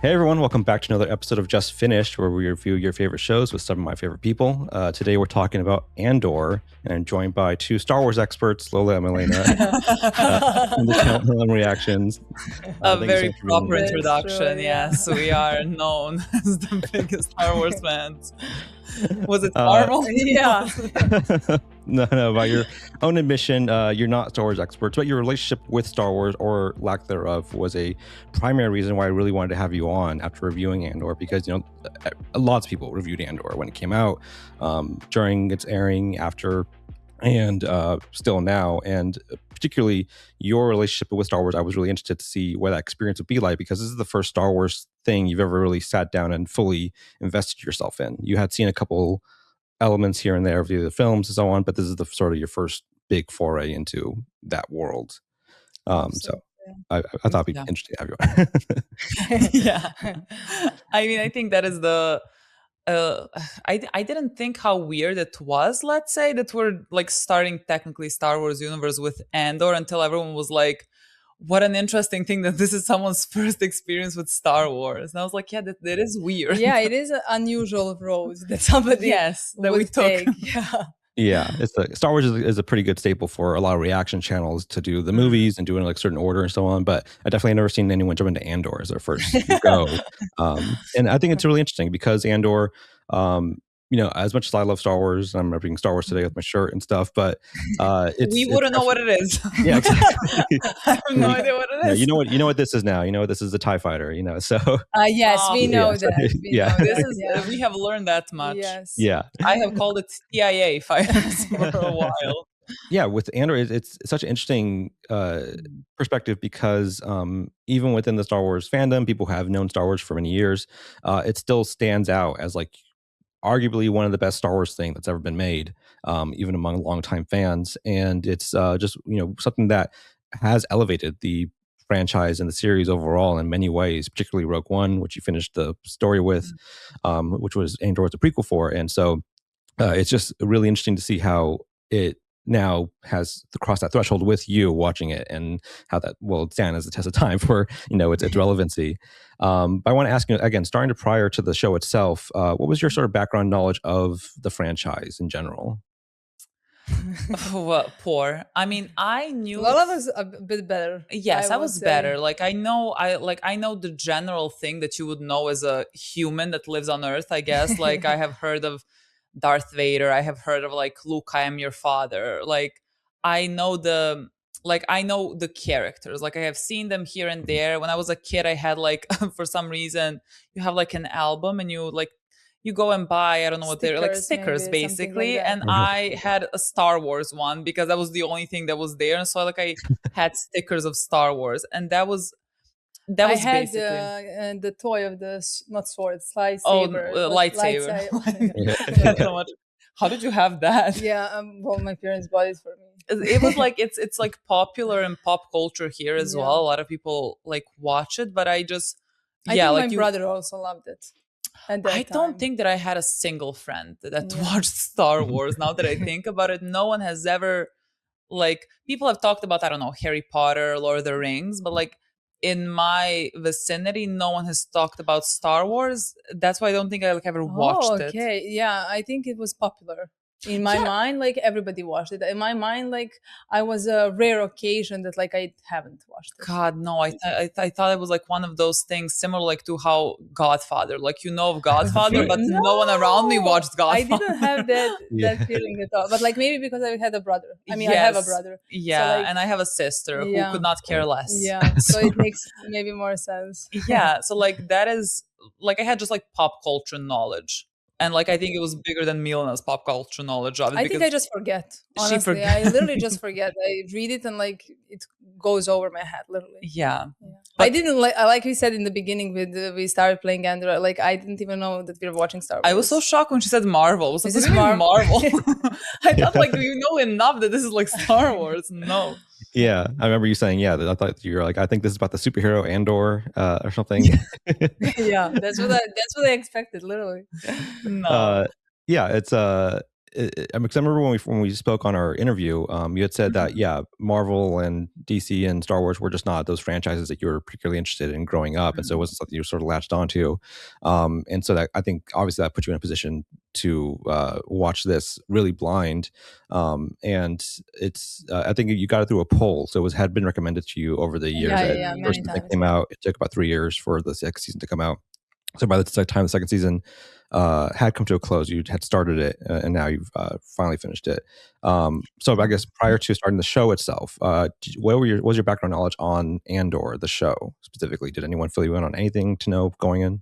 Hey everyone, welcome back to another episode of Just Finished, where we review your favorite shows with some of my favorite people. Today we're talking about Andor, and I'm joined by two Star Wars experts, Lola and Milena, from the channel Lola Reactions. A Thank you so very much for being proper here. introduction. True, yeah. Yes, we are known as the biggest Star Wars fans. Was it Uh, Marvel? Yeah. No, by your own admission, you're not Star Wars experts, but your relationship with Star Wars, or lack thereof, was a primary reason why I really wanted to have you on after reviewing Andor, because lots of people reviewed Andor when it came out, during its airing, after, and still now. And particularly your relationship with Star Wars, I was really interested to see what that experience would be like, because this is the first Star Wars thing you've ever really sat down and fully invested yourself in. You had seen a couple elements here and there of the films and so on, but this is the sort of your first big foray into that world. So I thought it'd be interesting to have you on. Yeah. I mean, I think that is the I didn't think how weird it was, let's say, that we're like starting technically Star Wars universe with Andor, until everyone was like, what an interesting thing that this is someone's first experience with Star Wars. And I was like, yeah, that is weird. Yeah, it is an unusual road that somebody Yes, that we would took. take. Yeah. Yeah, Star Wars is a pretty good staple for a lot of reaction channels to do the movies and do it in like certain order and so on. But I definitely never seen anyone jump into Andor as their first go. And I think it's really interesting because Andor, as much as I love Star Wars, I'm repping Star Wars today with my shirt and stuff, but we wouldn't know what it is. Yeah, exactly. I have no idea what it is. You know what this is now. You know this is the TIE fighter. So yes, we know that. We have learned that much. Yes. Yeah, I have called it CIA fighters for a while. Yeah, with Andor, it's such an interesting perspective because even within the Star Wars fandom, people have known Star Wars for many years. It still stands out as like arguably one of the best Star Wars thing that's ever been made, even among longtime fans. And it's just something that has elevated the franchise and the series overall in many ways, particularly Rogue One, which you finished the story with, which was Andor was a prequel for. And so it's just really interesting to see how it now has crossed that threshold with you watching it, and how that will stand as a test of time for its relevancy. But I want to ask you again, starting to prior to the show itself, what was your sort of background knowledge of the franchise in general? Well, poor. I mean, I knew Lola was a bit better. Yes, I was better. Like I know the general thing that you would know as a human that lives on Earth, I guess. Like I have heard of Darth Vader. I have heard of like Luke, I am your father. Like I know the characters. Like I have seen them here and there. When I was a kid, I had like for some reason you have like an album and you go and buy, I don't know what they're like, stickers maybe, basically. like and I had a Star Wars one because that was the only thing that was there. And so like I had stickers of Star Wars, and that was I had basically the toy of the not sword, lightsaber. Lightsaber. How did you have that? Yeah, well, my parents bought it for me. It was like it's like popular in pop culture here as well. A lot of people like watch it, but I think my brother also loved it. I don't think that I had a single friend that watched Star Wars. Now that I think about it, no one has ever, like, people have talked about, I don't know, Harry Potter, Lord of the Rings, but like in my vicinity, no one has talked about Star Wars. That's why I don't think I like ever watched it. Okay, yeah, I think it was popular. In my mind, like everybody watched it. In my mind, like I was a rare occasion that like I haven't watched it. God, no, I thought it was like one of those things similar like to how Godfather, like of Godfather, but no one around me watched Godfather. I didn't have that feeling at all. But like maybe because I had a brother. I mean, I have a brother. Yeah, so, like, and I have a sister who could not care less. Yeah, so it makes maybe more sense. Yeah, so like that is like I had just like pop culture knowledge. And like I think it was bigger than Milena's pop culture knowledge of it. I think I just forget. Honestly, I literally just forget. I read it and like it goes over my head, literally. Yeah. I didn't like we said in the beginning with we started playing Andor. Like I didn't even know that we were watching Star Wars. I was so shocked when she said Marvel. I was like, this is Marvel. I thought like you know enough that this is like Star Wars. No. Yeah, I remember you saying, I thought you were like, I think this is about the superhero Andor or something. Yeah, that's what I expected, literally. No. Yeah, it's because I remember when we spoke on our interview, you had said that Marvel and DC and Star Wars were just not those franchises that you were particularly interested in growing up, and so it wasn't something you sort of latched onto. And so that, I think, obviously that put you in a position to watch this really blind. And it's I think you got it through a poll, so it had been recommended to you over the years. Many First season times. came out, it took about 3 years for the second season to come out. So by the time the second season had come to a close, you had started it, and now you've finally finished it. So I guess prior to starting the show itself, what was your background knowledge on Andor, the show specifically? Did anyone fill you in on anything to know going in?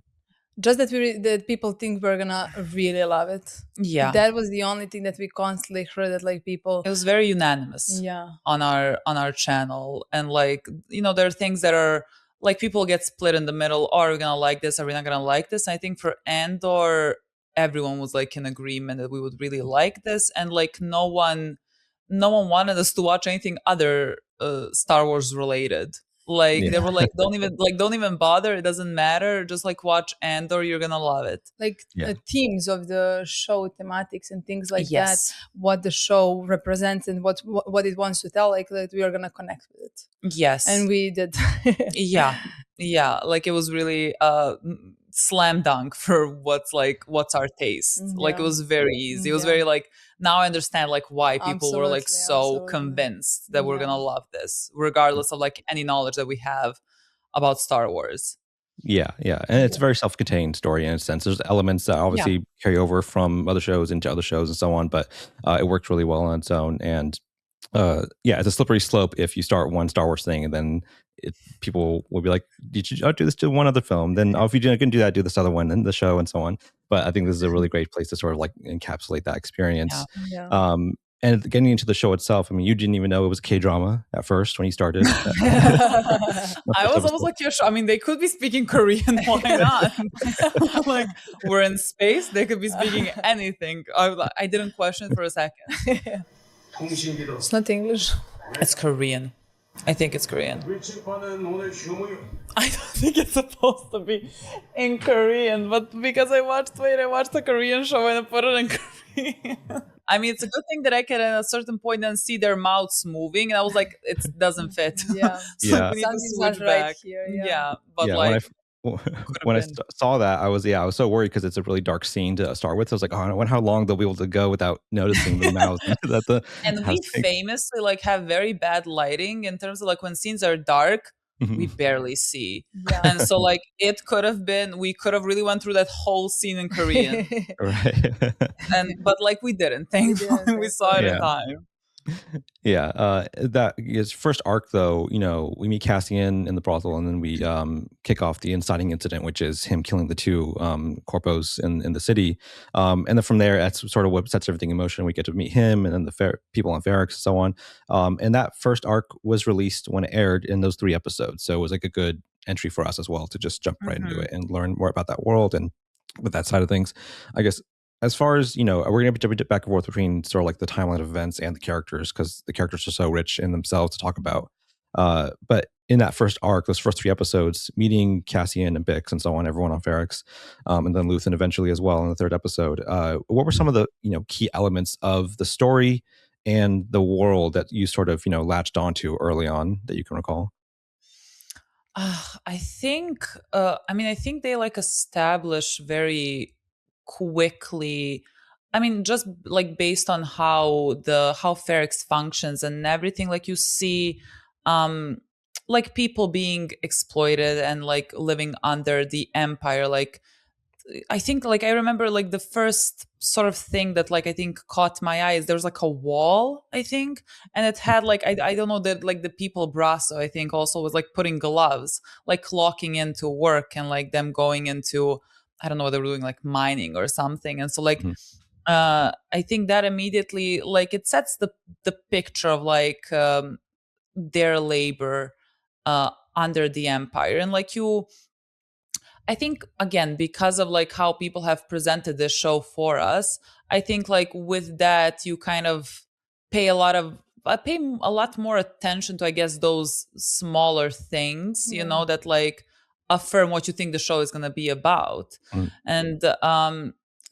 Just that people think we're gonna really love it. Yeah, that was the only thing that we constantly heard, that like people. It was very unanimous. Yeah. On our channel, and like, you know, there are things that are like people get split in the middle. Oh, are we gonna like this? Are we not gonna like this? And I think for Andor, everyone was like in agreement that we would really like this, and like no one wanted us to watch anything other Star Wars related. Like they were like, don't even bother. It doesn't matter. Just like watch Andor, you're gonna love it. Like the themes of the show, thematics and things like Yes. that, what the show represents and what it wants to tell, like that we are gonna connect with it. Yes. And we did. Yeah. Like it was really slam dunk for what's our taste. Like it was very easy. It was very like, now I understand like why people were like so convinced that we're gonna love this, regardless of like any knowledge that we have about Star Wars. Yeah, and it's a very self-contained story in a sense. There's elements that obviously carry over from other shows into other shows and so on, but it worked really well on its own. And it's a slippery slope if you start one Star Wars thing and then people will be like, did you do this to one other film? Then if you can do that, do this other one and the show and so on. But I think this is a really great place to sort of like encapsulate that experience. And getting into the show itself, I mean, you didn't even know it was a K-drama at first when you started. I was almost like, yeah, sure. I mean, they could be speaking Korean. Why not? Like, we're in space. They could be speaking anything. I didn't question it for a second. It's not English. It's Korean. I think it's Korean. I don't think it's supposed to be in Korean, but because I watched a Korean show and I put it in Korean. I mean, it's a good thing that I can at a certain point then see their mouths moving, and I was like, it doesn't fit. So we need to switch back. Right here, but like. When I saw that, I was so worried because it's a really dark scene to start with. I was like, oh, I wonder how long they'll be able to go without noticing the mouth. And we famously like have very bad lighting in terms of like when scenes are dark, we barely see. And so like it could have been, we could have really went through that whole scene in Korean. Right. But like we didn't. Thankfully, we saw it in time. That his first arc, though, you know, we meet Cassian in the brothel, and then we kick off the inciting incident, which is him killing the two corpos in the city, and then from there, that's sort of what sets everything in motion. We get to meet him, and then the people on Ferrix and so on. And that first arc was released when it aired in those 3 episodes, so it was like a good entry for us as well to just jump right into it and learn more about that world and with that side of things, I guess. As far as, you know, we're going to be back and forth between sort of like the timeline of events and the characters, because the characters are so rich in themselves to talk about. But in that first arc, those first 3 episodes, meeting Cassian and Bix and so on, everyone on Ferrix, and then Luthen eventually as well in the 3rd episode, what were some of the, you know, key elements of the story and the world that you sort of, you know, latched onto early on that you can recall? I think they like establish very quickly, I mean, just like based on how Ferrix functions and everything, like you see like people being exploited and like living under the Empire. Like I think, like, I remember like the first sort of thing that like I think caught my eye is there was like a wall, I think, and it had like I don't know, that like the people Brasso, I think, also was like putting gloves, like clocking into work, and like them going into, I don't know what they were doing, like mining or something. And so like I think that immediately like it sets the picture of like their labor under the Empire. And like I think, again, because of like how people have presented this show for us, I think like with that you kind of pay a lot more attention to, I guess, those smaller things, you know, that like affirm what you think the show is going to be about. And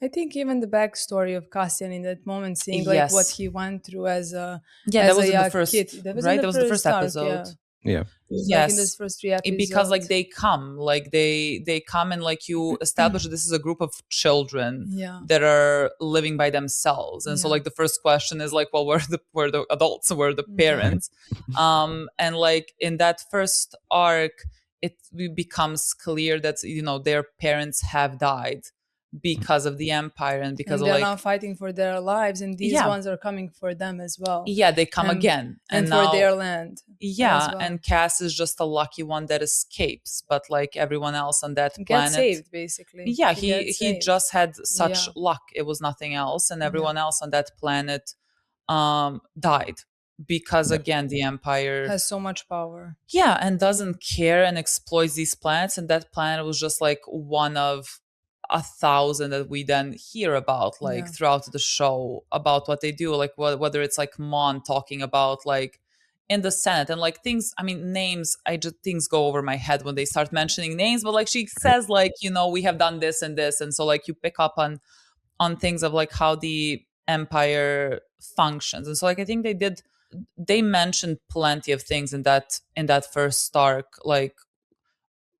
I think even the backstory of Cassian in that moment, seeing like what Yes. he went through as a That was in the young first, kid. That was in right? the That was the first first arc, yeah. episode. Yeah. Like in those Yes. first 3 episodes. Because like they come, like they come and like you establish this is a group of children Yeah. that are living by themselves. And so Yeah. like the first question is like, well, where are the adults, where are the Yeah. parents? And like in that first arc, it becomes clear that, you know, their parents have died because of the Empire and because And of they're like, now fighting for their lives, and these Yeah. ones are coming for them as well. yeah, they come And- again. And for now, their land. yeah, as well. and Cass is just a lucky one that escapes, but like everyone else on that Get planet, saved, basically. yeah, She he gets saved. just had such Yeah. luck. It was nothing else, and everyone else on that planet died because Yeah. again the Empire Has so much power. yeah, and doesn't care and exploits these planets. And that planet was just like one of 1,000 that we then hear about like Yeah. throughout the show about what they do, like whether it's like Mon talking about like in the Senate and like things. I mean, names, I just things go over my head when they start mentioning names, but like she says like, you know, we have done this and this, and so like you pick up on things of like how the Empire functions. And so like I think they mentioned plenty of things in that first arc. Like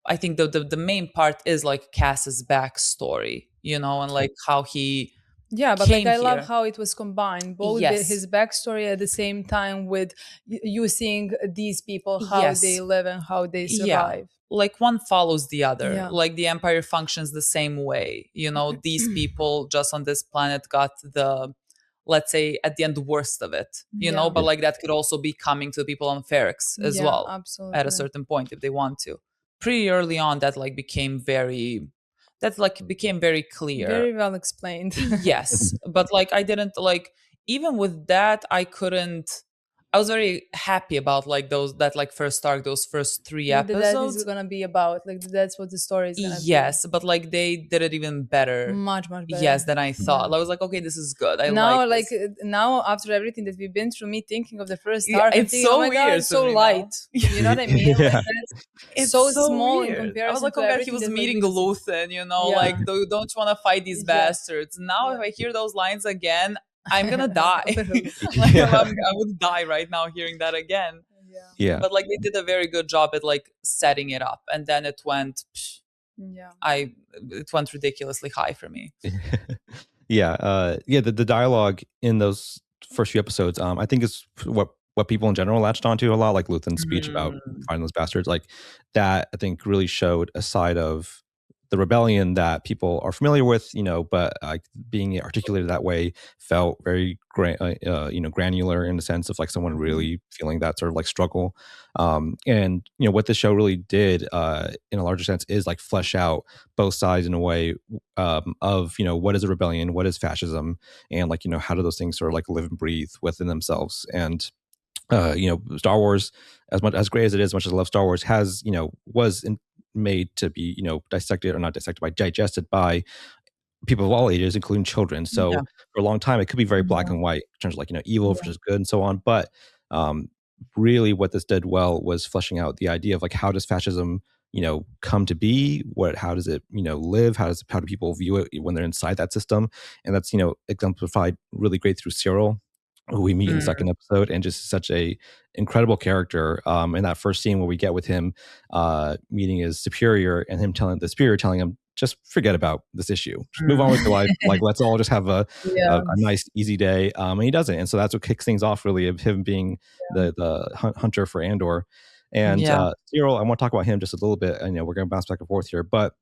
I think the main part is like Cass's backstory, you know, and like how he Yeah, but like came I love here. how it was combined, both Yes. his backstory at the same time with you seeing these people, how Yes. they live and how they Yeah. survive. Like one follows the other. Yeah. Like the Empire functions the same way. You know, these people just on this planet got the, let's say, at the end, the worst of it. You know, Yeah. but like that could also be coming to the people on Ferrix as Yeah, well absolutely. at a certain point if they want to. Pretty early on, that became very clear. Very well explained. Yes, but like I didn't like, even with that I was very happy about like that like first arc, those first 3 That is episodes. gonna be about. Like that's what the story is gonna be. Yes, but like they did it even better. Much better. Yes, than I thought. Yeah. I was like, okay, this is good. I now, like this. now after everything that we've been through, me thinking of the first Yeah, arc, I'm it's thinking, so oh my God, weird it's to so me now. light. You know what I mean? Yeah. Like, that's It's so small in weird. comparison I was like, to oh god, he everything was that, like, meeting we've seen. Luthen, you know, Yeah. like don't you want to fight these Yeah. bastards? Now if I hear those lines again, I'm gonna die. Literally. Like, Yeah. I would die right now hearing that again. Yeah. Yeah. But like they did a very good job at like setting it up, and then it went Yeah. it went ridiculously high for me. Yeah. The dialogue in those first few episodes, I think is what people in general latched onto a lot, like Luthen's speech about finding those bastards. Like that, I think really showed a side of the rebellion that people are familiar with, you know, but being articulated that way felt very granular in the sense of like someone really feeling that sort of like struggle. And you know what this show really did in a larger sense is like flesh out both sides in a way of, you know, what is a rebellion, what is fascism, and like, you know, how do those things sort of like live and breathe within themselves. And you know, Star Wars, as great as it is, as much as I love Star Wars, has, you know, made to be, you know, dissected, or not dissected, by digested by people of all ages, including children. So Yeah. for a long time, it could be very black and white in terms of like, you know, evil versus good and so on. But really what this did well was fleshing out the idea of like, how does fascism, you know, come to be? How does it, you know, live? How do people view it when they're inside that system? And that's, you know, exemplified really great through Syril, who we meet in the second episode, and just such a incredible character. In that first scene where we get with him meeting his superior, and him telling him, just forget about this issue, just move on with your life, like let's all just have a nice easy day. And he doesn't, and so that's what kicks things off, really, of him being the hunter for Andor. And Syril, I want to talk about him just a little bit. I know we're going to bounce back and forth here, but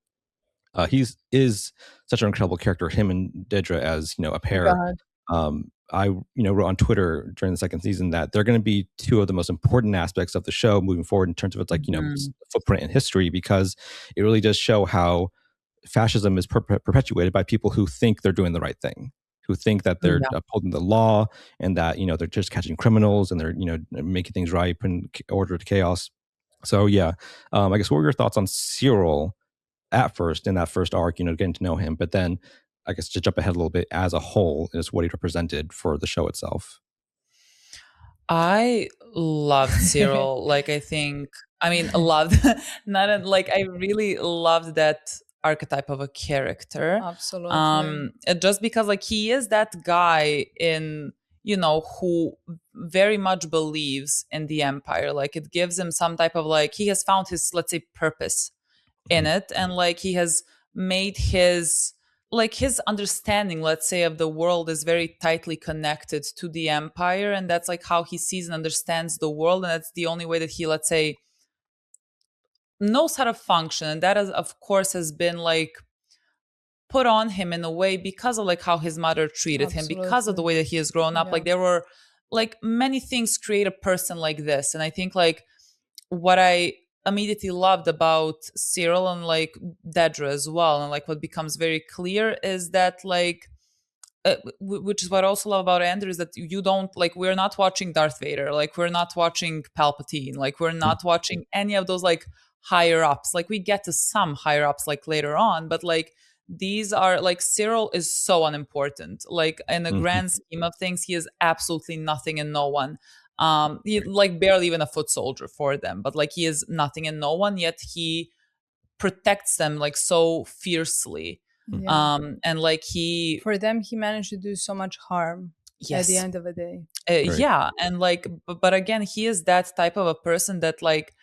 is such an incredible character, him and Dedra, as, you know, a pair. I, you know, wrote on Twitter during the second season that they're going to be two of the most important aspects of the show moving forward in terms of its, like, you know, footprint in history, because it really does show how fascism is perpetuated by people who think they're doing the right thing, who think that they're upholding the law, and that, you know, they're just catching criminals, and they're, you know, making things right in order to chaos. So I guess, what were your thoughts on Syril at first, in that first arc, you know, getting to know him, but then I guess to jump ahead a little bit, as a whole, is what he represented for the show itself? I loved Syril. Like, I think, I mean, loved, not like, I really loved that archetype of a character. Absolutely. Just because like he is that guy in, you know, who very much believes in the empire. Like it gives him some type of like, he has found his, let's say, purpose in it, and like he has made his, like his understanding, let's say, of the world is very tightly connected to the empire, and that's like how he sees and understands the world, and that's the only way that he, let's say, knows how to function. And that is, of course, has been like put on him in a way because of like how his mother treated him, because of the way that he has grown up. Like there were like many things create a person like this. And I think like what I immediately loved about Syril and like Dedra as well, and like what becomes very clear is that like which is what I also love about Andor, is that you don't like, we're not watching Darth Vader, like we're not watching Palpatine, like we're not watching any of those like higher ups. Like we get to some higher ups like later on, but like these are like, Syril is so unimportant. Like in the grand scheme of things, he is absolutely nothing and no one. He like barely even a foot soldier for them, but like he is nothing and no one, yet he protects them like so fiercely. And like he, for them, he managed to do so much harm at the end of the day. Yeah. And like but again, he is that type of a person that like,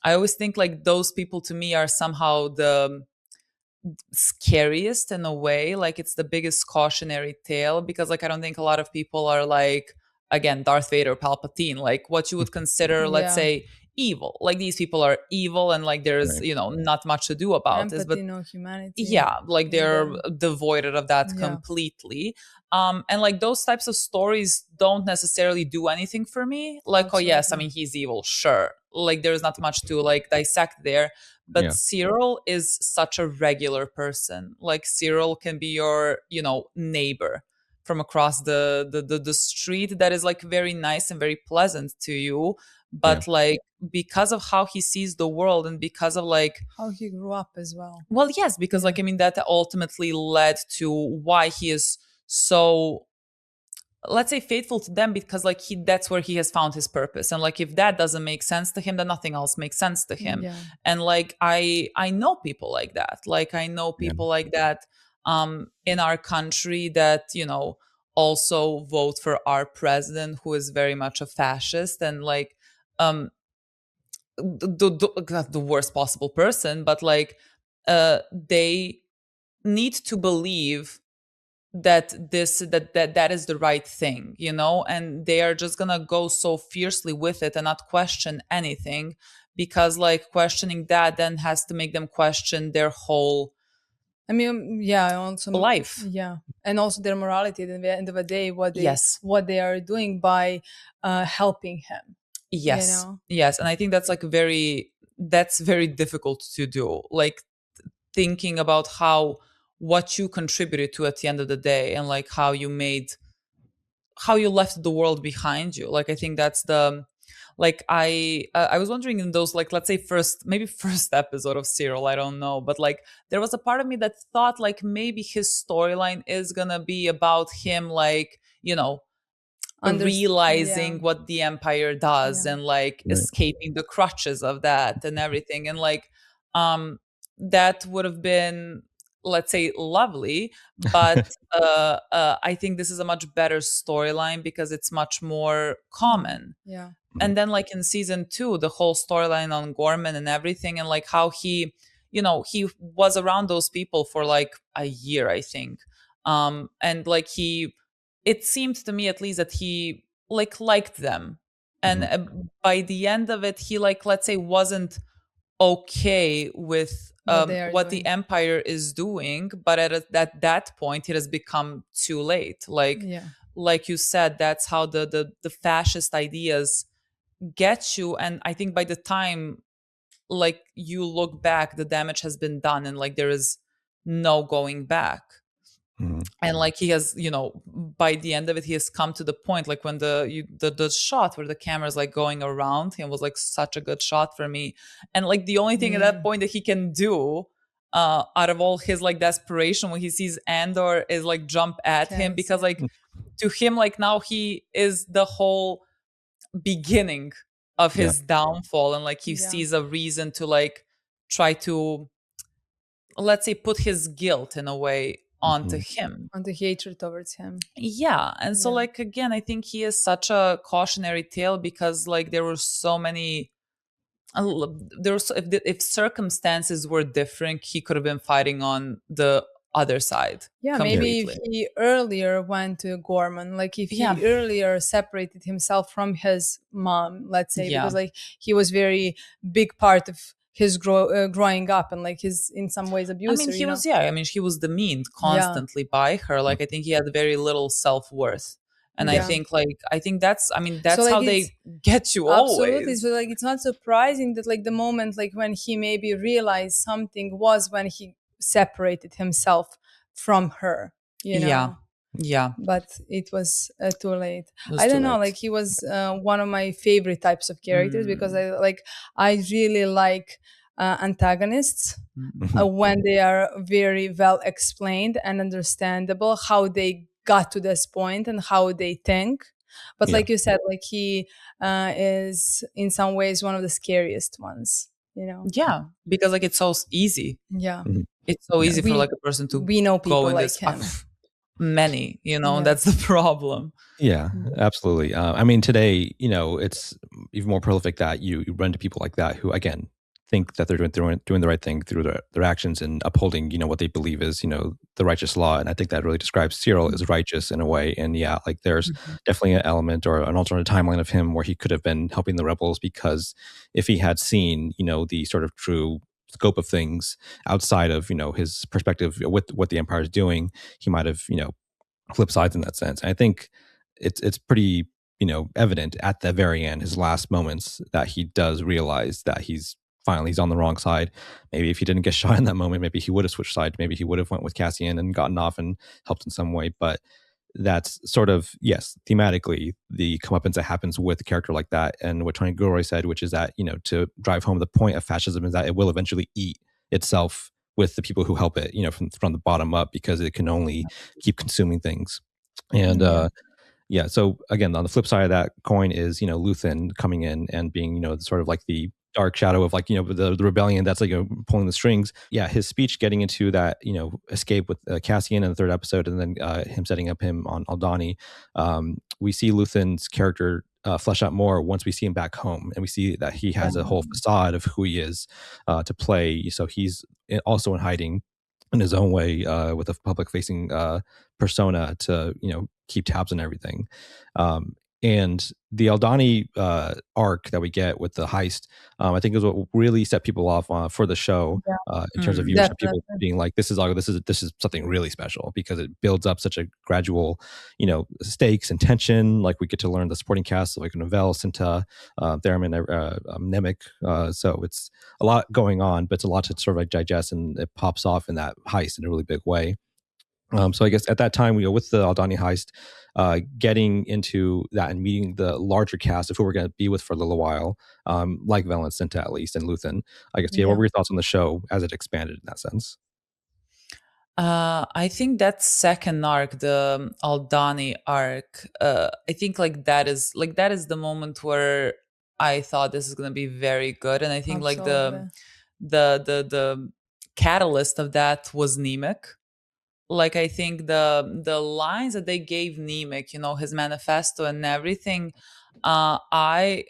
I always think like those people to me are somehow the scariest in a way. Like it's the biggest cautionary tale, because like I don't think a lot of people are like, again, Darth Vader, Palpatine, like what you would consider, let's say, evil. Like these people are evil, and like there's you know not much to do about this, but no humanity. Yeah, like they're devoid of that completely. And like those types of stories don't necessarily do anything for me. Like, Absolutely. oh yes, I mean he's evil, sure. Like there's not much to like dissect there. But Syril is such a regular person. Like Syril can be your, you know, neighbor from across the street that is like very nice and very pleasant to you. But like because of how he sees the world, and because of like how he grew up as well. Well, yes, because like I mean that ultimately led to why he is so, let's say, faithful to them, because like that's where he has found his purpose. And like if that doesn't make sense to him, then nothing else makes sense to him. And like I know people like that. Like I know people like that in our country that, you know, also vote for our president, who is very much a fascist, and like the worst possible person, but like they need to believe that that is the right thing, you know, and they are just gonna go so fiercely with it and not question anything, because like questioning that then has to make them question their whole, I mean, also life. And also their morality at the end of the day, what they are doing by helping him. Yes. You know? Yes. And I think that's like that's very difficult to do. Like thinking about what you contributed to at the end of the day, and like how you left the world behind you. Like I think that's the, like I was wondering in those, like, let's say first episode of Syril, I don't know, but like there was a part of me that thought like maybe his storyline is gonna be about him, like, you know, realizing what the empire does, and like escaping the crutches of that and everything, and like that would have been, let's say, lovely. But I think this is a much better storyline because it's much more common. And then like in season 2, the whole storyline on Ghorman and everything, and like how he, you know, he was around those people for like a year, I think, and like it seemed to me at least that he like liked them, and by the end of it he, like, let's say, wasn't okay with what the empire is doing, but at that point it has become too late. Like you said, that's how the fascist ideas get you. And I think by the time like you look back, the damage has been done, and like there is no going back. And like he has, you know, by the end of it, he has come to the point, like when the shot where the camera is like going around him was like such a good shot for me. And like the only thing at that point that he can do out of all his like desperation when he sees Andor is like jump at him, because like to him, like now he is the whole beginning of his downfall, and like he sees a reason to like try to let's say, put his guilt in a way onto him, on the hatred towards him. Yeah. And so, like, again, I think he is such a cautionary tale because, like, there were so many. There was, if circumstances were different, he could have been fighting on the other side. Yeah, completely. maybe if he earlier went to Ghorman, like if he earlier separated himself from his mom, let's say, because like he was very big part of his growing up and like his in some ways abuse. I mean, he was he was demeaned constantly by her. Like I think he had very little self-worth. And I think that's So, like, how they get you always. Absolutely. So like it's not surprising that like the moment like when he maybe realized something was when he separated himself from her, you know. Yeah. But it was too late. I don't know, like he was one of my favorite types of characters because I really like antagonists when they are very well explained and understandable how they got to this point and how they think. But like you said, like he is in some ways one of the scariest ones, you know. Yeah, because like it's so easy. Yeah. It's so easy for like a person to we know people go in like this him. Many, you know, that's the problem. Yeah, absolutely. I mean, today, you know, it's even more prolific that you run into people like that who, again, think that they're doing the right thing through their actions and upholding, you know, what they believe is, you know, the righteous law. And I think that really describes Syril as righteous in a way. And yeah, like there's definitely an element or an alternate timeline of him where he could have been helping the rebels, because if he had seen, you know, the sort of true scope of things outside of, you know, his perspective with what the Empire is doing, he might have, you know, flip sides in that sense. And I think it's pretty, you know, evident at the very end, his last moments, that he does realize that he's on the wrong side. Maybe if he didn't get shot in that moment, maybe he would have switched sides. Maybe he would have went with Cassian and gotten off and helped in some way. But that's sort of, yes, thematically, the comeuppance that happens with a character like that. And what Tony Gilroy said, which is that, you know, to drive home the point of fascism is that it will eventually eat itself with the people who help it, you know, from the bottom up, because it can only keep consuming things. And yeah, so again, on the flip side of that coin is, you know, Luthen coming in and being, you know, sort of like the dark shadow of, like, you know, the rebellion that's like, you know, pulling the strings. Yeah, his speech getting into that, you know, escape with Cassian in the third episode, and then him setting up him on Aldhani. We see Luthen's character flesh out more once we see him back home, and we see that he has a whole facade of who he is to play. So he's also in hiding in his own way with a public facing persona to, you know, keep tabs on everything. And the Aldhani arc that we get with the heist, I think is what really set people off for the show in terms of viewership. People being like, "This is something really special," because it builds up such a gradual, you know, stakes and tension. Like we get to learn the supporting cast, like Novell, Cinta, Theremin, Nemec. So it's a lot going on, but it's a lot to sort of like digest, and it pops off in that heist in a really big way. So I guess at that time, with the Aldhani heist, getting into that and meeting the larger cast of who we're going to be with for a little while, like Vel and Cinta at least, and Luthen. I guess, what were your thoughts on the show as it expanded in that sense? I think that second arc, the Aldhani arc, I think like that is the moment where I thought this is going to be very good, and I think like the catalyst of that was Nemec. Like I think the lines that they gave Nemec, you know, his manifesto and everything, I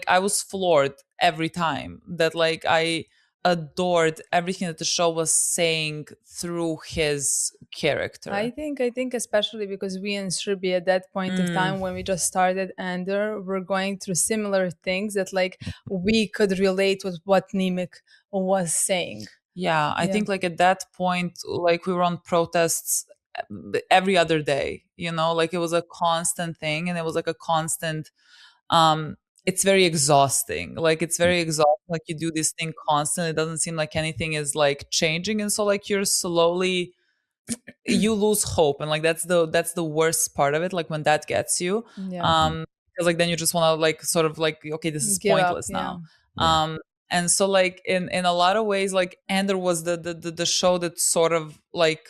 was floored every time. That like I adored everything that the show was saying through his character. I think especially because we and Shribby at that point of time when we just started Andor were going through similar things that like we could relate with what Nemec was saying. Yeah, I think like at that point, like we were on protests every other day, you know, like it was a constant thing, and it was like a constant, it's very exhausting. Like it's very exhausting. Like you do this thing constantly. It doesn't seem like anything is like changing. And so like you're slowly, you lose hope. And like that's the worst part of it. Like when that gets you, because like then you just want to like sort of like, okay, this is pointless now. And so like in a lot of ways, like Andor was the show that sort of like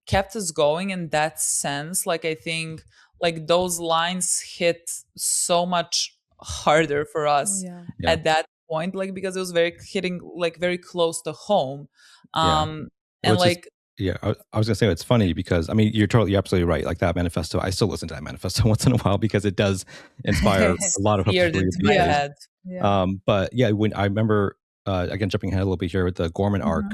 kept us going in that sense. Like I think like those lines hit so much harder for us at that point, like because it was hitting like very close to home. And like I was gonna say it's funny because I mean you're absolutely right. Like that manifesto, I still listen to that manifesto once in a while because it does inspire a lot of hope for into my head. But yeah, when I remember again jumping ahead a little bit here with the Ghorman arc,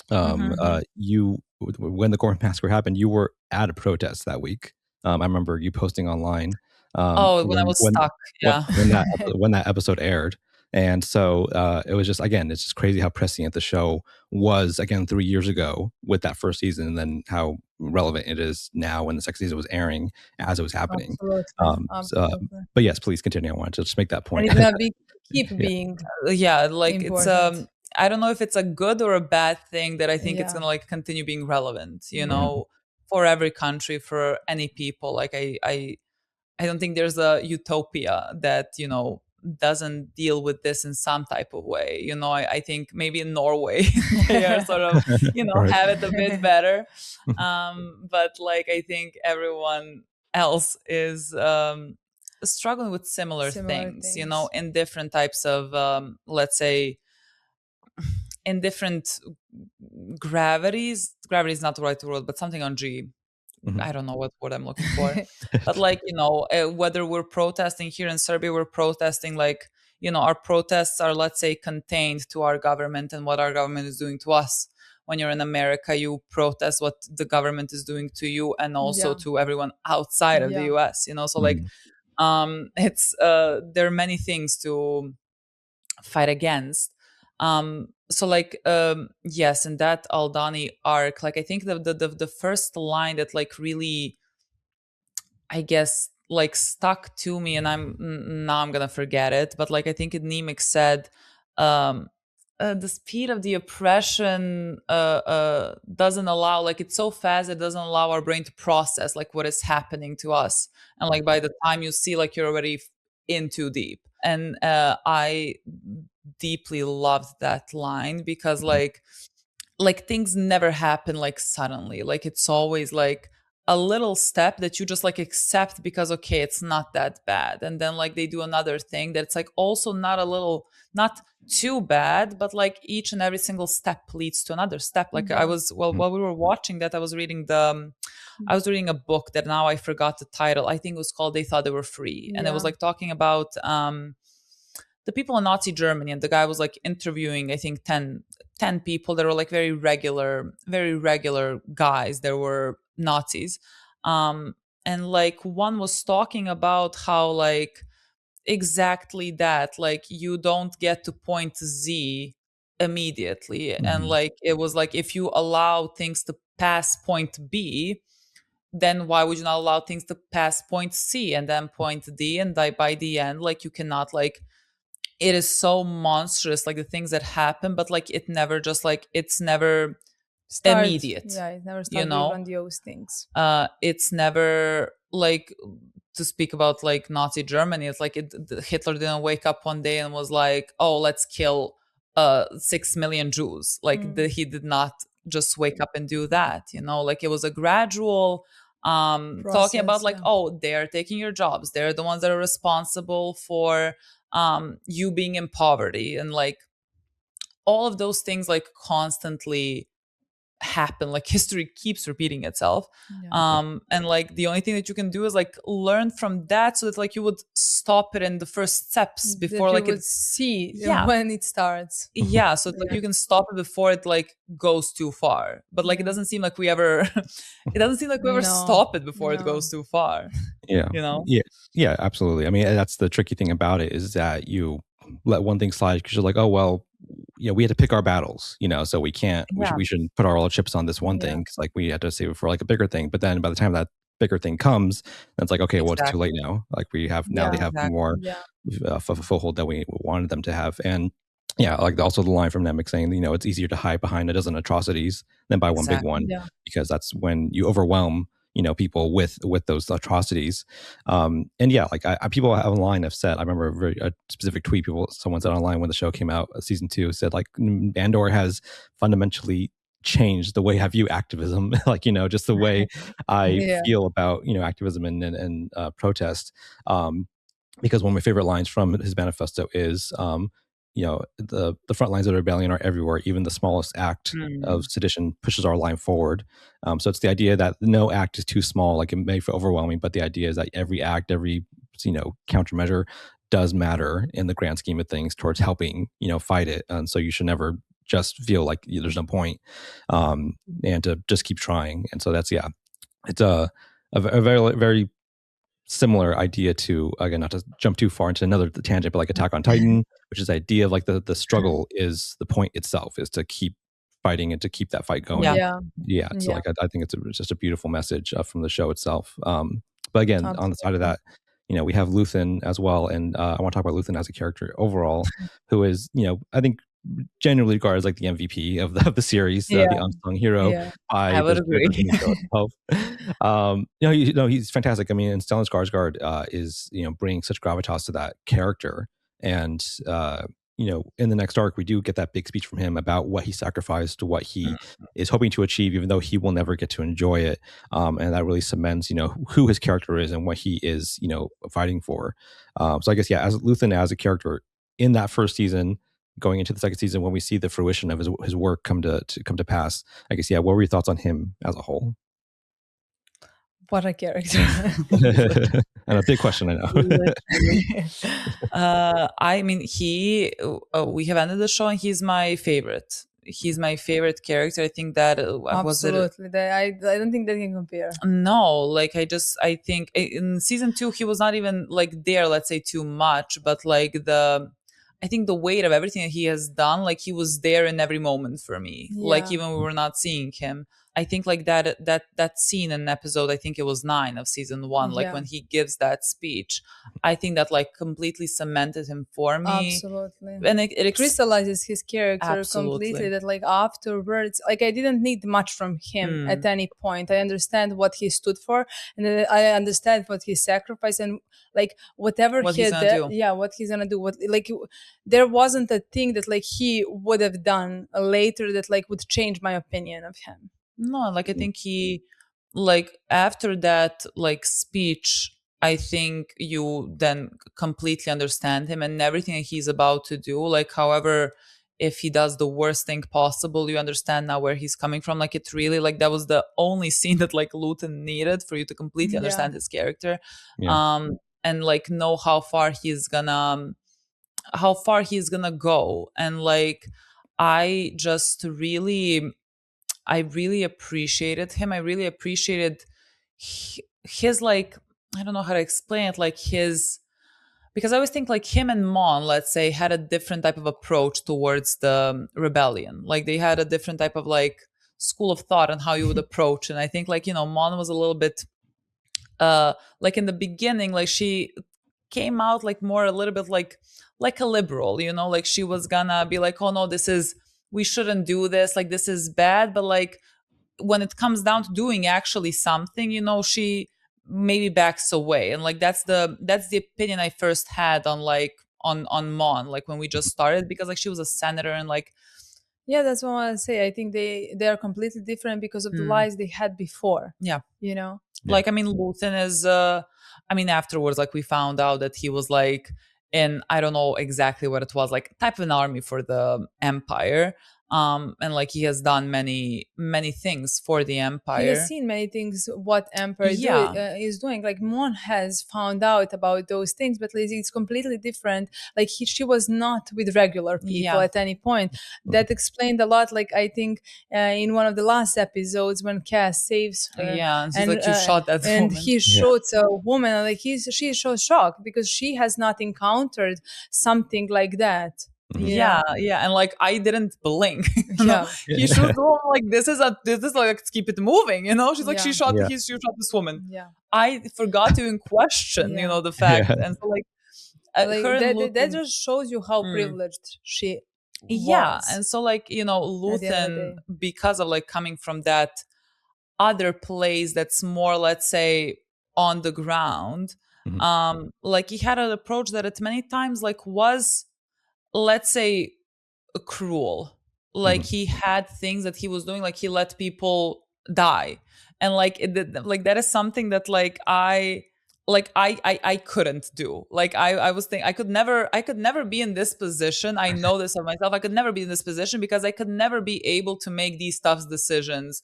when the Ghorman Massacre happened, you were at a protest that week. I remember you posting online. When I was stuck, when that episode aired. And so it was just, again, it's just crazy how prescient the show was, again, 3 years ago with that first season, and then how relevant it is now when the second season was airing as it was happening. Absolutely. But yes, please continue. I wanted to just make that point. And it's going to keep being like important. It's I don't know if it's a good or a bad thing that I think it's going to like continue being relevant, you know, for every country, for any people. Like I don't think there's a utopia that, you know, doesn't deal with this in some type of way. You know, I think maybe in Norway they are sort of, you know, have it a bit better. But like I think everyone else is struggling with similar things, you know, in different types of let's say in different gravities. Gravity is not the right word, but something on G. I don't know what I'm looking for. But like, you know, whether we're protesting here in Serbia, we're protesting like, you know, our protests are, let's say, contained to our government and what our government is doing to us. When you're in America, you protest what the government is doing to you and also to everyone outside of the US, you know. So like it's there are many things to fight against. So like yes, in that Aldhani arc, like I think the first line that like really, I guess, like stuck to me, and I'm gonna forget it, but like I think Nemec said, the speed of the oppression doesn't allow, like it's so fast it doesn't allow our brain to process like what is happening to us, and like by the time you see, like you're already in too deep. And I deeply loved that line because like things never happen like suddenly. Like it's always like a little step that you just like accept because okay, it's not that bad, and then like they do another thing that's like also not too bad, but like each and every single step leads to another step. Like I was while we were watching that, I was reading a book that now I forgot the title. I think it was called They Thought They Were Free, and it was like talking about the people in Nazi Germany, and the guy was like interviewing, I think 10 people that were like very regular guys. There were Nazis. And like one was talking about how like exactly that, like you don't get to point Z immediately. And like it was like if you allow things to pass point B, then why would you not allow things to pass point C and then point D, and by the end, like you cannot, like it is so monstrous, like the things that happen, but like it never just like it's never immediate. Yeah, it never starts, you know, grandiose things. It's never like, to speak about like Nazi Germany, it's like Hitler didn't wake up one day and was like, oh, let's kill 6 million Jews. Like he did not just wake up and do that, you know. Like it was a gradual process, talking about like, oh, they're taking your jobs, they're the ones that are responsible for you being in poverty, and like all of those things like constantly happen. Like history keeps repeating itself. And like the only thing that you can do is like learn from that, so that like you would stop it in the first steps before that like you would see when it starts. So like you can stop it before it like goes too far. But like it doesn't seem like we ever stop it before it goes too far. You know. Yeah, absolutely. I mean, that's the tricky thing about it, is that you let one thing slide because you're like, oh well, you know, we had to pick our battles, you know, so we can't, we shouldn't put all our chips on this one thing, because like we had to save it for like a bigger thing. But then by the time that bigger thing comes, then it's like, okay, well, it's too late now. Like we have now, they have more foothold that we wanted them to have. And like also the line from Nemec saying, you know, it's easier to hide behind a dozen atrocities than by one big one, because that's when you overwhelm, you know, people with those atrocities. And like people online have said, I remember a specific tweet someone said online when the show came out, season 2, said like Andor has fundamentally changed the way I view activism. Like, you know, just the way I feel about, you know, activism and protest. Because one of my favorite lines from his manifesto is, the front lines of the rebellion are everywhere. Even the smallest act of sedition pushes our line forward. So it's the idea that no act is too small. Like, it may feel overwhelming, but the idea is that every act, every countermeasure does matter in the grand scheme of things towards helping fight it. And so you should never just feel like there's no point, and to just keep trying. And so that's it's a very, very similar idea to, again, not to jump too far into another tangent, but like Attack on Titan, which is the idea of like the struggle is the point itself, is to keep fighting and to keep that fight going. So like I think it's just a beautiful message from the show itself. But again, on the side of that, we have Luthen as well, and I want to talk about Luthen as a character overall, who is I think genuinely regarded as like the MVP of the series, the unsung hero. I would agree. He's fantastic. I mean, and Stellan Skarsgård is bringing such gravitas to that character, and in the next arc we do get that big speech from him about what he sacrificed, what he is hoping to achieve, even though he will never get to enjoy it, and that really cements who his character is and what he is fighting for. So I guess as Luthen as a character in that first season, going into the second season, when we see the fruition of his work come to pass, I guess what were your thoughts on him as a whole? What a character. And a big question, I know. I mean, we have ended the show and he's my favorite. He's my favorite character. I think that absolutely. I don't think they can compare. No, like I think in season 2 he was not even like there, let's say, too much, but like I think the weight of everything that he has done, like he was there in every moment for me. Like even when we were not seeing him. I think like that scene in episode, I think it was 9 of season 1, like when he gives that speech, I think that like completely cemented him for me. Absolutely. And it crystallizes his character completely, that like afterwards, like I didn't need much from him at any point. I understand what he stood for, and I understand what he sacrificed, and like whatever what he did, what he's gonna do. What like there wasn't a thing that like he would have done later that like would change my opinion of him. No, like I think he, like after that like speech, I think you then completely understand him and everything that he's about to do. Like, however, if he does the worst thing possible, you understand now where he's coming from. Like it really, like that was the only scene that like Luthen needed for you to completely understand his character. And like know how far he's gonna go. And like I really appreciated him. I really appreciated his like, I don't know how to explain it, like because I always think like him and Mon, let's say, had a different type of approach towards the rebellion. Like they had a different type of like school of thought on how you would approach. And I think like, Mon was a little bit like in the beginning, like she came out like more a little bit like a liberal, like she was gonna be like, oh no, we shouldn't do this, like this is bad. But like when it comes down to doing actually something, she maybe backs away. And like that's the opinion I first had on like on Mon, like when we just started, because like she was a senator and like that's what I want to say. I think they are completely different because of the lies they had before. Like I mean Luthen is afterwards like we found out that he was like in, I don't know exactly what it was, like type of an army for the Empire. And like he has done many things for the Empire. He has seen many things what Empire is doing. Like Mon has found out about those things, but it's completely different. Like she was not with regular people at any point. That explained a lot. Like I think in one of the last episodes when Cass saves her, and she's like, you shot that and woman. He shoots a woman, and like she's so shocked because she has not encountered something like that. And like I didn't blink. He shot the woman, like this is like, let's keep it moving. She's like, she shot this woman. I forgot to even question the fact. And so like that just shows you how privileged she was. And so like Luthen, because of like coming from that other place that's more, let's say, on the ground, like he had an approach that at many times like was, let's say, cruel. Like he had things that he was doing, like he let people die, and like like that is something that like I like I couldn't do. Like I was thinking I could never be in this position. I know this of myself. I could never be in this position because I could never be able to make these tough decisions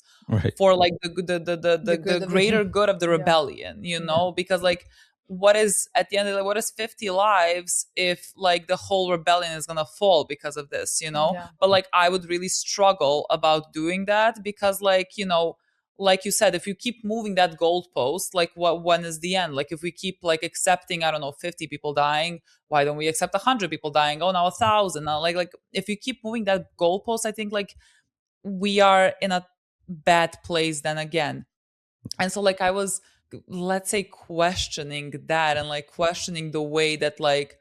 for like the greater good of the rebellion, you know? Because like what is at the end of the, what is 50 lives if like the whole rebellion is gonna fall because of this, you know? But like I would really struggle about doing that because like, you know, like you said, if you keep moving that goalpost, like when is the end? Like if we keep like accepting, I don't know, 50 people dying, why don't we accept 100 people dying? Oh, now 1,000. Now, like if you keep moving that goalpost, I think like we are in a bad place then again. And so like I was, let's say, questioning that and like questioning the way that like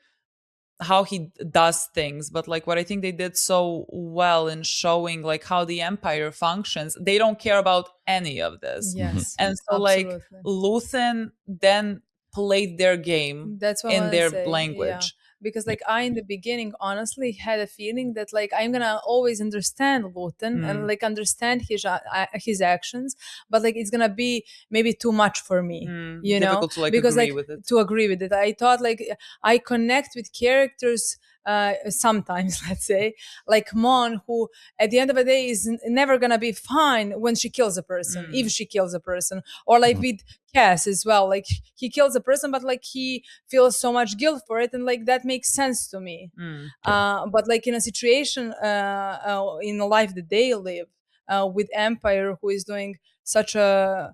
how he does things. But like what I think they did so well in showing like how the empire functions, they don't care about any of this. Yes. And so like Luthen then played their game in their language. Because like I in the beginning honestly had a feeling that like I'm gonna always understand Luthen and like understand his actions, but like it's gonna be maybe too much for me, you know, to, like, because agree like with it. to agree with it. I thought like I connect with characters sometimes, let's say, like Mon, who at the end of the day is never gonna be fine when she kills a person, if she kills a person, or like with Cass as well. Like he kills a person, but like he feels so much guilt for it, and like that makes sense to me. But like in a situation in a life that they live with Empire, who is doing such a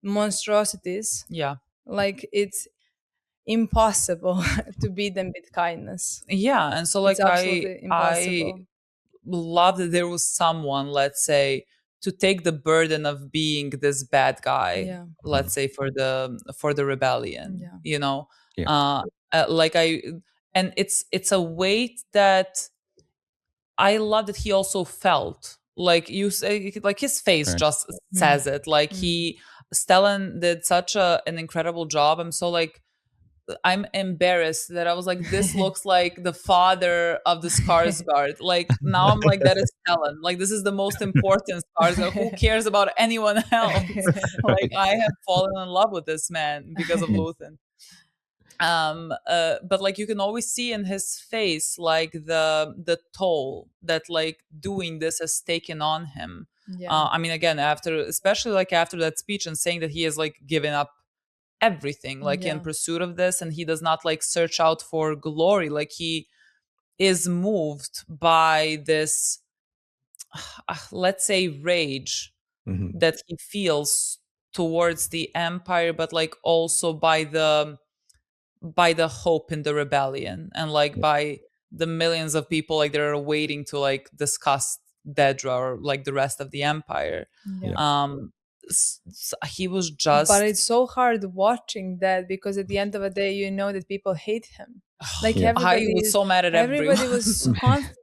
monstrosities, like it's impossible to beat them with kindness. And so like I love that there was someone, let's say, to take the burden of being this bad guy, let's say for the rebellion, you know. Like and it's a weight that I love that he also felt. Like you say, like his face just says it. Like Stellan did such an incredible job. I'm embarrassed that I was like, this looks like the father of the Skarsgård. Like now I'm like, that is Stellan. Like this is the most important Skarsgård. Who cares about anyone else? Like I have fallen in love with this man because of Luthen. But like you can always see in his face like the toll that like doing this has taken on him. I mean, again, especially like after that speech and saying that he has like given up everything like in pursuit of this, and he does not like search out for glory. Like he is moved by this let's say rage that he feels towards the empire, but like also by the hope in the rebellion, and like by the millions of people like that are waiting to like discuss Dedra or like the rest of the empire. He was just, but it's so hard watching that, because at the end of the day you know that people hate him. Like everybody I was so mad at everybody was constantly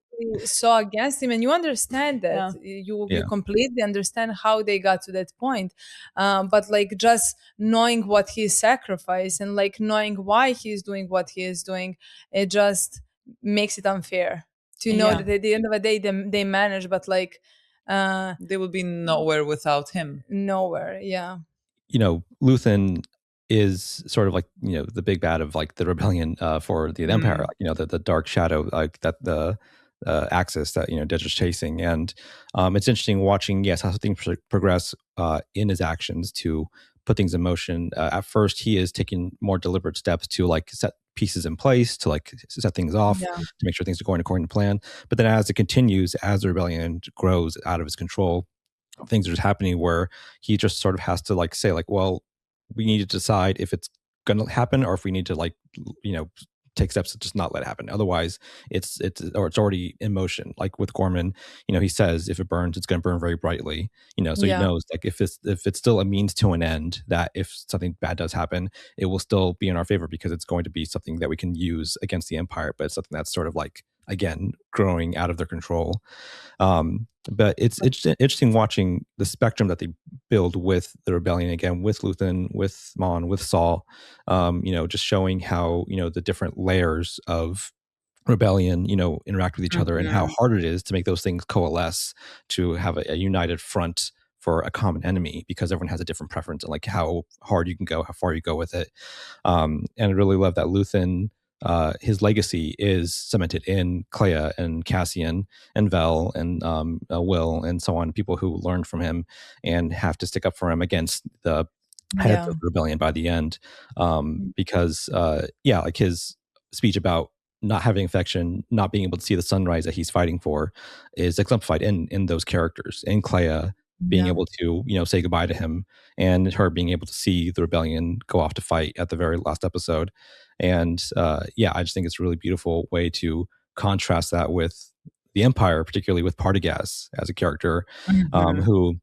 so against him, and you understand that. You completely understand how they got to that point, but like just knowing what he sacrificed and like knowing why he's doing what he is doing, it just makes it unfair to know that at the end of the day they manage, but like they would be nowhere without him. Nowhere. You know, Luthen is sort of like, you know, the big bad of like the rebellion for the empire, like, you know, the dark shadow, like that the axis that, you know, Dedra's chasing. And it's interesting watching how things progress in his actions to put things in motion. At first he is taking more deliberate steps to like set pieces in place, to like set things off, to make sure things are going according to plan. But then as it continues, as the rebellion grows out of his control, things are just happening where he just sort of has to like say like, well, we need to decide if it's going to happen or if we need to like, you know, take steps to just not let it happen. Otherwise it's already in motion. Like with Ghorman, you know, he says if it burns, it's going to burn very brightly, you know, so he knows like if it's still a means to an end, that if something bad does happen, it will still be in our favor because it's going to be something that we can use against the empire, but it's something that's sort of like, again, growing out of their control. But it's interesting watching the spectrum that they build with the rebellion, again, with Luthen, with Mon, with Saul, you know, just showing how, you know, the different layers of rebellion, you know, interact with each other and how hard it is to make those things coalesce to have a united front for a common enemy, because everyone has a different preference and like how hard you can go, how far you go with it. And I really love that Luthen, his legacy is cemented in Kleya and Cassian and Vel and Will and so on, people who learned from him and have to stick up for him against the head of the rebellion by the end. Because like his speech about not having affection, not being able to see the sunrise that he's fighting for, is exemplified in those characters. In Kleya being able to, say goodbye to him, and her being able to see the rebellion go off to fight at the very last episode. And I just think it's a really beautiful way to contrast that with the Empire, particularly with Partagaz as a character, who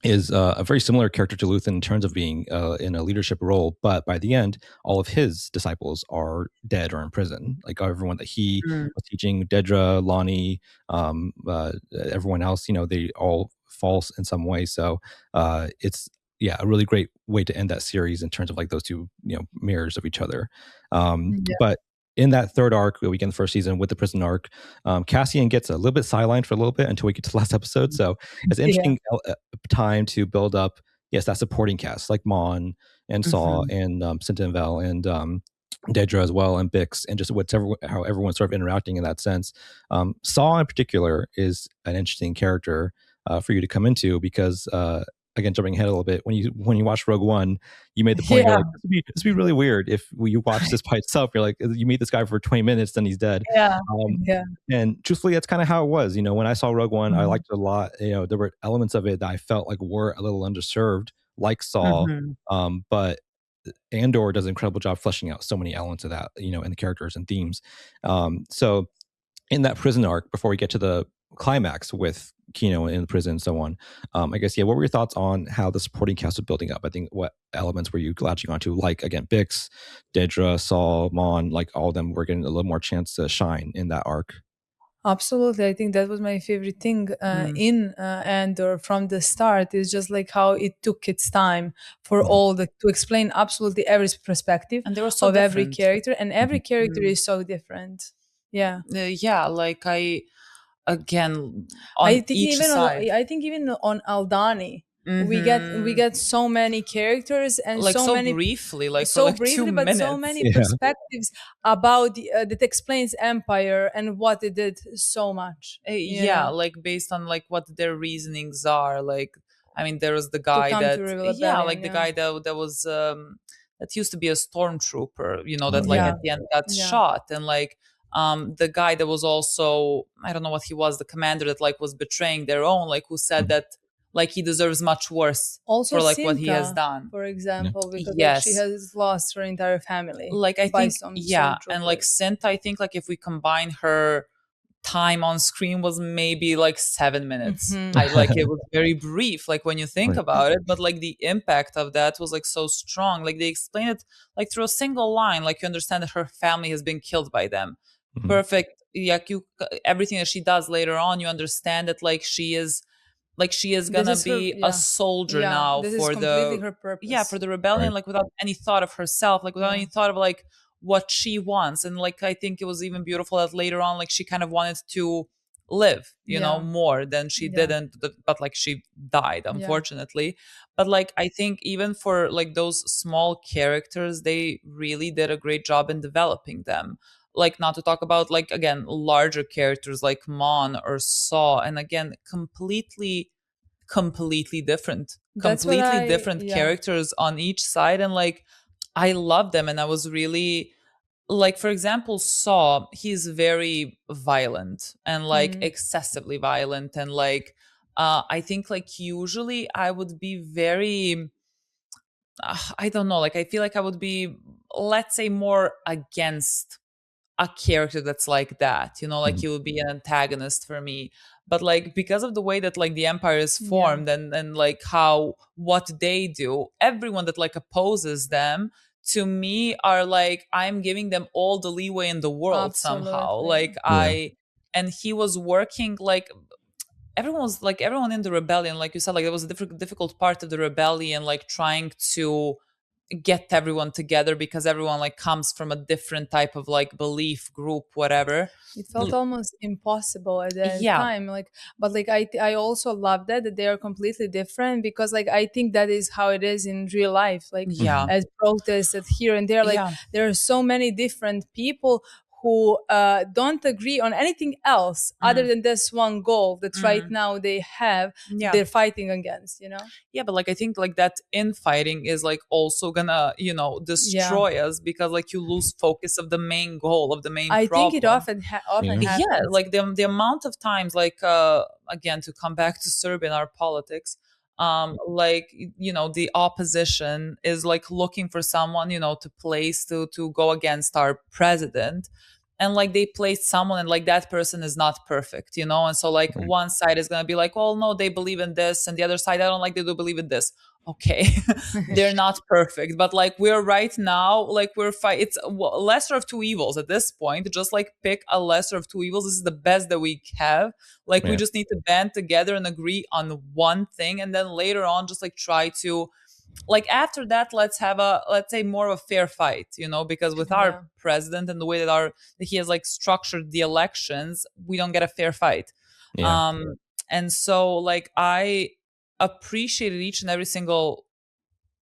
is a very similar character to Luthen in terms of being in a leadership role, but by the end, all of his disciples are dead or in prison. Like everyone that he was teaching, Dedra, Lonnie, everyone else, they all fall in some way. So it's a really great way to end that series in terms of like those two, mirrors of each other. But in that third arc, we get in the first season with the prison arc, Cassian gets a little bit sidelined for a little bit until we get to the last episode. So it's an interesting time to build up, that supporting cast like Mon and Saw and Cinta and Vel and Dedra as well, and Bix, and just how everyone's sort of interacting in that sense. Saw in particular is an interesting character for you to come into, because again, jumping ahead a little bit, when you watch Rogue One, you made the point, you're like, this would be really weird if you watch this by itself. You're like, you meet this guy for 20 minutes, then he's dead. And truthfully, that's kind of how it was. When I saw Rogue One, I liked it a lot. There were elements of it that I felt like were a little underserved, like Saw, but Andor does an incredible job fleshing out so many elements of that, in the characters and themes. So in that prison arc, before we get to the climax with Kino in the prison and so on, I guess, what were your thoughts on how the supporting cast was building up? I think, what elements were you latching onto? Like, again, Bix, Dedra, Saul, Mon, like all of them were getting a little more chance to shine in that arc. Absolutely. I think that was my favorite thing in Andor from the start, is just like how it took its time for to explain absolutely every perspective and they were so of different. every character, and every character is so different. Like again, on I think each even side. I think even on Aldhani, we get so many characters and like so many briefly, like so for like briefly, 2 but minutes. so many perspectives about that explains Empire and what it did so much. Like based on like what their reasonings are. Like, I mean, there was the guy that the guy that was that used to be a stormtrooper, that like at the end got shot, and like the guy that was also, I don't know what he was, the commander that like was betraying their own, like who said that like he deserves much worse also for like Cinta, what he has done, for example, because like, she has lost her entire family. Like I think and like Cinta, I think like if we combine her time on screen was maybe like 7 minutes. I like it was very brief, like when you think about it, but like the impact of that was like so strong. Like they explain it like through a single line, like you understand that her family has been killed by them. Perfect. Everything that she does later on, you understand that like she is gonna be a soldier now for her purpose. For the rebellion, like without any thought of herself, like without any thought of like what she wants. And like I think it was even beautiful that later on, like she kind of wanted to live, more than she didn't, but like she died, unfortunately. But like I think even for like those small characters, they really did a great job in developing them. Like, not to talk about like, again, larger characters like Mon or Saw, and again, completely different characters on each side. And like I love them, and I was really like, for example, Saw, he's very violent and like excessively violent, and like I think like usually I would be very I don't know, like I feel like I would be, let's say, more against a character that's like that, like he would be an antagonist for me. But like because of the way that like the Empire is formed, and like what they do, everyone that like opposes them, to me, are like, I'm giving them all the leeway in the world somehow. Like and he was working like everyone in the rebellion, like you said, like it was a difficult part of the rebellion, like trying to get everyone together, because everyone like comes from a different type of like belief group, whatever. It felt almost impossible at that time, like, but like I also love that they are completely different, because like I think that is how it is in real life, like as protests at here and there, like there are so many different people who don't agree on anything else other than this one goal that right now they have, they're fighting against, but like I think like that infighting is like also gonna destroy us, because like you lose focus of the main goal, of the main problem. I think it often happens. Like the amount of times, like again, to come back to Serbian our politics, like the opposition is like looking for someone to place to go against our president, and like they place someone, and like that person is not perfect, and so like one side is going to be like, well, no, they believe in this, and the other side, I don't like, they do believe in this. Okay, they're not perfect, but like we're right now, like we're it's lesser of two evils at this point. Just like pick a lesser of two evils. This is the best that we have. Like we just need to band together and agree on one thing, and then later on just like try to, like after that, let's say more of a fair fight, because with our president and the way that he has like structured the elections, we don't get a fair fight. And so like I appreciated each and every single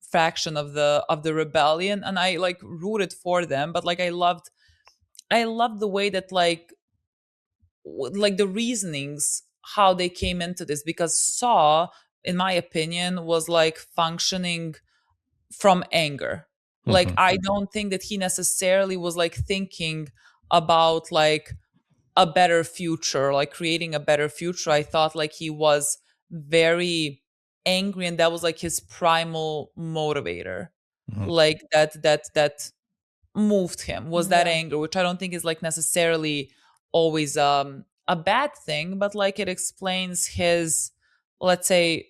faction of the rebellion, and I like rooted for them, but like I loved the way that like the reasonings, how they came into this, because Saw, in my opinion, was like functioning from anger. Like I don't think that he necessarily was like thinking about like a better future, like creating a better future. I thought like he was very angry, and that was like his primal motivator. Like that moved him was that anger, which I don't think is like necessarily always a bad thing, but like it explains his, let's say,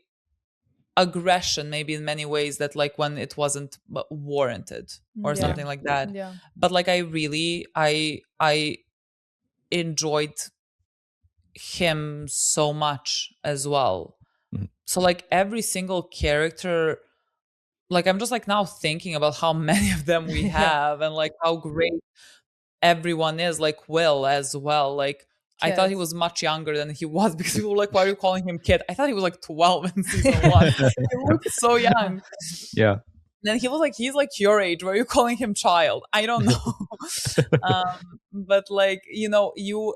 aggression maybe in many ways, that like when it wasn't warranted or something like that. But like I enjoyed him so much as well. So like every single character, like I'm just like now thinking about how many of them we have and like how great everyone is. Like Will as well, like I thought he was much younger than he was, because people were like, why are you calling him kid? I thought he was like 12 in season 1. He looked so young. Then he was like, he's like your age. Why are you calling him child? I don't know. But like, you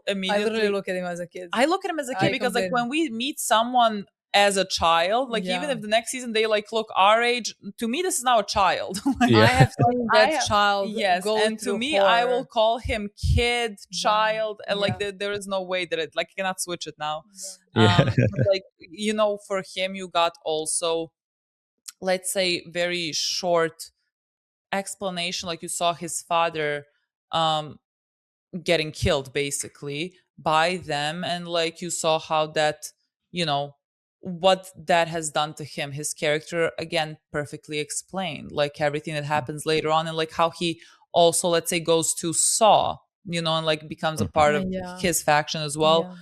immediately... I literally look at him as a kid. I look at him as a kid because like when we meet someone as a child, like even if the next season they like look our age, to me this is now a child. Like, I have seen that child. Yes, and to me horror. I will call him kid, child, and like there is no way that it, like you cannot switch it now. Like for him you got also, let's say, very short explanation. Like you saw his father getting killed basically by them, and like you saw how that what that has done to him, his character, again, perfectly explained, like everything that happens later on, and like how he also, let's say, goes to Saw, and like becomes a part of his faction as well.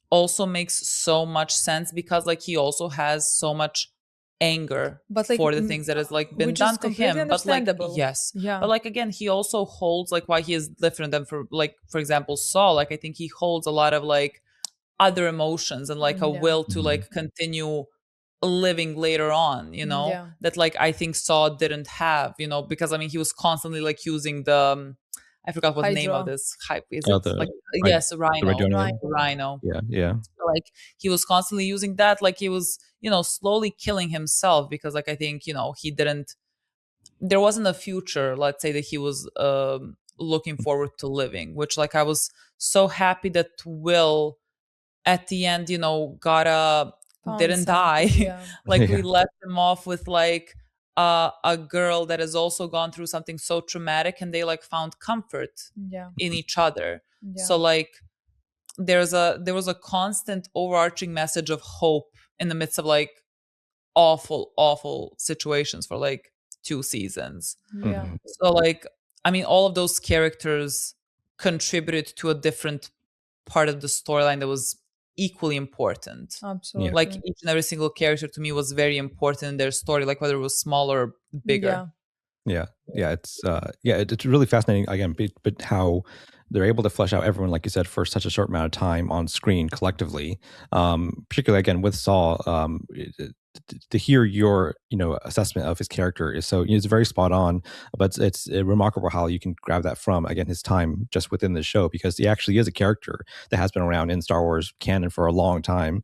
Also makes so much sense, because like he also has so much anger, but like for the things that has like been done to him. But like but like again, he also holds, like why he is different than for example Saul, like I think he holds a lot of like other emotions and like a will to like continue living later on, that like I think Saw didn't have, because I mean he was constantly like using the I forgot what the name of this hype is. Rhino. So, like he was constantly using that, like he was slowly killing himself, because like I think there wasn't a future, let's say, that he was looking forward to living, which like I was so happy that Will at the end didn't die. Like we left him off with like a girl that has also gone through something so traumatic, and they like found comfort in each other. So like there was a constant overarching message of hope in the midst of like awful situations for like 2 seasons. So like I mean all of those characters contributed to a different part of the storyline that was equally important. Absolutely. Like each and every single character to me was very important in their story, like whether it was small or bigger. Yeah, it's really fascinating again, but how they're able to flesh out everyone, like you said, for such a short amount of time on screen collectively. Particularly again with Saul, to hear your assessment of his character is so it's very spot on. But it's remarkable how you can grab that from again his time just within the show, because he actually is a character that has been around in Star Wars canon for a long time.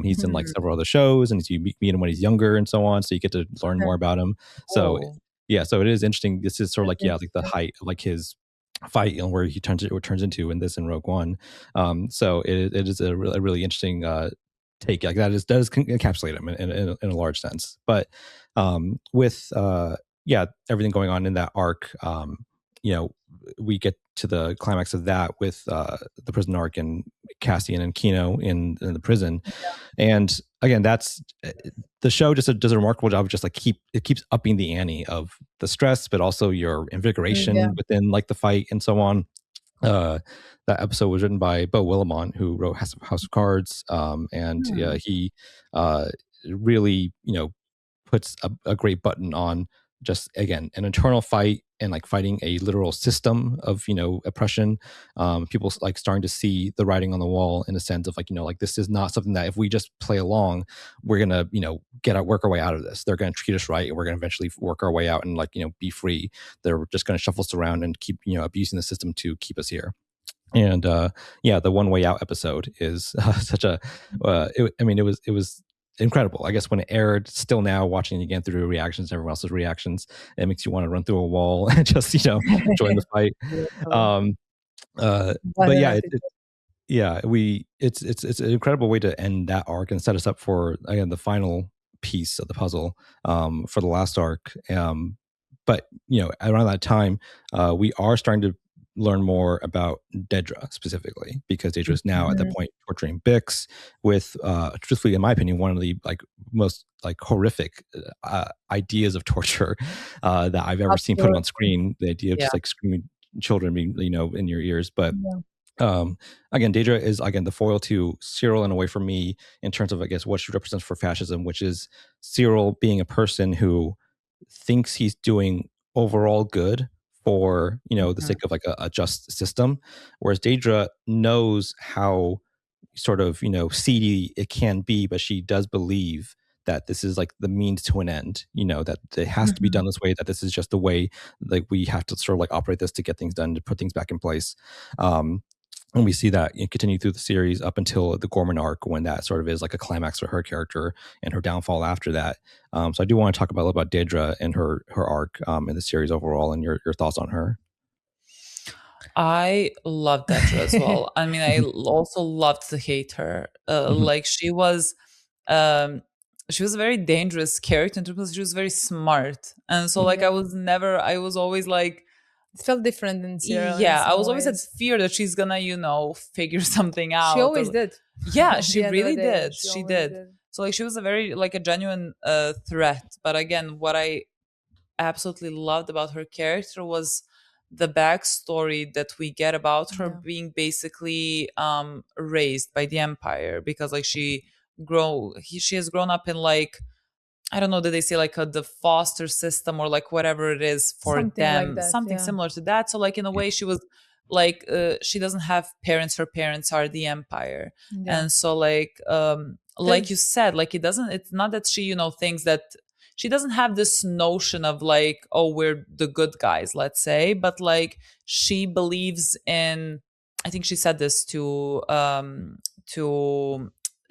He's in like several other shows, and you meet him when he's younger and so on, so you get to learn more about him. So Oh, yeah, so it is interesting. This is sort of like That's like the height of like his fight and where he turns into in this in Rogue One. So it is a really interesting take. Like that does encapsulate him in a large sense. But with everything going on in that arc, you know, we get to the climax of that with the prison arc and Cassian and Kino in the prison. And again, that's the show just does a remarkable job of just like it keeps upping the ante of the stress, but also your invigoration within like the fight and so on. That episode was written by Bo Willimon, who wrote House of Cards, and he really puts a great button on just again an internal fight and like fighting a literal system of oppression. People like starting to see the writing on the wall in a sense of like like this is not something that if we just play along we're gonna work our way out of this. They're gonna treat us right and we're gonna eventually work our way out and like be free. They're just gonna shuffle us around and keep abusing the system to keep us here. And the One Way Out episode is such a it was incredible. I guess when it aired, still now watching it again through reactions, everyone else's reactions, it makes you want to run through a wall and just join the fight. um but yeah, it's an incredible way to end that arc and set us up for again the final piece of the puzzle for the last arc. But around that time, we are starting to learn more about Dedra specifically, because Dedra is now at that point torturing Bix with, truthfully, in my opinion, one of the like most like horrific ideas of torture that I've ever seen put on screen. The idea of just like screaming children being in your ears, but. Again, Dedra is again the foil to Syril in a way for me in terms of I guess what she represents for fascism, which is Syril being a person who thinks he's doing overall good for the sake of like a just system, whereas Dedra knows how sort of seedy it can be, but she does believe that this is like the means to an end, that it has to be done this way, that this is just the way like we have to sort of like operate this to get things done, to put things back in place. And we see that continue through the series up until the Ghorman arc, when that sort of is like a climax for her character and her downfall after that. So I do want to talk about a little about Dedra and her arc in the series overall, and your thoughts on her. I loved Dedra as well. I mean, I also loved to hate her. Like she was a very dangerous character in terms of she was very smart, and so like I was always like. It felt different in Syril. Yeah, I was always at fear that she's gonna, figure something out. She always did. Yeah, she really did. She did. So like she was a very like a genuine threat. But again, what I absolutely loved about her character was the backstory that we get about her being basically raised by the Empire, because like she has grown up in like, I don't know, did they say like the foster system or like whatever it is for something them, like that, something similar to that. So like in a way she was like, she doesn't have parents. Her parents are the Empire. And so like you said, like it's not that she, thinks that she doesn't have this notion of like, oh, we're the good guys, let's say, but like she believes in, I think she said this to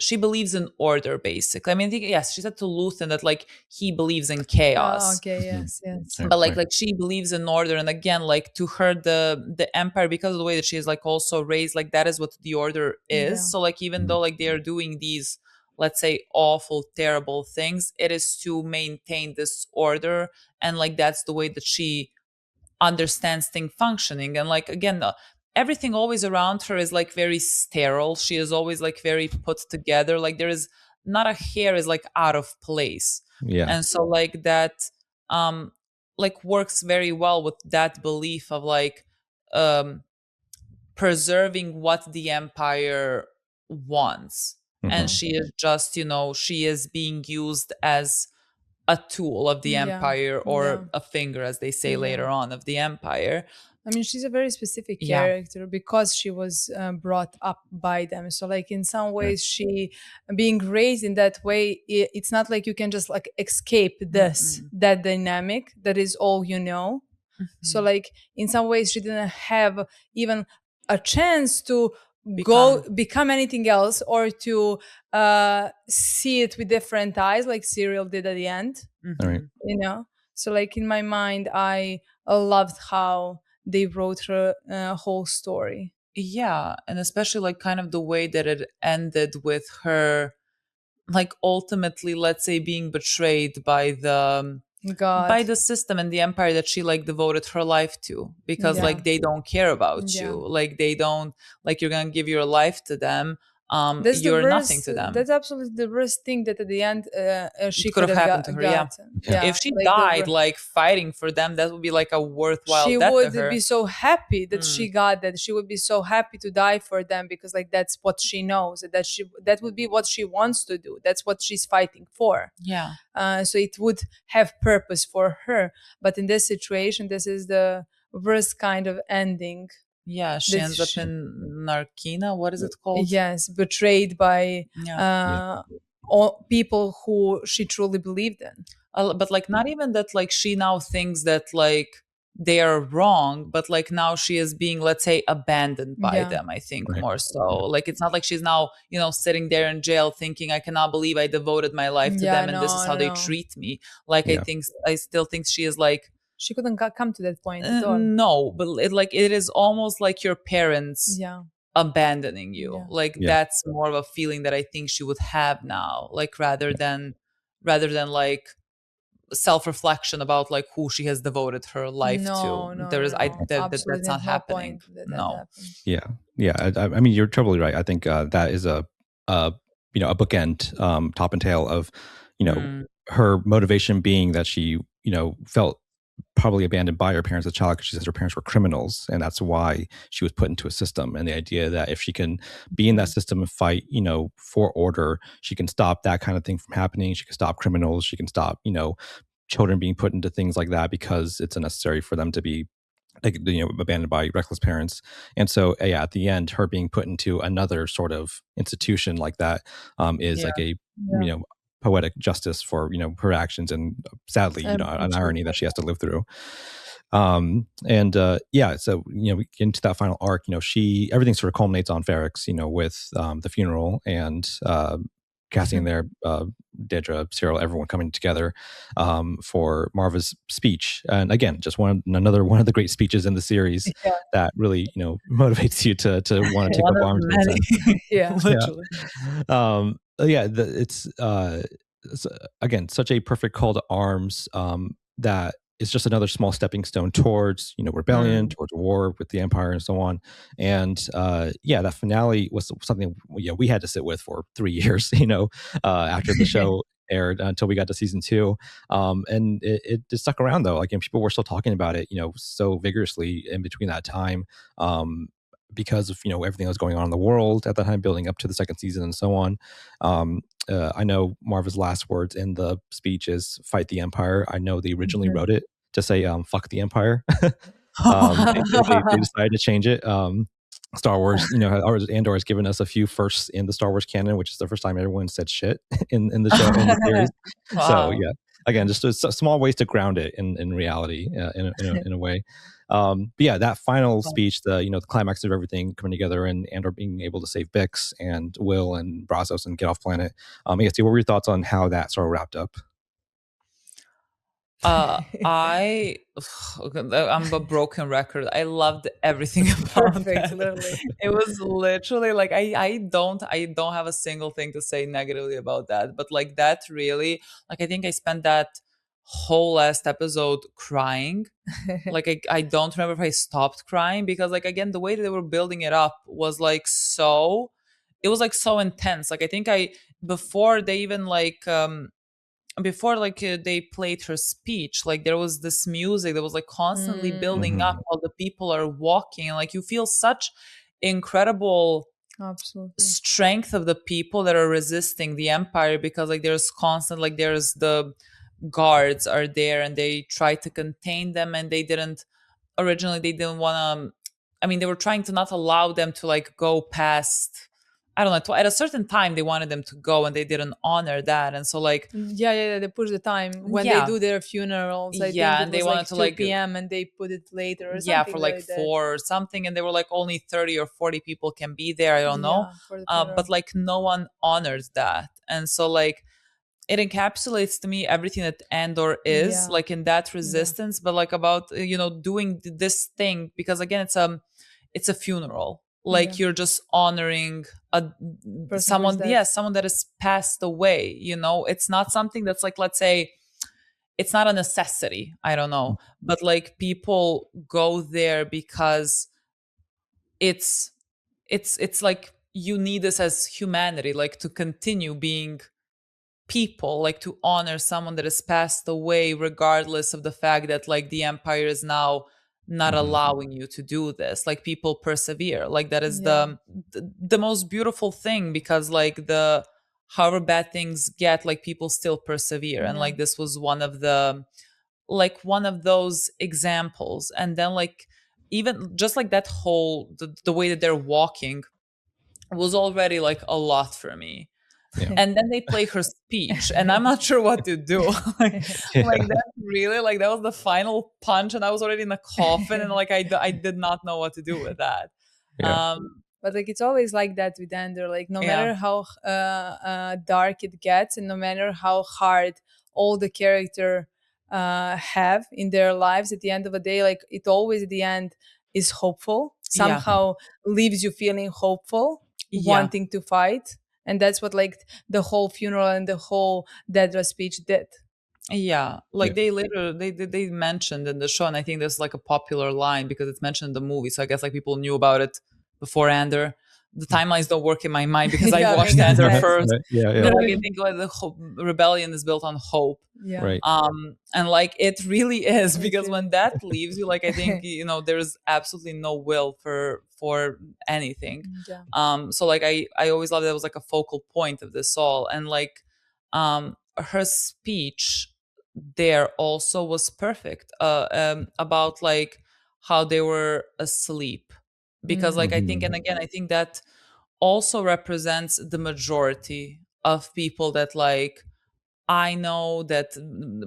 she believes in order, basically. I mean, I think, yes, she said to Luthen that like he believes in chaos. Oh, okay, yes. But like she believes in order, and again, like to her, the Empire, because of the way that she is like also raised, like that is what the order is. So like even though like they are doing these, let's say, awful, terrible things, it is to maintain this order, and like that's the way that she understands things functioning. And like again, everything always around her is like very sterile. She is always like very put together. Like there is not a hair is like out of place. And so like that like works very well with that belief of like preserving what the Empire wants. And she is just, she is being used as a tool of the empire, or a finger, as they say later on, of the empire. I mean, she's a very specific character because she was brought up by them. So, like, in some ways, she being raised in that way, it's not like you can just like escape that dynamic. That is all you know. So, like, in some ways, she didn't have even a chance to become anything else, or to see it with different eyes, like Syril did at the end. Right. You know. So, like, in my mind, I loved how they wrote her whole story. Yeah, and especially like kind of the way that it ended with her, like, ultimately, let's say, being betrayed by the system and the empire that she like devoted her life to, because like they don't care about you, like they don't, like, you're gonna give your life to them, you're nothing to them. That's absolutely the worst thing that at the end she could have happened to her. If she like died like fighting for them, that would be like a worthwhile she death would to her. be so happy that she got that. She would be so happy to die for them, because like that's what she knows, that would be what she wants to do. That's what she's fighting for. So it would have purpose for her, but in this situation, this is the worst kind of ending. She ends up in Narkina. What is it called? Yes, betrayed by all people who she truly believed in. But like, not even that, like, she now thinks that like they are wrong, but like now she is being, let's say, abandoned by them, I think, more so. Like, it's not like she's now, you know, sitting there in jail thinking, I cannot believe I devoted my life to them, and this is how they treat me. Like, I still think she is like, she couldn't come to that point at all. No, but it is almost like your parents abandoning you. Like, that's more of a feeling that I think she would have now, like, rather than like self-reflection about like who she has devoted her life to. That's not happening. I mean, you're totally right. I think that is a bookend, top and tail of, you know, her motivation being that she, you know, felt probably abandoned by her parents as a child because she says her parents were criminals, and that's why she was put into a system. And the idea that if she can be in that system and fight, you know, for order, she can stop that kind of thing from happening. She can stop criminals. She can stop, you know, children being put into things like that because it's unnecessary for them to be, like, you know, abandoned by reckless parents. And so at the end, her being put into another sort of institution like that is like a you know, poetic justice for, you know, her actions, and sadly, you know, an irony that she has to live through. So you know, we get into that final arc. You know, everything sort of culminates on Ferrix, you know, with the funeral and casting there, Dedra, Syril, everyone coming together for Marva's speech. And again, just another one of the great speeches in the series that really, you know, motivates you to want to take up arms. Literally. It's again such a perfect call to arms that is just another small stepping stone towards, you know, rebellion, towards war with the Empire, and so on. And that finale was something we had to sit with for 3 years, you know, after the show aired, until we got to season 2. And it stuck around though. Like, people were still talking about it, you know, so vigorously in between that time. Because of, you know, everything that was going on in the world at that time, building up to the second season and so on. I know Marva's last words in the speech is "Fight the Empire." I know they originally wrote it to say "Fuck the Empire." They decided to change it. Star Wars, you know, Andor has given us a few firsts in the Star Wars canon, which is the first time everyone said shit in the show, in the series. So again, just small ways to ground it in reality, in a way. But that final speech, the climax of everything coming together, and Andor being able to save Bix and Will and Brazos and get off planet. What were your thoughts on how that sort of wrapped up? I'm a broken record. I loved everything about that. Literally. It was literally like I don't have a single thing to say negatively about that. But like, that really, like, I think I spent that whole last episode crying. Like, I don't remember if I stopped crying, because like, again, the way that they were building it up was like so intense. Like, I think before they even like they played her speech, like, there was this music that was like constantly building up while the people are walking, and like, you feel such incredible strength of the people that are resisting the Empire, because like there's constant, like, there's the guards are there and they try to contain them, and they didn't want to, I mean, they were trying to not allow them to like go past, I don't know, at a certain time they wanted them to go, and they didn't honor that. And so like they push the time when they do their funerals. I think and they wanted to 2 like p.m. and they put it later or something, for like that. 4 or something, and they were like only 30 or 40 people can be there, I don't know, but like no one honors that. And so like it encapsulates to me everything that Andor is, like in that resistance, but like about doing this thing, because again it's a funeral, like you're just honoring someone that has passed away. It's not something that's like, let's say, it's not a necessity, I don't know, but like people go there because it's like you need this as humanity, like to continue being people, like to honor someone that has passed away, regardless of the fact that like the empire is now not allowing you to do this. Like people persevere, like that is the most beautiful thing, because like the however bad things get, like people still persevere. And like this was one of those examples. And then like even just like that whole the way that they're walking was already like a lot for me. And then they play her speech, and I'm not sure what to do. like that really, like that was the final punch, and I was already in a coffin, and like I did not know what to do with that. But like it's always like that with Andor. Like no matter how dark it gets, and no matter how hard all the character have in their lives, at the end of the day, like it always at the end is hopeful. Somehow leaves you feeling hopeful, wanting to fight. And that's what like the whole funeral and the whole Dedra speech did. They later they mentioned in the show, and I think there's like a popular line because it's mentioned in the movie, so I guess like people knew about it before Andor. The timelines don't work in my mind because I watched Andor first. But like, I think like the rebellion is built on hope. And like it really is, because when that leaves you, like I think there's absolutely no will for anything. So like I always loved that was like a focal point of this all. And like her speech there also was perfect about like how they were asleep, because like I think, and again I think that also represents the majority of people that like I know, that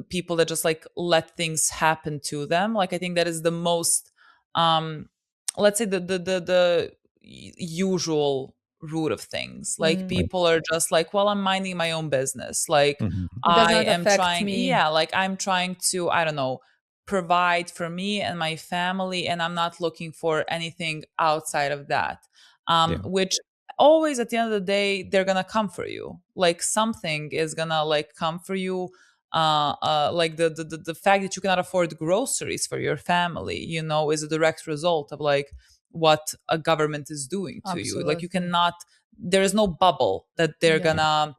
people that just like let things happen to them. Like I think that is the most let's say the usual root of things. Like people are just like, well, I'm minding my own business, like I am trying like I'm trying to, I don't know, provide for me and my family, and I'm not looking for anything outside of that. Which always at the end of the day they're gonna come for you. Like something is gonna like come for you. Like the fact that you cannot afford groceries for your family, is a direct result of like what a government is doing to you. Like you cannot, there is no bubble that they're gonna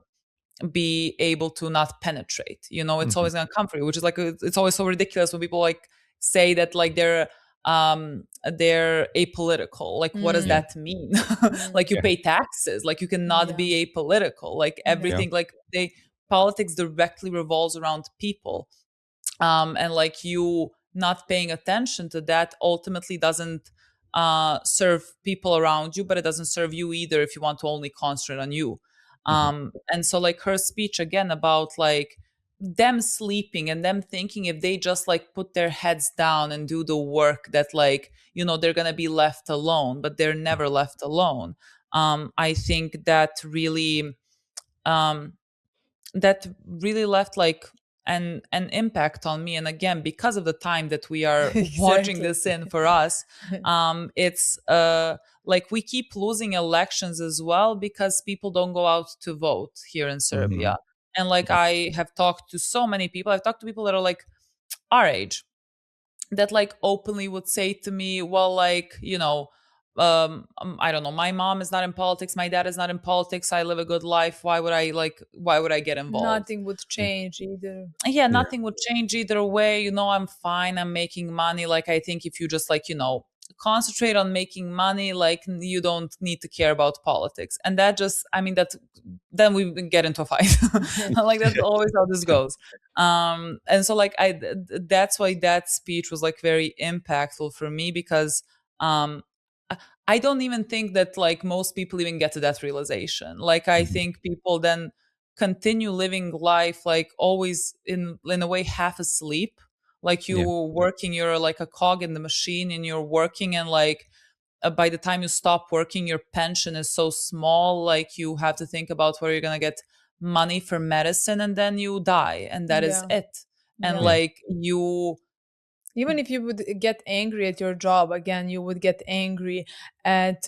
be able to not penetrate. It's always gonna come for you, which is like it's always so ridiculous when people like say that like they're apolitical. Like what does that mean? Like you pay taxes, like you cannot be apolitical. Like everything, like politics directly revolves around people, and like you not paying attention to that ultimately doesn't serve people around you, but it doesn't serve you either if you want to only concentrate on you. And so like her speech again about like them sleeping and them thinking if they just like put their heads down and do the work that like they're gonna be left alone, but they're never left alone. I think that really left like an impact on me. And again, because of the time that we are watching this in, for us it's like we keep losing elections as well because people don't go out to vote here in Serbia. And like I have talked to so many people, I've talked to people that are like our age, that like openly would say to me, well, like I don't know, my mom is not in politics, my dad is not in politics, I live a good life, why would I get involved? Nothing would change either. Nothing would change either way. I'm fine, I'm making money. Like I think if you just like concentrate on making money, like you don't need to care about politics. And that just, I mean, that then we get into a fight. Like that's always how this goes. And so like that's why that speech was like very impactful for me, because I don't even think that like most people even get to that realization. Like I think people then continue living life like always in a way half asleep, like you're like a cog in the machine, and you're working, and like by the time you stop working, your pension is so small, like you have to think about where you're going to get money for medicine, and then you die, and that is it. And like you, even if you would get angry at your job, again, you would get angry at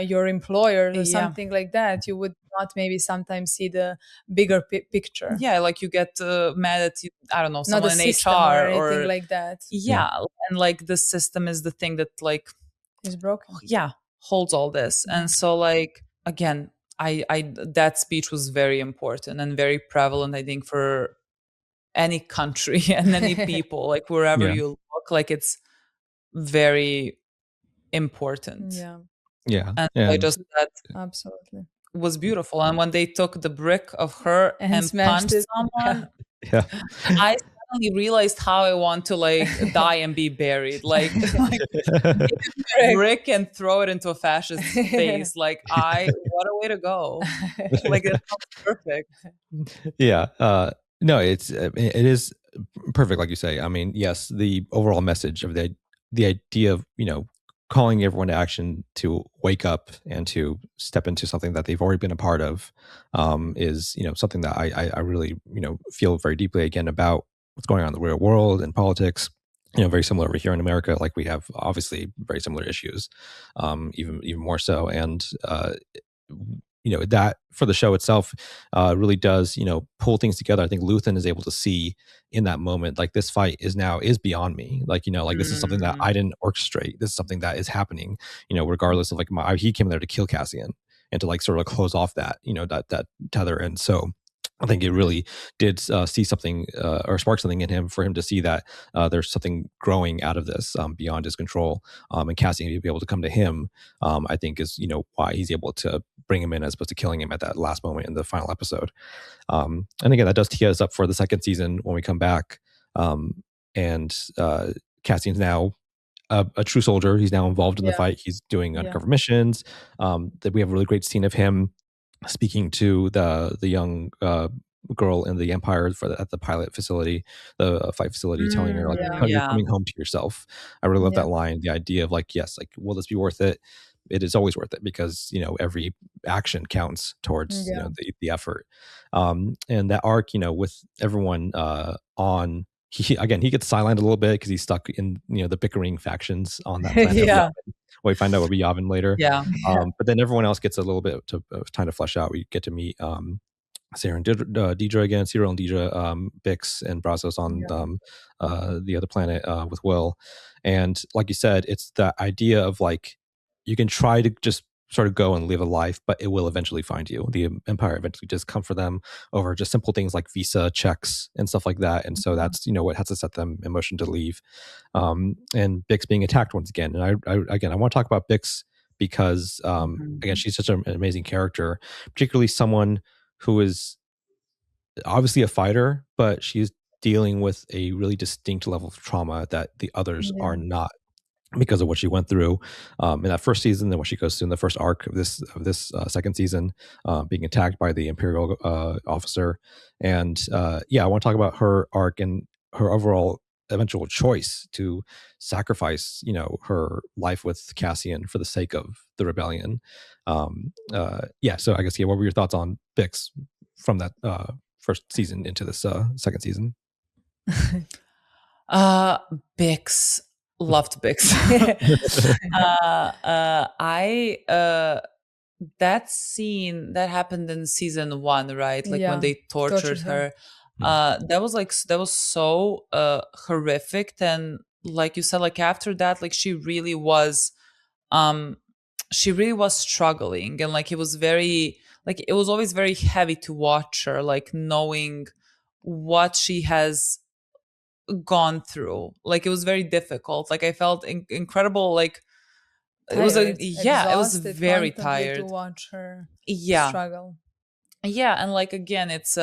your employer or something like that. You would not maybe sometimes see the bigger picture. Yeah, like you get mad at, I don't know, someone in HR or anything like that. Yeah, and like the system is the thing that like is broken. Yeah, holds all this. And so like again, I that speech was very important and very prevalent, I think, for any country and any people, like wherever you look, like it's very important. And I just that absolutely was beautiful. And when they took the brick of her and punched someone, I suddenly realized how I want to like die and be buried. Like brick and throw it into a fascist face. Like what a way to go. Like it sounds perfect. No, it is perfect, like you say. I mean, yes, the overall message of the idea of, calling everyone to action to wake up and to step into something that they've already been a part of, is, something that I really, feel very deeply again about what's going on in the real world and politics. Very similar over here in America. Like we have obviously very similar issues, even more so. And that for the show itself really does, pull things together. I think Luthen is able to see in that moment, like this fight is beyond me. Like, like this is something that I didn't orchestrate. This is something that is happening, regardless of like he came there to kill Cassian and to like sort of close off that, that tether. And so I think it really did see something or spark something in him for him to see that there's something growing out of this beyond his control. And Cassian to be able to come to him, I think is, why he's able to bring him in as opposed to killing him at that last moment in the final episode. And again, that does tee us up for the second season when we come back. And Cassian's now a true soldier. He's now involved in the fight. He's doing undercover missions. That we have a really great scene of him speaking to the young girl in the Empire at the pilot facility, the fight facility, telling her like, you're coming home to yourself. I really love that line. The idea of like, yes, like, will this be worth it? It is always worth it because every action counts towards the effort. And that arc, with everyone on. He gets sidelined a little bit because he's stuck in the bickering factions on that planet. We find out it'll be Yavin later. But then everyone else gets a little bit of time to flesh out. We get to meet Syril and Dedra again, Syril and Dedra, Bix and Brazos on the other planet with Will. And like you said, it's the idea of like you can try to just sort of go and live a life, but it will eventually find you. The Empire eventually just come for them over just simple things like visa checks and stuff like that. And so that's, what has to set them in motion to leave. And Bix being attacked once again. And I want to talk about Bix because, again, she's such an amazing character, particularly someone who is obviously a fighter, but she's dealing with a really distinct level of trauma that the others are not, because of what she went through in that first season and what she goes through in the first arc of this second season, being attacked by the Imperial officer. And I want to talk about her arc and her overall eventual choice to sacrifice, her life with Cassian for the sake of the rebellion. So I guess, what were your thoughts on Bix from that first season into this second season? Bix. Loved Bix. That scene that happened in season 1, right? Like when they tortured her. That was so horrific. And like you said, like after that, like she really was struggling, and like it was always very heavy to watch her, like knowing what she has gone through. Like it was very difficult. Like I felt incredible like it was Tired, it was exhausted very constantly tired. to watch her Yeah. struggle. Yeah, and like again, it's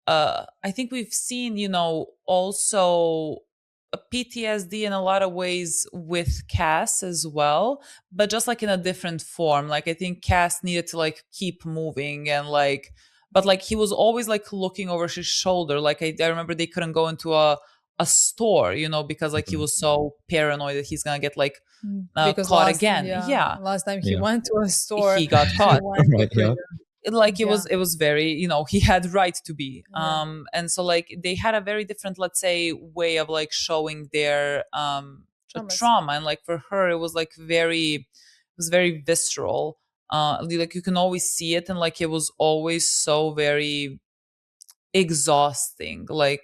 I think we've seen, also a PTSD in a lot of ways with Cass as well, but just like in a different form. Like I think Cass needed to like keep moving and like, but like he was always like looking over his shoulder. Like I remember they couldn't go into a store, because like he was so paranoid that he's gonna get like Because caught again. Yeah, last time he Yeah. went to a store, he got he caught. wanted to Yeah. Like Yeah. it was very, he had right to be. Yeah. And so like they had a very different, let's say, way of like showing their Traumas. trauma. And like for her it was like it was very visceral. Like you can always see it, and like it was always so very exhausting, like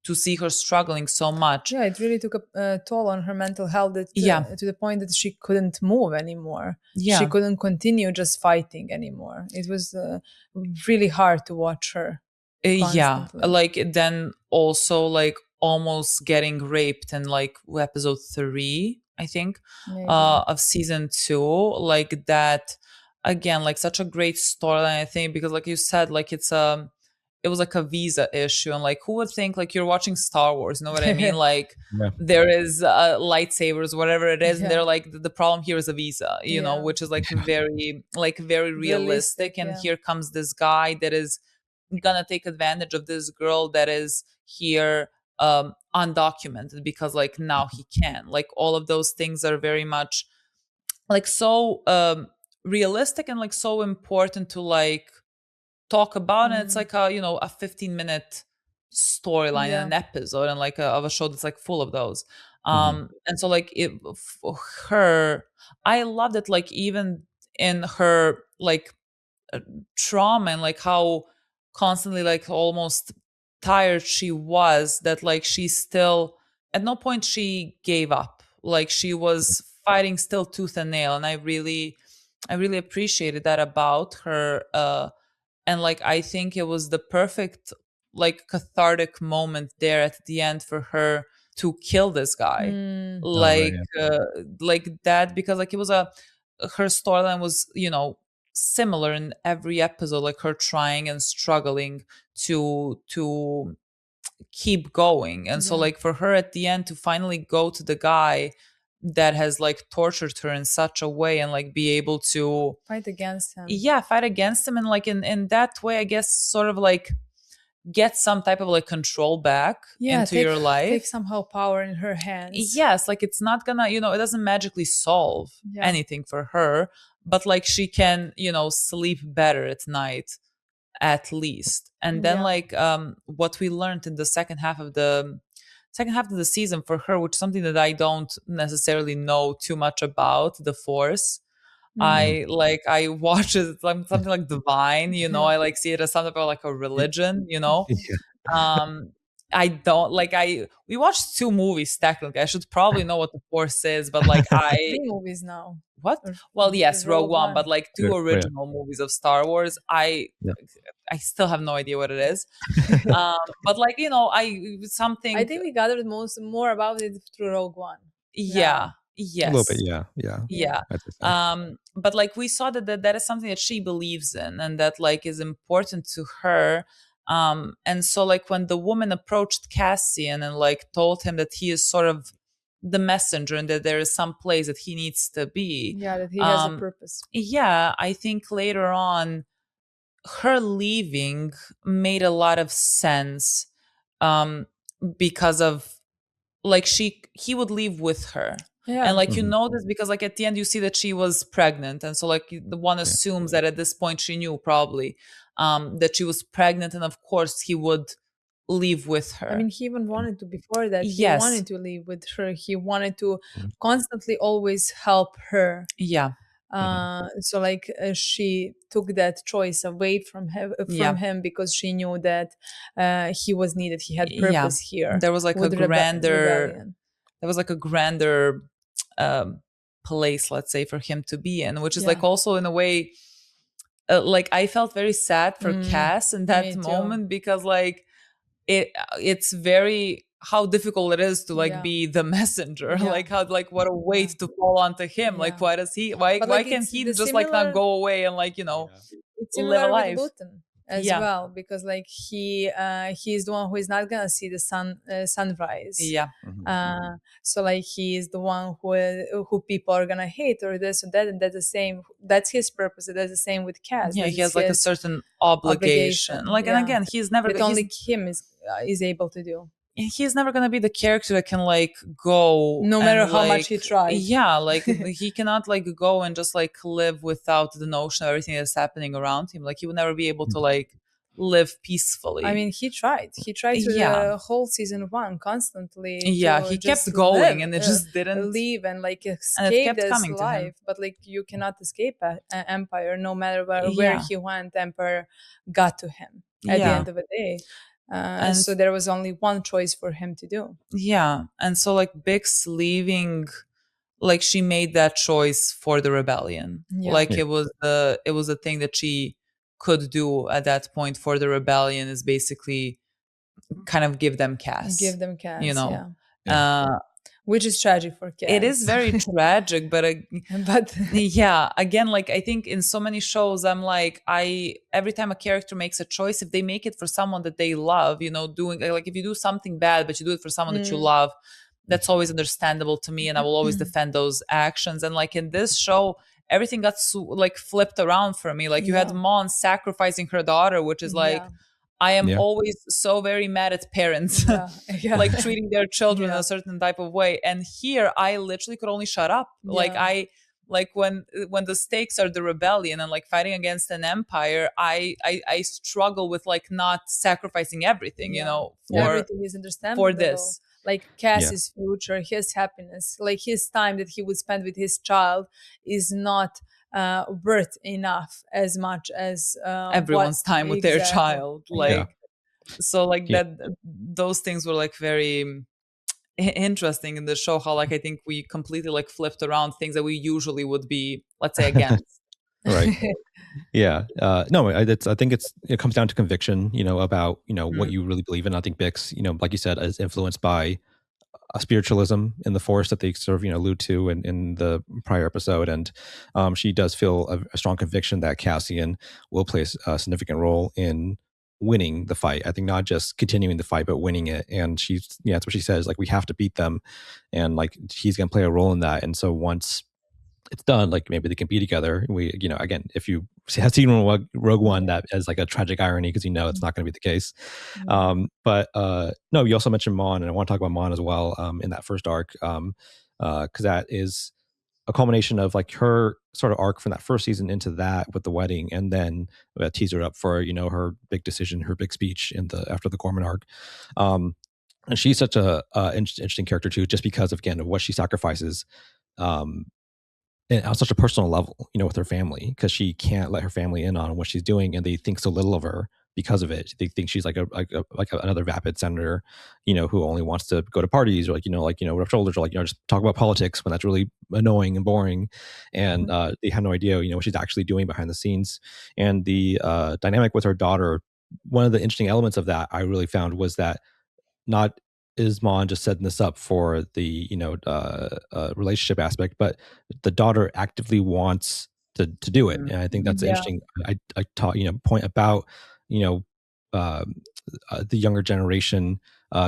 to see her struggling so much. Yeah, it really took a toll on her mental health Yeah. to the point that she couldn't move anymore. Yeah. She couldn't continue just fighting anymore. It was really hard to watch her. Yeah, Constantly. like then also like almost getting raped in like episode 3, I think, Maybe. of season 2. Like that, again, like such a great storyline, I think, because like you said, like it was like a visa issue, and like who would think like you're watching Star Wars, you know what I mean? Like Yeah. there is lightsabers, whatever it is, and Yeah. they're like the problem here is a visa, Yeah. which is like very realistic. And yeah. here comes this guy that is gonna take advantage of this girl that is here undocumented, because like now he can. Like all of those things are very much like so realistic and like so important to like talk about. And it's like a 15-minute storyline in an episode, and like of a show that's like full of those. And so like for her, I loved it, like even in her like trauma, and like how constantly like almost tired she was, that like she still, at no point she gave up. Like she was fighting still tooth and nail, and I really appreciated that about her. And like I think it was the perfect like cathartic moment there at the end for her to kill this guy. Like like that, because like it was her storyline was similar in every episode, like her trying and struggling to keep going. And so like for her at the end to finally go to the guy that has like tortured her in such a way, and like be able to fight against him. Fight against him, and like in that way, I guess, sort of like get some type of like control back into your life. Take somehow power in her hands. Yes, like it's not gonna, it doesn't magically solve anything for her, but like she can, sleep better at night at least. And then like what we learned in the second half of the season for her, which is something that I don't necessarily know too much about, the Force. I watch it something like divine, I like see it as something about like a religion, I don't like we watched 2 movies technically. I should probably know what the Force is, but like 3 movies now. What? Well, yes, Rogue One, but like 2 original movies of Star Wars. I still have no idea what it is. But like, something. I think we gathered more about it through Rogue One. Yeah. Yes. A little bit, yeah. But like we saw that is something that she believes in, and that like is important to her. And so like when the woman approached Cassian and like told him that he is sort of the messenger, and that there is some place that he needs to be. Yeah, that he has a purpose. Yeah, I think later on her leaving made a lot of sense, because of like he would leave with her. Yeah. And like this because like at the end you see that she was pregnant, and so like the one assumes that at this point she knew probably that she was pregnant, and of course he would leave with her. I mean, he even wanted to before that. He wanted to leave with her. He wanted to constantly always help her. Yeah. So like she took that choice away from him because she knew that he was needed. He had purpose here. There was like a grander place, let's say, for him to be in, which is like also in a way like I felt very sad for Cass in that moment, because like it's very how difficult it is to like be the messenger, like how like what a weight to fall onto him. Like why does he why can he just like not go away and like, you know, it's live a similar life with Luthen as well, because like he's the one who is not gonna see the sunrise. So like he is the one who people are gonna hate or this or that, and that's the same. That's his purpose. That's the same with Cass. He has like a certain obligation. Like, and again, he's never that only him is able to do. He's never gonna be the character that can like go no matter how much he tries. Like he cannot like go and just like live without the notion of everything that's happening around him. Like he would never be able to like live peacefully. I mean, he tried through the whole season 1 constantly. He kept going and it just didn't leave and like escape his life. But like you cannot escape an empire, no matter where he went. Empire got to him at the end of the day. And so there was only one choice for him to do. And so like Bix leaving, like she made that choice for the rebellion. Like it was a thing that she could do at that point for the rebellion, is basically kind of give them Cass, you know. Which is tragic for Cass. It is very tragic, but again, like I think in so many shows, I'm like, every time a character makes a choice, if they make it for someone that they love, you know, doing like if you do something bad but you do it for someone that you love, that's always understandable to me, and I will always defend those actions. And like in this show, everything got like flipped around for me. Like you had Mon sacrificing her daughter, which is like, I am always so very mad at parents, like treating their children in a certain type of way. And here I literally could only shut up. Like when the stakes are the rebellion and like fighting against an empire, I struggle with like not sacrificing everything, you know, everything is understandable for this. Like Cass's future, his happiness, like his time that he would spend with his child is not worth enough as much as everyone's time with their child. Like so like that those things were like very interesting in the show, how like I think we completely like flipped around things that we usually would be, let's say, against. Right. No, I think it comes down to conviction, you know, about, you know, what you really believe in. I think Bix, you know, like you said, is influenced by a spiritualism in the Force that they sort of, you know, allude to in the prior episode. And she does feel a strong conviction that Cassian will play a significant role in winning the fight. I think not just continuing the fight, but winning it. And that's what she says, like, we have to beat them. And like, he's going to play a role in that. And so once it's done, like maybe they can be together. We, you know, again, if you have seen Rogue One, that as like a tragic irony, because you know it's not going to be the case. But no, you also mentioned Mon, and I want to talk about Mon as well in that first arc, because that is a culmination of like her sort of arc from that first season into that with the wedding, and then teaser up for, you know, her big decision, her big speech after the Ghorman arc. And she's such a interesting character too, just because of, again, of what she sacrifices. And on such a personal level, you know, with her family, because she can't let her family in on what she's doing, and they think so little of her because of it. They think she's like another vapid senator, you know, who only wants to go to parties, or rub shoulders, or like, you know, just talk about politics when that's really annoying and boring. And they have no idea, you know, what she's actually doing behind the scenes. And the dynamic with her daughter, one of the interesting elements of that I really found was that not is Mon just setting this up for the, you know, relationship aspect, but the daughter actively wants to do it. And I think that's interesting. I taught, you know, point about, you know, the younger generation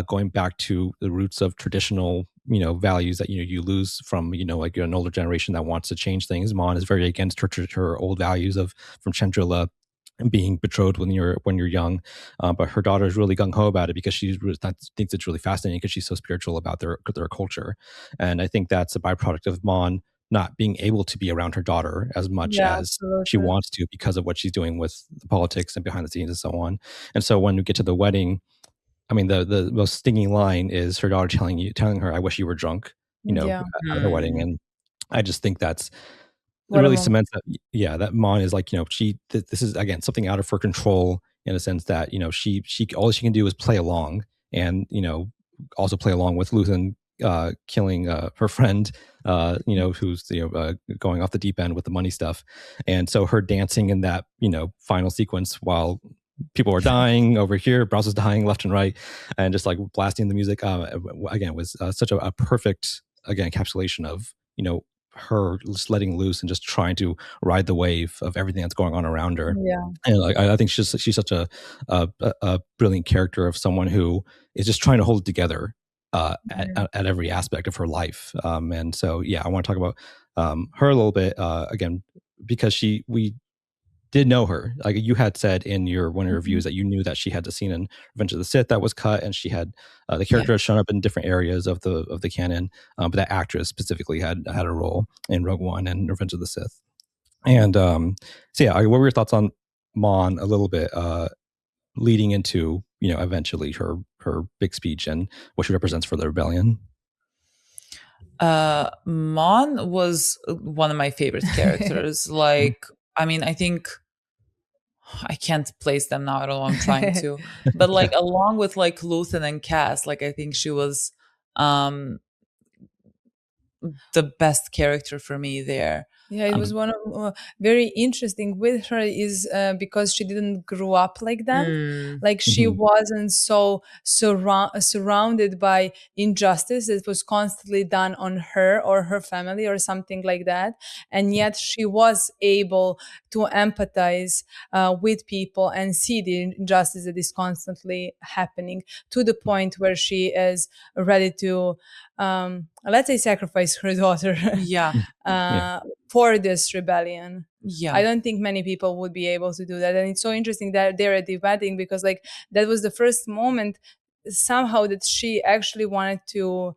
going back to the roots of traditional, you know, values that, you know, you lose from, you know, like an older generation that wants to change things. Mon is very against her old values from Chandrila and being betrothed when you're young, but her daughter is really gung ho about it because she thinks it's really fascinating because she's so spiritual about their culture. And I think that's a byproduct of Mon not being able to be around her daughter as much as she wants to, because of what she's doing with the politics and behind the scenes and so on. And so when we get to the wedding, I mean, the most stinging line is her daughter telling her, "I wish you were drunk," you know, at her wedding. And I just think that's it really cements that, that Mon is like, you know, this is, again, something out of her control, in a sense that, you know, she all she can do is play along, and, you know, also play along with Luthen killing her friend, you know, who's, you know, going off the deep end with the money stuff. And so her dancing in that, you know, final sequence while people are dying over here, Browse is dying left and right, and just like blasting the music. Again, it was such a perfect, again, encapsulation of, her just letting loose and just trying to ride the wave of everything that's going on around her. Yeah. And like, I think she's such a brilliant character of someone who is just trying to hold it together at every aspect of her life. And so, yeah, I want to talk about her a little bit again, because we did know her. Like you had said in one of your reviews that you knew that she had the scene in Revenge of the Sith that was cut, and she had the character had shown up in different areas of the canon, but that actress specifically had a role in Rogue One and Revenge of the Sith. And so yeah, what were your thoughts on Mon a little bit, leading into eventually her big speech and what she represents for the rebellion? Mon was one of my favorite characters. Like, I mean, I think I can't place them now. I don't know. I'm trying to, but like along with like Luthen and Cass, like I think she was the best character for me there. Yeah, it was one of very interesting with her is because she didn't grow up like them. Like she wasn't so surrounded by injustice that was constantly done on her or her family or something like that, and yet she was able to empathize with people and see the injustice that is constantly happening, to the point where she is ready to let's say sacrifice her daughter for this rebellion. I don't think many people would be able to do that. And it's so interesting that they're at the wedding, because like that was the first moment somehow that she actually wanted to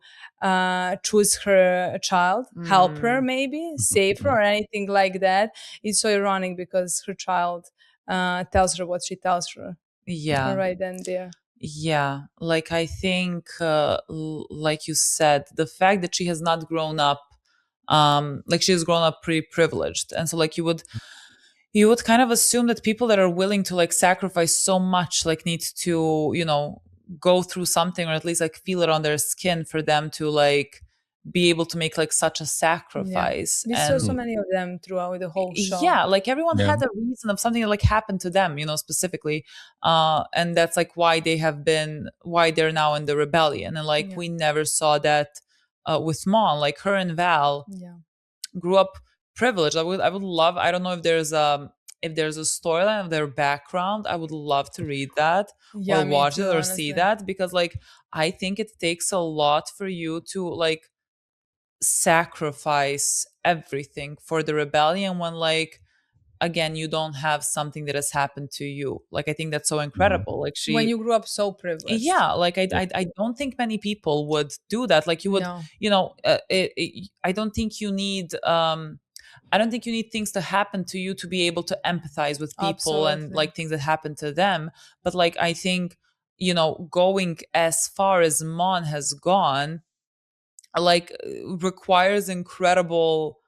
choose her child, help her, maybe save her or anything like that. It's so ironic because her child tells her what she tells her right then there. Yeah, like I think, like you said, the fact that she has not grown up, like she has grown up pretty privileged, and so like you would kind of assume that people that are willing to like sacrifice so much, like need to, go through something, or at least like feel it on their skin for them to like be able to make like such a sacrifice. We saw so many of them throughout the whole show. Yeah, like everyone had a reason of something that like happened to them, specifically, and that's like why they're now in the rebellion. And like we never saw that with Mon. Like her and Val grew up privileged. I would love, I don't know if there's a storyline of their background. I would love to read that or watch it or honestly see that, because like I think it takes a lot for you to like sacrifice everything for the rebellion when like again you don't have something that has happened to you. Like I think that's so incredible. Like when you grew up so privileged. Like I don't think many people would do that. Like you would I don't think you need I don't think you need things to happen to you to be able to empathize with people and like things that happen to them. But like I think going as far as Mon has gone like requires incredible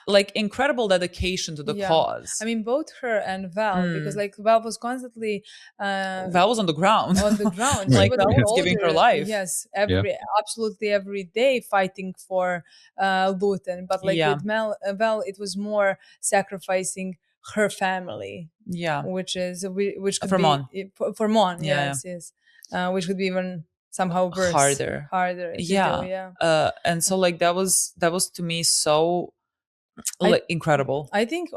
dedication to the cause. I mean, both her and Val, because like Val was constantly Val was on the ground. Like Val was giving her life. Yes, absolutely every day fighting for Luthen. But like with Val, it was more sacrificing her family. Yeah, which could for be Mon. For Mon. Yes, which could be even somehow worse, harder and so like that was to me so incredible. I think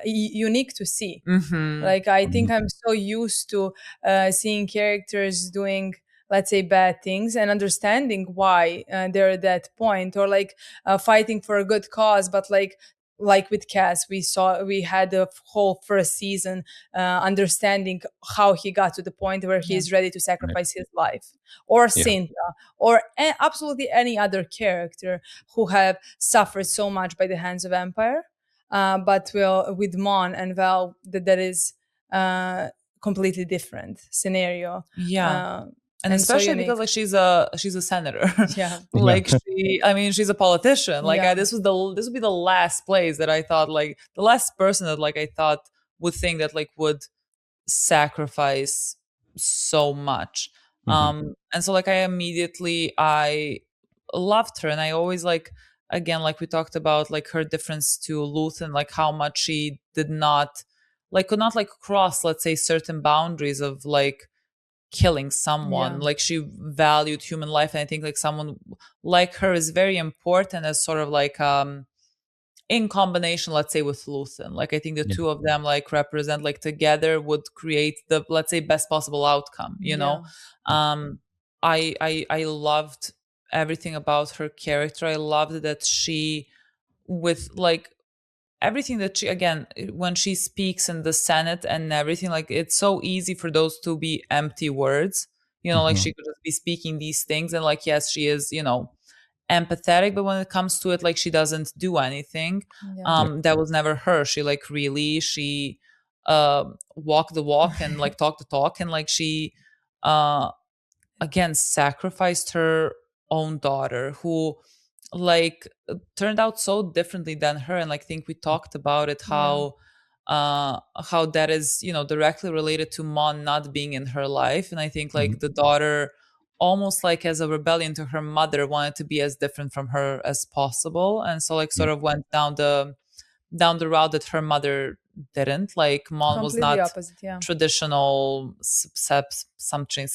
unique to see. Like I think I'm so used to seeing characters doing, let's say, bad things and understanding why they're at that point, or like fighting for a good cause, but like with Cass, we had the whole first season understanding how he got to the point where he is ready to sacrifice his life, or Cynthia, or absolutely any other character who have suffered so much by the hands of Empire. But with Mon and Val, that is completely different scenario. And especially because like she's a senator. Like she's a politician. Like this would be the last place that I thought, like the last person that like I thought would think that like would sacrifice so much. And so like I loved her, and I always like, again, like we talked about like her difference to Luthen, like how much she did not like could not like cross, let's say, certain boundaries of like killing someone. Like she valued human life, and I think like someone like her is very important as sort of like in combination, let's say, with Luthen. Like I think the two of them like represent, like together would create the, let's say, best possible outcome, you know. I loved everything about her character. I loved that she, with like everything that she, again, when she speaks in the Senate and everything, like it's so easy for those to be empty words, you know. Like she could just be speaking these things, and like, yes, she is, you know, empathetic, but when it comes to it, like she doesn't do anything. That was never her. She like really, she walked the walk and like talked the talk, and like she again sacrificed her own daughter, who like turned out so differently than her. And like, think we talked about it, how that is, you know, directly related to Mon not being in her life. And I think like the daughter, almost like as a rebellion to her mother, wanted to be as different from her as possible, and so like sort of went down the route that her mother didn't. Like Mon was not opposite, traditional something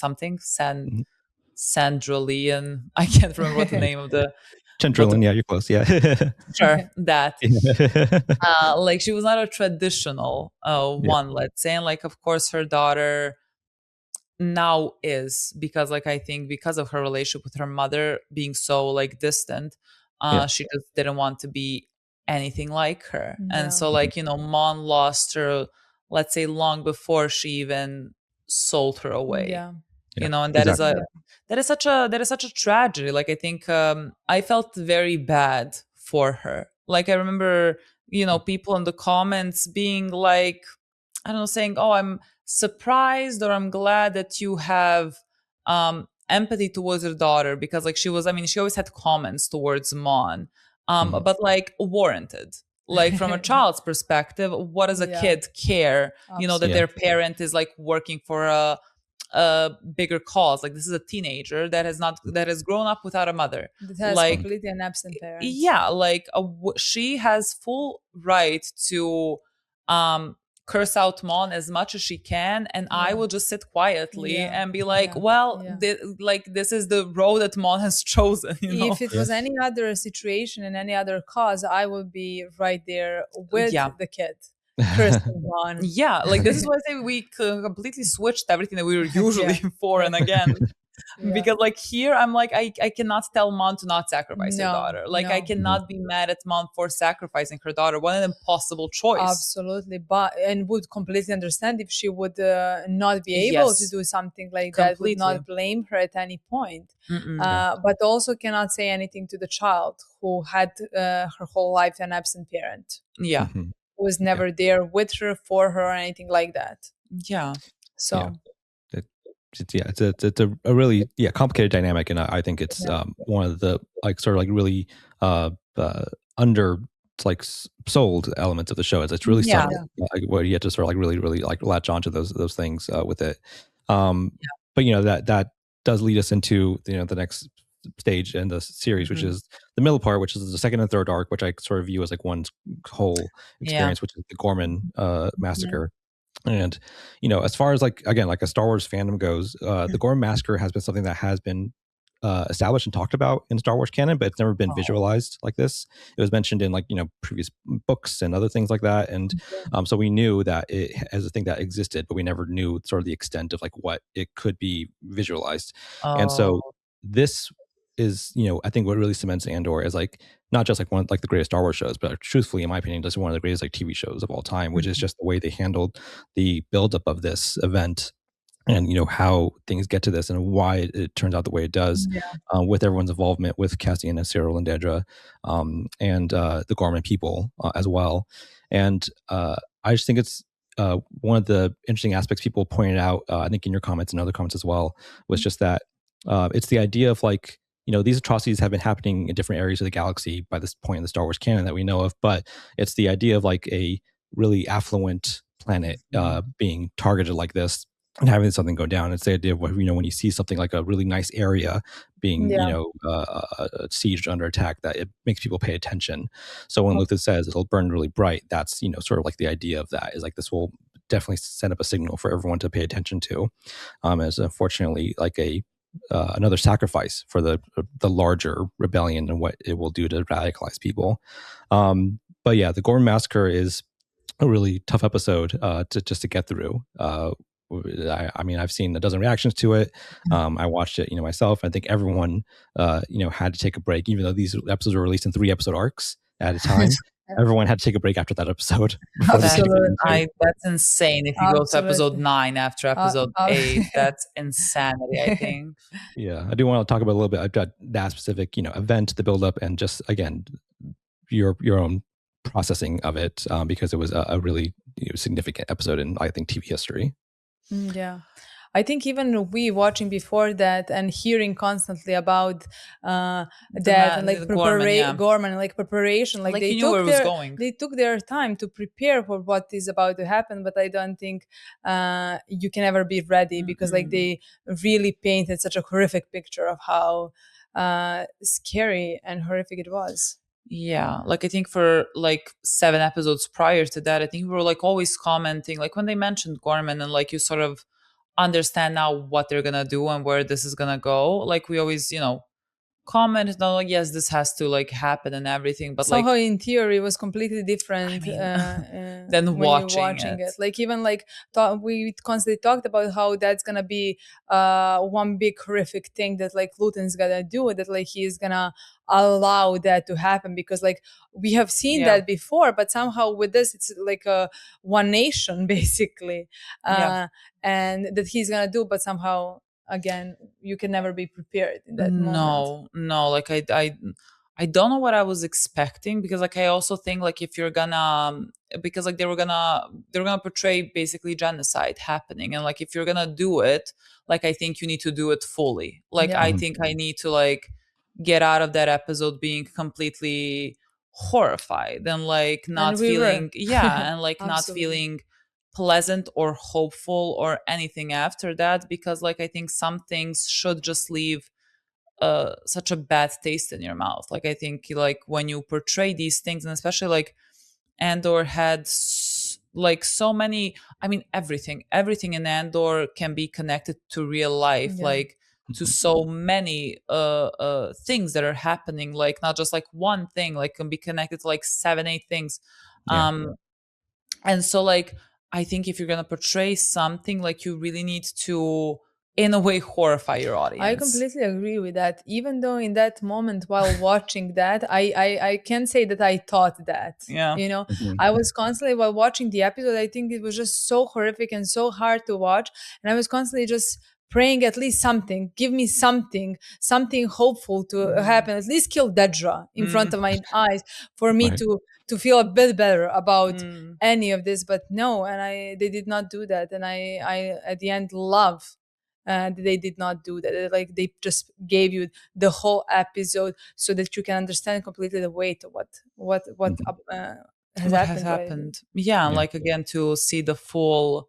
Sandrilian. I can't remember what the name of the Chandrillin, yeah, you're close, yeah. Sure, that. Like she was not a traditional one, let's say. And like, of course, her daughter now is, because like I think because of her relationship with her mother being so like distant, she just didn't want to be anything like her. And so like, you know, Mon lost her, let's say, long before she even sold her away. You know, and that is such a tragedy. Like I think I felt very bad for her. Like I remember, you know, people in the comments being like, I don't know, saying, "Oh, I'm surprised," or "I'm glad that you have empathy towards your daughter," because like she was, I mean, she always had comments towards Mon, but like warranted. Like from a child's perspective, what does a kid care? Absolutely. You know, that their parent is like working for a bigger cause. Like this is a teenager that has grown up without a mother, that has like completely an absent parent. Like she has full right to curse out Mon as much as she can, and I will just sit quietly and be like, this is the road that Mon has chosen, you know? If it was any other situation and any other cause, I would be right there with the kid. Like this is why I say we completely switched everything that we were usually for, and again, because like here I'm like, I cannot tell Mon to not sacrifice her daughter. Like I cannot be mad at Mon for sacrificing her daughter. What an impossible choice. Absolutely. And would completely understand if she would not be able to do something like that, would not blame her at any point. But also cannot say anything to the child who had her whole life an absent parent. Who was never there with her, for her, or anything like that. So it's a really complicated dynamic, and I think it's one of the like sort of like really under like sold elements of the show. It's really subtle, like, where you have to sort of like really like latch onto those things with it. But you know, that does lead us into, you know, the next stage in the series, which is the middle part, which is the second and third arc, which I sort of view as like one whole experience, which is the Ghorman Massacre. And, you know, as far as like, again, like a Star Wars fandom goes, the Ghorman Massacre has been something that has been established and talked about in Star Wars canon, but it's never been visualized like this. It was mentioned in like, you know, previous books and other things like that. And so we knew that it as a thing that existed, but we never knew sort of the extent of like what it could be visualized. And so this is, you know, I think what really cements Andor is like not just like one like the greatest Star Wars shows, but truthfully, in my opinion, just one of the greatest like TV shows of all time, which is just the way they handled the buildup of this event, and, you know, how things get to this and why it turns out the way it does, with everyone's involvement with Cassian and Syril and Dedra, and the Ghorman people as well. And I just think it's one of the interesting aspects people pointed out, I think in your comments and other comments as well, was just that it's the idea of like, you know, these atrocities have been happening in different areas of the galaxy by this point in the Star Wars canon that we know of, but it's the idea of like a really affluent planet being targeted like this and having something go down. It's the idea of, you know, when you see something like a really nice area being, you know, sieged under attack, that it makes people pay attention. So when Luthen says it'll burn really bright, that's, you know, sort of like the idea of that is like this will definitely send up a signal for everyone to pay attention to, as unfortunately like another sacrifice for the larger rebellion and what it will do to radicalize people. But yeah, the Ghorman Massacre is a really tough episode to get through. I mean, I've seen a dozen reactions to it. I watched it, myself. I think everyone, had to take a break, even though these episodes were released in 3-episode arcs at a time. Everyone had to take a break after that episode. That's insane. If you go to episode 9 after episode 8, that's insanity, I think. Yeah, I do want to talk about a little bit about that specific, event, the buildup, and just again, your own processing of it, because it was a really significant episode in, I think, TV history. Yeah. I think even we watching before that and hearing constantly about that and like Ghorman, like preparation, like they knew where it was going. They took their time to prepare for what is about to happen. But I don't think you can ever be ready, because like they really painted such a horrific picture of how scary and horrific it was. Yeah, like I think for like 7 episodes prior to that, I think we were like always commenting, like when they mentioned Ghorman, and like you sort of understand now what they're gonna do and where this is gonna go. Like we always, comment, like, yes, this has to like happen and everything, but somehow like in theory it was completely different than watching it. Like even like we constantly talked about how that's gonna be one big horrific thing that like Luthen's gonna do, that like he's gonna allow that to happen, because like we have seen that before, but somehow with this it's like a one nation basically, and that he's gonna do, but somehow again you can never be prepared in that moment. No, like I don't know what I was expecting, because like I also think like if you're gonna, because like they were gonna portray basically genocide happening, and like if you're gonna do it, like I think you need to do it fully. Like I think I need to like get out of that episode being completely horrified and like not feeling and like not feeling pleasant or hopeful or anything after that, because like I think some things should just leave such a bad taste in your mouth. Like I think like when you portray these things, and especially like Andor had like so many, I mean everything in Andor can be connected to real life, like to so many things that are happening, like not just like one thing, like can be connected to like 7-8 things. And so like I think if you're going to portray something, like you really need to in a way horrify your audience. I completely agree with that. Even though in that moment while watching that, I can say that I thought that. I was constantly, while watching the episode, I think it was just so horrific and so hard to watch, and I was constantly just praying at least something, give me something hopeful to happen, at least kill Dedra in front of my eyes for me to feel a bit better about any of this. But no, and they did not do that, and I at the end love they did not do that. Like they just gave you the whole episode so that you can understand completely the weight of what has happened. Yeah, like again to see the full,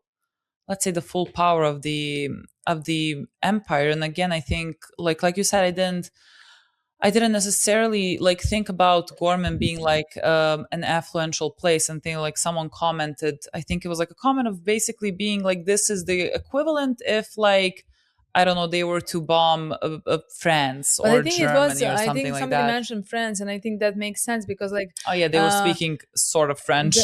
let's say the full power of the empire. And again, I think like you said, I didn't necessarily like think about Ghorman being like an affluential place, and think like someone commented, I think it was like a comment of basically being like, this is the equivalent if like, I don't know, they were to bomb France or Germany or something like that. Somebody mentioned France, and I think that makes sense because like... Oh yeah, they were speaking sort of French.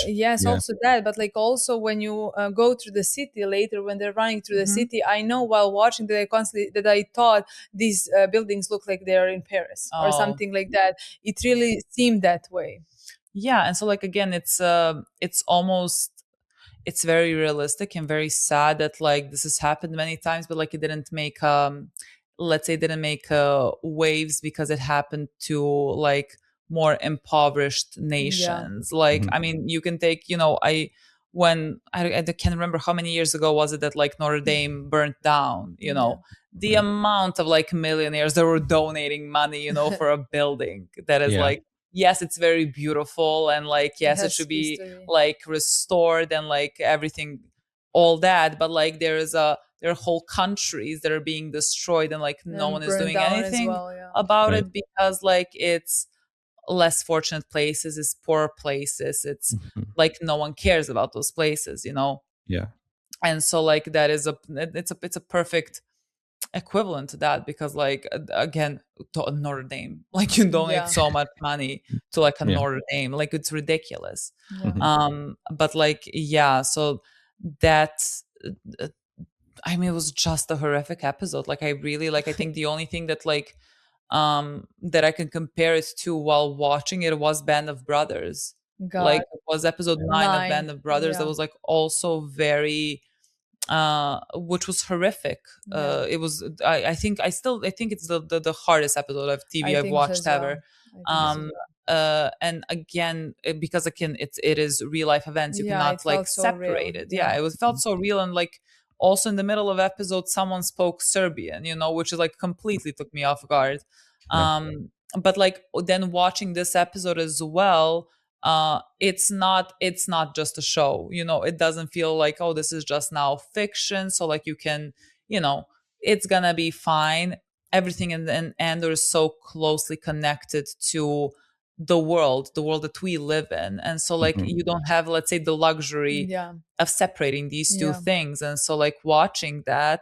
Also that, but like also when you go through the city later, when they're running through the city, I know while watching that I thought these buildings look like they're in Paris or something like that. It really seemed that way. Yeah, and so like again, it's almost... it's very realistic and very sad that like this has happened many times, but like it didn't make let's say didn't make waves because it happened to like more impoverished nations. Like I mean, you can take, I can't remember how many years ago was it that like Notre Dame burnt down, the amount of like millionaires that were donating money, for a building that is like, yes, it's very beautiful, and like, yes, it should be like restored and like everything, all that. But like there are whole countries that are being destroyed, and like no one is doing anything about it, because like it's less fortunate places, it's poor places, it's like no one cares about those places, Yeah. And so like that is it's a perfect equivalent to that, because like again, to Notre Dame, like you donate so much money to like a Notre Dame, like it's ridiculous. But like so that I mean, it was just a horrific episode. Like I really like, I think the only thing that like that I can compare it to while watching it was Band of Brothers. Like it was episode 9 of Band of Brothers that was like also very which was horrific. It was I think it's the hardest episode of TV I've watched ever. And again, because again it is real life events, you cannot like separate it. It was felt so real. And like also in the middle of episode someone spoke Serbian, which is like completely took me off guard. But like then watching this episode as well, it's not just a show, it doesn't feel like, oh, this is just now fiction, so like you can, it's gonna be fine. Everything in Andor is so closely connected to the world that we live in, and so like you don't have, let's say, the luxury of separating these two things. And so like watching that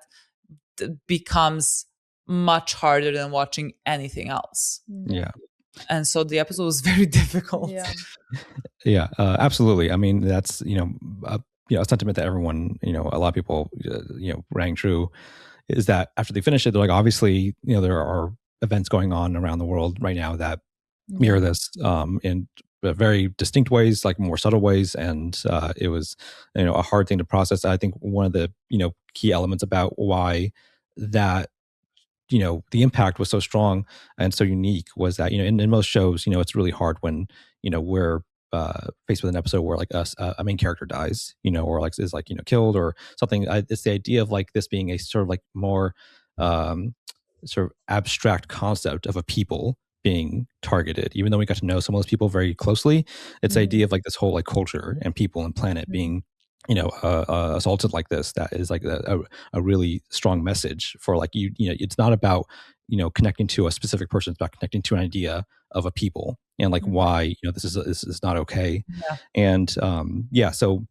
becomes much harder than watching anything else. And so the episode was very difficult. Absolutely. I mean, that's a sentiment that everyone, a lot of people rang true, is that after they finish it, they're like, obviously, there are events going on around the world right now that mirror this in very distinct ways, like more subtle ways, and it was a hard thing to process. I think one of the key elements about why that the impact was so strong and so unique was that in most shows it's really hard when we're faced with an episode where like a main character dies, or like is like killed or something. It's the idea of like this being a sort of like more sort of abstract concept of a people being targeted, even though we got to know some of those people very closely. It's the idea of like this whole like culture and people and planet being assaulted like this. That is like a really strong message for like it's not about connecting to a specific person, it's about connecting to an idea of a people and like why this is not okay. And so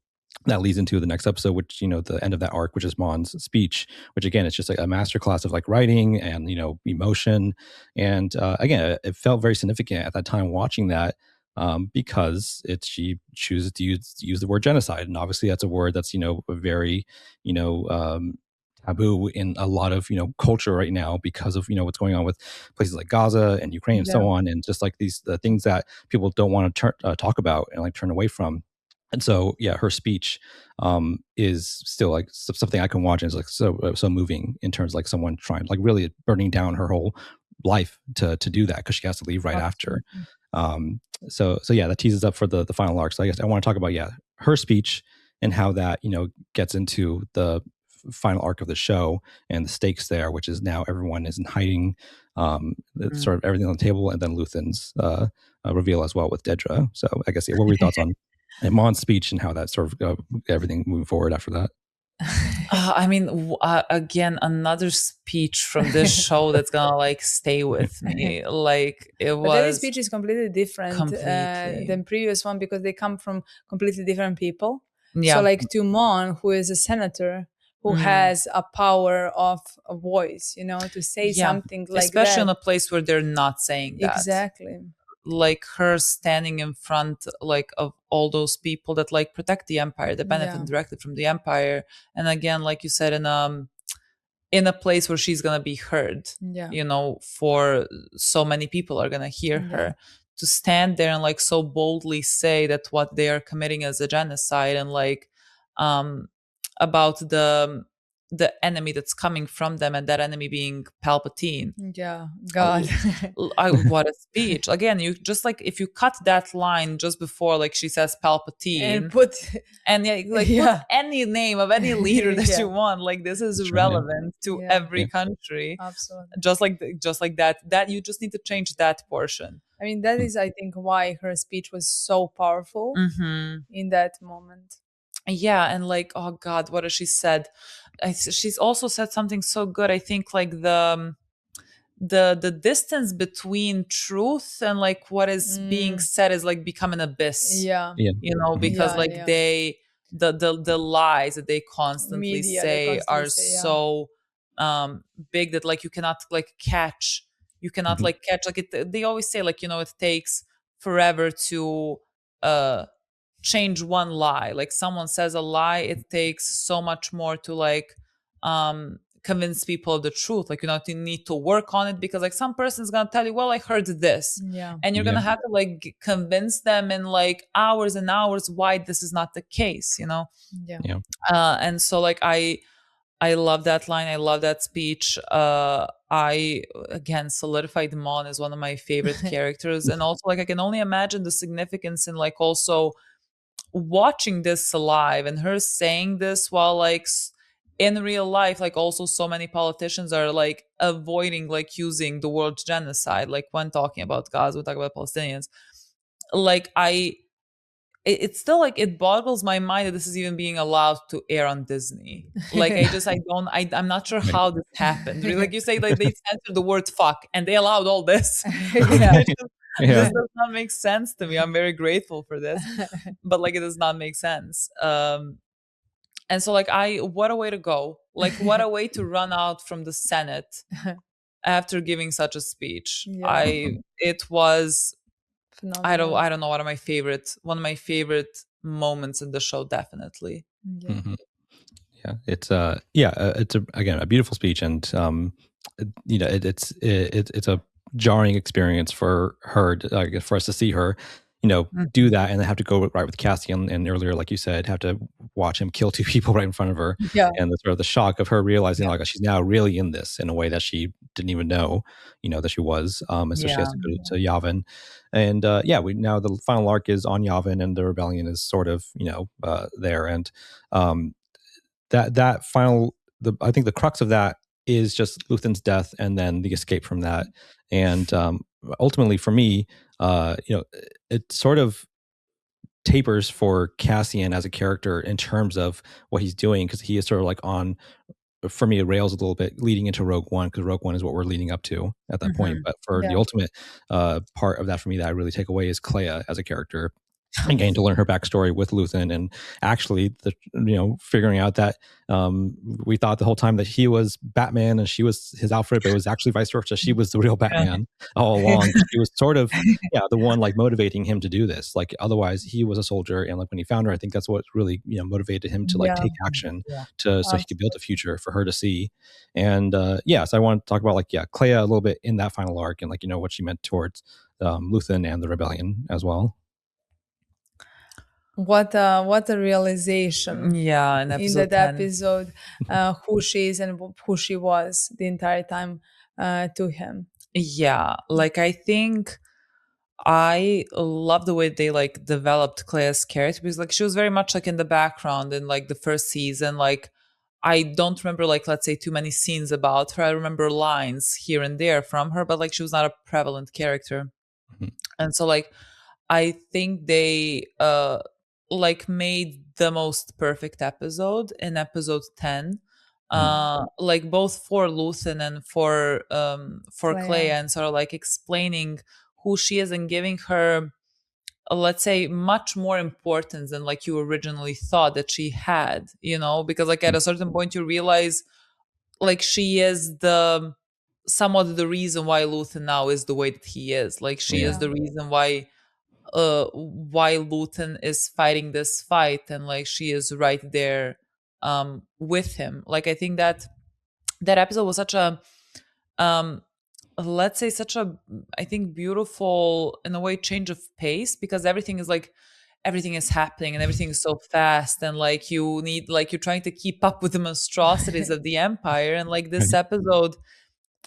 that leads into the next episode, which the end of that arc, which is Mon's speech, which again it's just like a masterclass of like writing and emotion. And again, it felt very significant at that time watching that, because she chooses to use the word genocide, and obviously that's a word that's very taboo in a lot of culture right now because of what's going on with places like Gaza and Ukraine and so on, and just like the things that people don't want to talk about and like turn away from. And so her speech is still like something I can watch, and it's like so moving in terms of like someone trying, like really burning down her whole life to do that because she has to leave right after. So that teases up for the final arc. So I guess I want to talk about her speech and how that gets into the final arc of the show and the stakes there, which is now everyone is in hiding. It's sort of everything on the table, and then Luthen's reveal as well with Dedra. So I guess what were your thoughts on Mon's speech and how that sort of everything moving forward after that? I mean, again, another speech from this show that's gonna like stay with me. Like it was. But that speech is completely different than previous one because they come from completely different people. So like to Mon, who is a senator, who has a power of a voice, to say something like especially that. in a place where they're not saying that. Exactly. Like her standing in front like of all those people that like protect the empire, that benefit directly from the empire, and again, like you said, in a place where she's gonna be heard, for so many people are gonna hear her, to stand there and like so boldly say that what they are committing is a genocide, and like about the enemy that's coming from them, and that enemy being Palpatine. God. What a speech. Again, you just like, if you cut that line just before like she says Palpatine and put any name of any leader that you want, like this is relevant to every country. Absolutely. Just like that you just need to change that portion. I mean, that is, I think, why her speech was so powerful in that moment. And like, oh God, what has she said? She's also said something so good. I think like the distance between truth and like what is being said is like become an abyss. Yeah. Because like they the lies that they constantly say are so big that like you cannot like catch. You cannot like catch like it. They always say like, you know, it takes forever to change one lie. Like someone says a lie, it takes so much more to like convince people of the truth. Like, you know, you need to work on it, because like some person's gonna tell you, well, I heard this, and you're gonna have to like convince them in like hours and hours why this is not the case, you know. And so like I love that line. I love that speech. I again solidified Mon as one of my favorite characters, and also like I can only imagine the significance in like also watching this live and her saying this while like in real life, like also so many politicians are like avoiding like using the word genocide, like when talking about Gaza, we talk about Palestinians. Like it's still like it boggles my mind that this is even being allowed to air on Disney. Like I'm not sure how this happened. Really, like you say, like they censored the word fuck and they allowed all this. This does not make sense to me. I'm very grateful for this, but like it does not make sense. And so like what a way to go. Like what a way to run out from the Senate after giving such a speech. It was phenomenal. I don't know, one of my favorite moments in the show, definitely. It's again a beautiful speech, and you know, it's a jarring experience for her, for us to see her, you know, do that, and then have to go right with Cassian, and earlier, like you said, have to watch him kill two people right in front of her, and the sort of the shock of her realizing like she's now really in this in a way that she didn't even know, you know, that she was. And so she has to go to Yavin, and we now the final arc is on Yavin, and the rebellion is sort of, you know, there, and that final, I think the crux of that is just Luthen's death and then the escape from that. And ultimately for me, you know, it sort of tapers for Cassian as a character in terms of what he's doing, because he is sort of like on, for me, it rails a little bit leading into Rogue One, because Rogue One is what we're leading up to at that point. But for the ultimate part of that for me that I really take away is Kleya as a character. And getting to learn her backstory with Luthen, and actually, you know, figuring out that we thought the whole time that he was Batman and she was his Alfred, but it was actually vice versa. She was the real Batman all along. She was sort of, the one like motivating him to do this. Like otherwise, he was a soldier, and like when he found her, I think that's what really, you know, motivated him to like take action so he could build a future for her to see. And so I want to talk about like Kleya a little bit in that final arc, and like, you know, what she meant towards Luthen and the rebellion as well. What a realization in that 10. episode, who she is and who she was the entire time to him. Like I think I love the way they like developed Kleya's character, because like she was very much like in the background in like the first season. Like I don't remember like, let's say, too many scenes about her. I remember lines here and there from her, but like she was not a prevalent character. And so like I think they like made the most perfect episode in episode 10, like both for Luthen and for Kleya, and sort of like explaining who she is and giving her, let's say, much more importance than like you originally thought that she had, you know, because like at a certain point you realize like she is somewhat the reason why Luthen now is the way that he is. Like she is the reason why Luthen is fighting this fight, and like she is right there with him. Like I think that episode was such a let's say such a, I think, beautiful in a way change of pace, because everything is happening and everything is so fast, and like you need, like you're trying to keep up with the monstrosities of the Empire. And like this episode,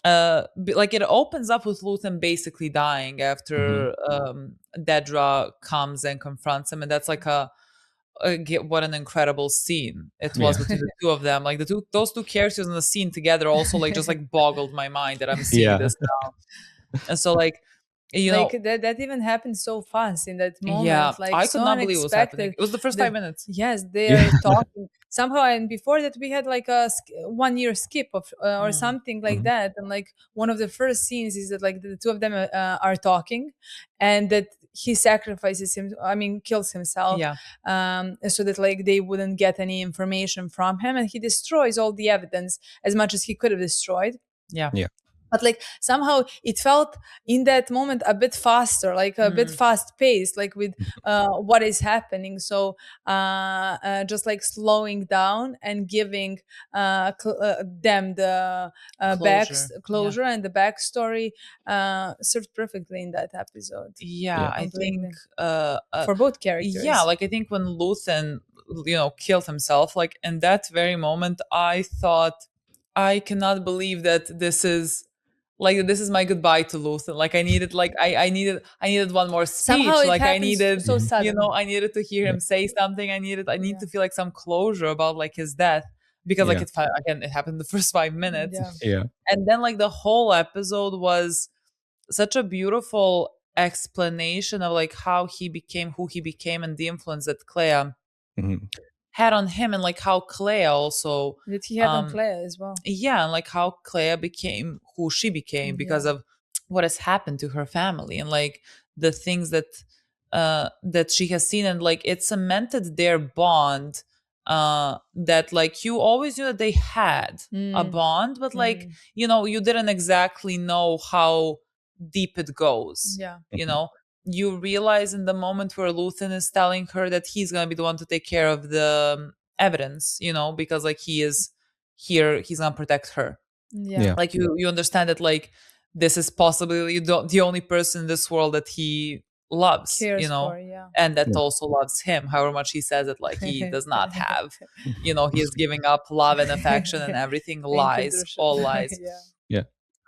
like it opens up with Luthen basically dying after Dedra comes and confronts him, and that's like what an incredible scene it was between the two of them. Like those two characters in the scene together also like just like boggled my mind that I'm seeing this now. And so like like that even happened so fast in that moment. Yeah, like I could so not believe it was happening. unexpected. It was the first 5 minutes. Yes, they are talking somehow, and before that we had like a 1 year skip of or something like that. And like one of the first scenes is that like the two of them are talking, and that he sacrifices him, I mean kills himself, Yeah. so that like they wouldn't get any information from him, and he destroys all the evidence as much as he could have destroyed. Yeah. But like somehow it felt in that moment a bit faster, like a bit fast paced, like with what is happening. So just like slowing down and giving them the closure and the backstory served perfectly in that episode. Yeah, I think for both characters. Yeah, like I think when Luthen, killed himself, like in that very moment, I thought, I cannot believe that this is my goodbye to Luthen. Like I needed, I needed one more speech. Somehow it like I happens needed, so sudden. I needed to hear him say something. I need to feel like some closure about like his death, because like it happened the first 5 minutes. Yeah. And then like the whole episode was such a beautiful explanation of like how he became who he became, and the influence that Kleya had on him, and like how Kleya also that he had on Kleya as well. Yeah, and like how Kleya became who she became because of what has happened to her family, and like the things that that she has seen, and like it cemented their bond, that like you always knew that they had a bond, but like you didn't exactly know how deep it goes. You realize in the moment where Luthen is telling her that he's gonna be the one to take care of the evidence, because like he is here, he's gonna protect her. Like you understand that like this is possibly the only person in this world that he loves, cares for, and that also loves him, however much he says it like he does not have. He is giving up love and affection and everything. Lies, all lies.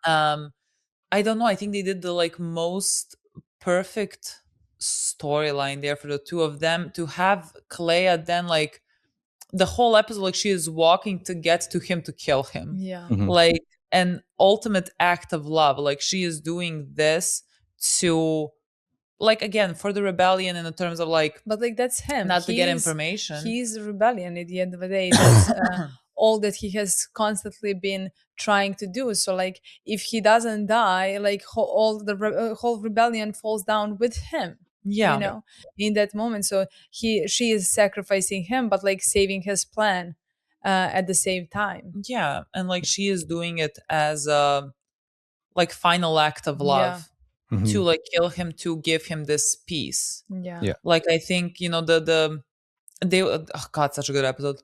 I don't know, I think they did the like most perfect storyline there for the two of them, to have Kleya then like the whole episode, like she is walking to get to him to kill him. Like an ultimate act of love. Like she is doing this to, like, again, for the rebellion in the terms of like, but like that's him, not to get information. He's rebellion at the end of the day. That's all that he has constantly been trying to do. So like if he doesn't die, like all the whole rebellion falls down with him. In that moment. So she is sacrificing him, but like saving his plan at the same time. And like she is doing it as a like final act of love to like kill him, to give him this peace. Like I think such a good episode.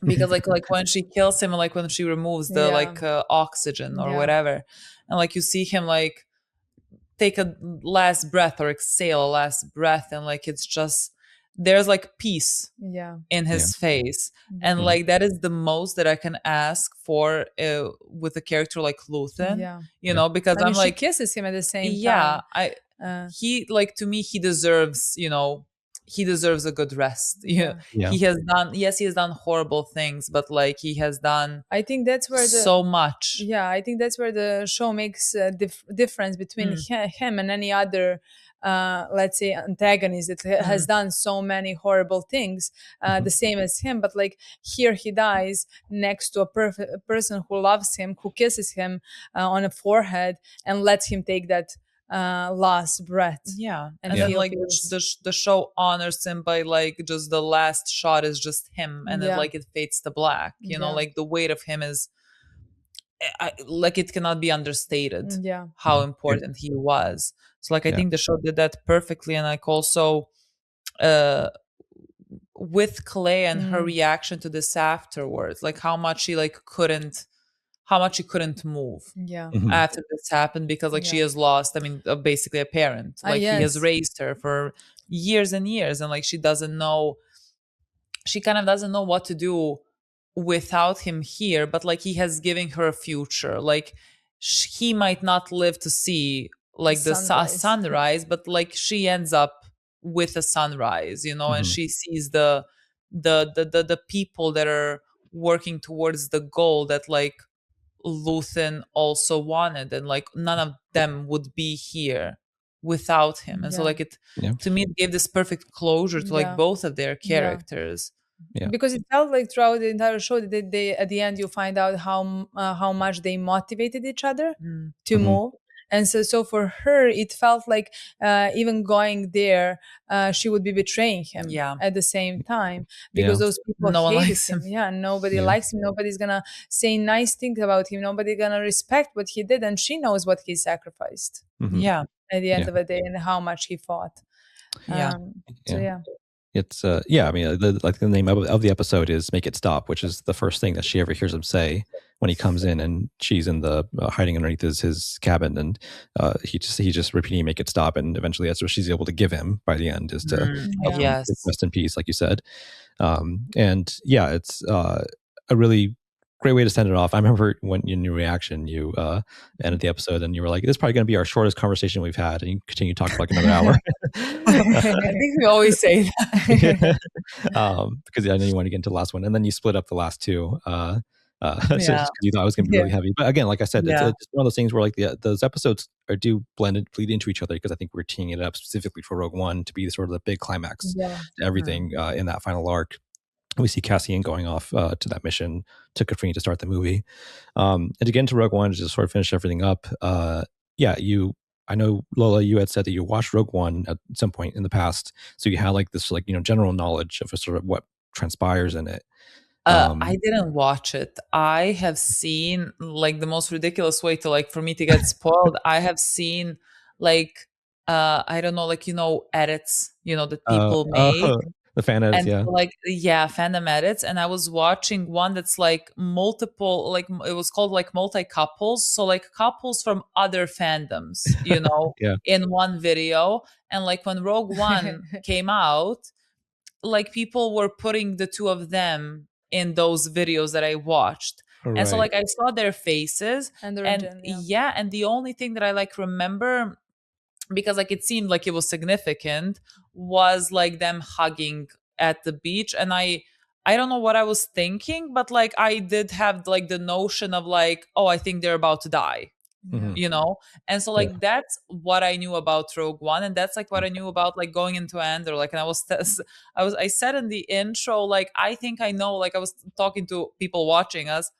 Because like when she kills him, like when she removes the like oxygen or whatever, and like you see him like take a last breath or exhale a last breath, and like it's just there's like peace in his face, and like that is the most that I can ask for with a character like Luthen. Because I mean, she kisses him at the same time. He like, to me, he deserves he deserves a good rest. He has done horrible things, but like he has done, I think that's where so much. I think that's where the show makes a difference between him and any other let's say antagonist that has done so many horrible things, the same as him, but like here he dies next to a person who loves him, who kisses him on the forehead and lets him take that last breath. And then like the show honors him by like just the last shot is just him, and then like it fades to black. Like the weight of him is like it cannot be understated how important he was. So like I think the show did that perfectly. And like also with Kleya and her reaction to this afterwards, like how much she couldn't move after this happened, because like she has lost, I mean, basically a parent. Like he has raised her for years and years, and like she kind of doesn't know what to do without him here, but like he has given her a future. Like he might not live to see like the sunrise, but like she ends up with a sunrise, and she sees the people that are working towards the goal that like Luthen also wanted, and like none of them would be here without him. And so like it, to me, it gave this perfect closure to like both of their characters. Because it felt like throughout the entire show that they at the end you find out how much they motivated each other to move. And so for her, it felt like even going there, she would be betraying him at the same time, because those people hated him. Yeah, nobody likes him. Nobody's gonna say nice things about him. Nobody's gonna respect what he did, and she knows what he sacrificed. Yeah, at the end of the day, and how much he fought. It's I mean, the name of the episode is "Make It Stop," which is the first thing that she ever hears him say when he comes in, and she's in the hiding underneath his cabin, and he just repeating "Make it stop," and eventually that's what she's able to give him by the end, is to help him rest in peace, like you said. And yeah, it's a really great way to send it off. I remember when in your reaction, you ended the episode and you were like, "This is probably going to be our shortest conversation we've had," and you continue to talk for like another hour. I think we always say that. Because I know you want to get into the last one, and then you split up the last two. Just you thought it was going to be really heavy. But again, like I said, it's one of those things where like those episodes do bleed into each other, because I think we're teeing it up specifically for Rogue One to be sort of the big climax to everything in that final arc. We see Cassian going off to that mission to Kafrene to start the movie. And to get into Rogue One, to just sort of finish everything up, I know, Lola, you had said that you watched Rogue One at some point in the past, so you had like this like, general knowledge of sort of what transpires in it. I didn't watch it. I have seen like the most ridiculous way to like for me to get spoiled. I have seen like I don't know, like edits, that people make. The fan edits, fandom edits. And I was watching one that's like multiple, like it was called like multi-couples. So like couples from other fandoms, in one video. And like when Rogue One came out, like people were putting the two of them in those videos that I watched. Right. And so like I saw their faces and the only thing that I like remember, because like it seemed like it was significant, was like them hugging at the beach. And I don't know what I was thinking, but like I did have like the notion of like, oh, I think they're about to die. And so like that's what I knew about Rogue One, and that's like what I knew about like going into Andor. Like, and I said in the intro, like I think I know, like I was talking to people watching us,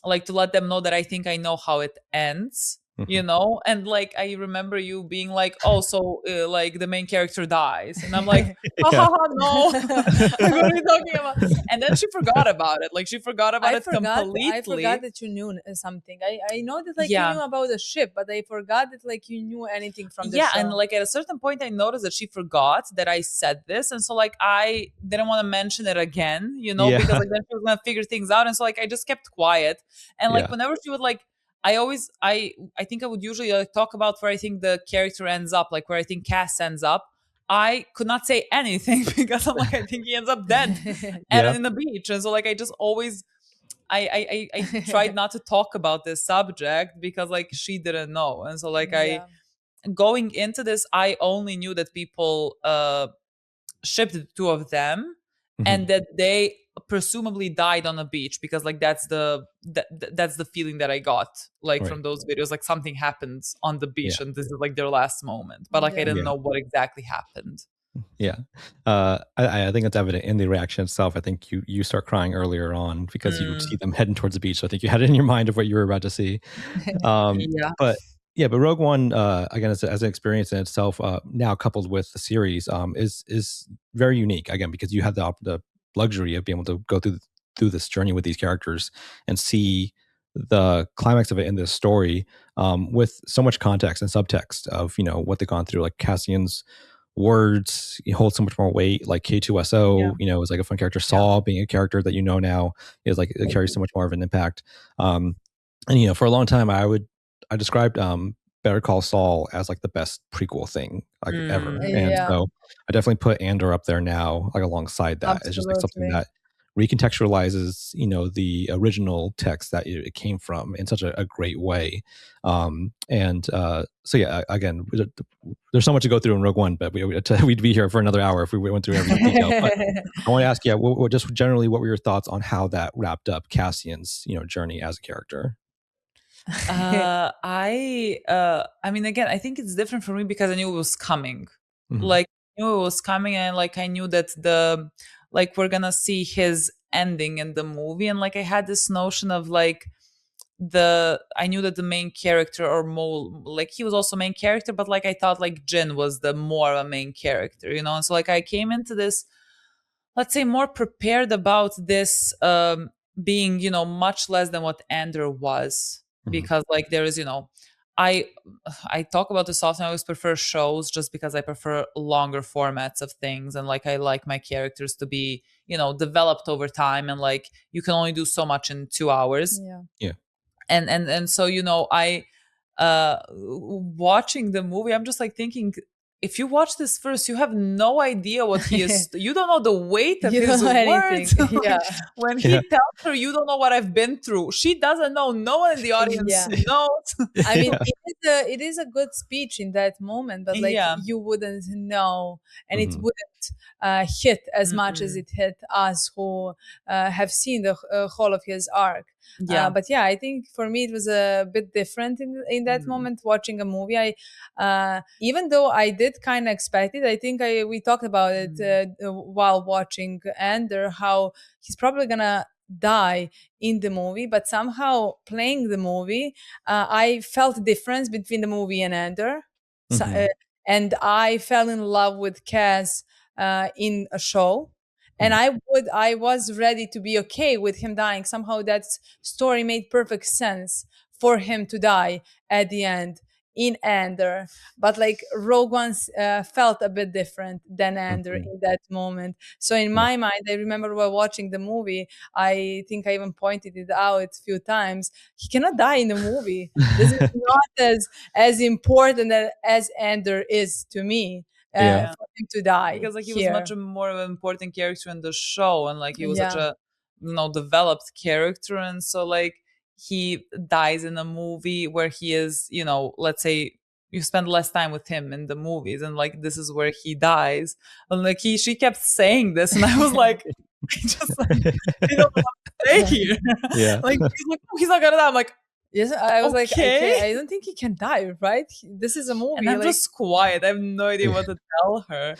like to let them know that I think I know how it ends. And like I remember you being like, oh, so like the main character dies, and I'm like, no, what are you talking about? And then she forgot about it. Like she forgot about it completely. I forgot that you knew something. I know that like you knew about the ship, but I forgot that like you knew anything from the show. And like at a certain point I noticed that she forgot that I said this, and so like I didn't want to mention it again, because like then she was gonna figure things out, and so like I just kept quiet. And like whenever she would like, I think I would usually like talk about where I think the character ends up, like where I think Cass ends up. I could not say anything because I'm like, I think he ends up dead and in the beach. And so like I just always I tried not to talk about this subject because like she didn't know. And so like going into this, I only knew that people shipped the two of them and that they presumably died on a beach, because like that's the feeling that I got like from those videos, like something happens on the beach and this is like their last moment, but like I didn't know what exactly happened. I think that's evident in the reaction itself. I think you start crying earlier on because you see them heading towards the beach, so I think you had it in your mind of what you were about to see. But Rogue One, again, as an experience in itself, now coupled with the series, is very unique. Again, because you had the luxury of being able to go through this journey with these characters and see the climax of it in this story, with so much context and subtext of what they've gone through. Like Cassian's words hold so much more weight. Like K2SO, is like a fun character. Saw being a character that now is like it carries so much more of an impact. And for a long time, I described Better Call Saul as like the best prequel thing like ever, and so I definitely put Andor up there now, like alongside that. Absolutely. It's just like something that recontextualizes, the original text that it came from in such a great way. Again, there's so much to go through in Rogue One, but we'd be here for another hour if we went through every detail. But I want to ask you, just generally, what were your thoughts on how that wrapped up Cassian's, journey as a character? I mean, again, I think it's different for me because I knew it was coming. Like, I knew it was coming, and like I knew that we're gonna see his ending in the movie, and like I had this notion of like I knew that the main character or Mole, like he was also main character, but like I thought like Jin was the more of a main character, and so like I came into this, let's say, more prepared about this being much less than what Andor was, because like there is I talk about this often. I always prefer shows just because I prefer longer formats of things, and like I like my characters to be developed over time, and like you can only do so much in 2 hours. Yeah. And so I watching the movie, I'm just like thinking, if you watch this first, you have no idea what he is. You don't know the weight of his words. Yeah. When he tells her, you don't know what I've been through. She doesn't know. No one in the audience knows. I mean, it is a good speech in that moment, but like you wouldn't know, and it wouldn't hit as much as it hit us who have seen the whole of his arc. But yeah, I think for me it was a bit different in that moment watching a movie. I even though I did kind of expect it, I think we talked about it while watching Andor, how he's probably gonna die in the movie, but somehow playing the movie, I felt the difference between the movie and Andor. And I fell in love with Cass in a show. And I was ready to be okay with him dying. Somehow that story made perfect sense for him to die at the end in Andor. But like Rogue One felt a bit different than Andor in that moment. So in my mind, I remember while watching the movie, I think I even pointed it out a few times. He cannot die in the movie. This is not as important as Andor is to me. For him to die, because like he was much more of an important character in the show, and like he was such a developed character, and so like he dies in a movie where he is, let's say you spend less time with him in the movies, and like this is where he dies, and like she kept saying this, and I was like, I just like, I don't know what to say here. Like he's like, oh, he's not gonna die. I'm like, yes, I was like, okay, I don't think he can die, right? This is a movie. And I'm just quiet. I have no idea what to tell her.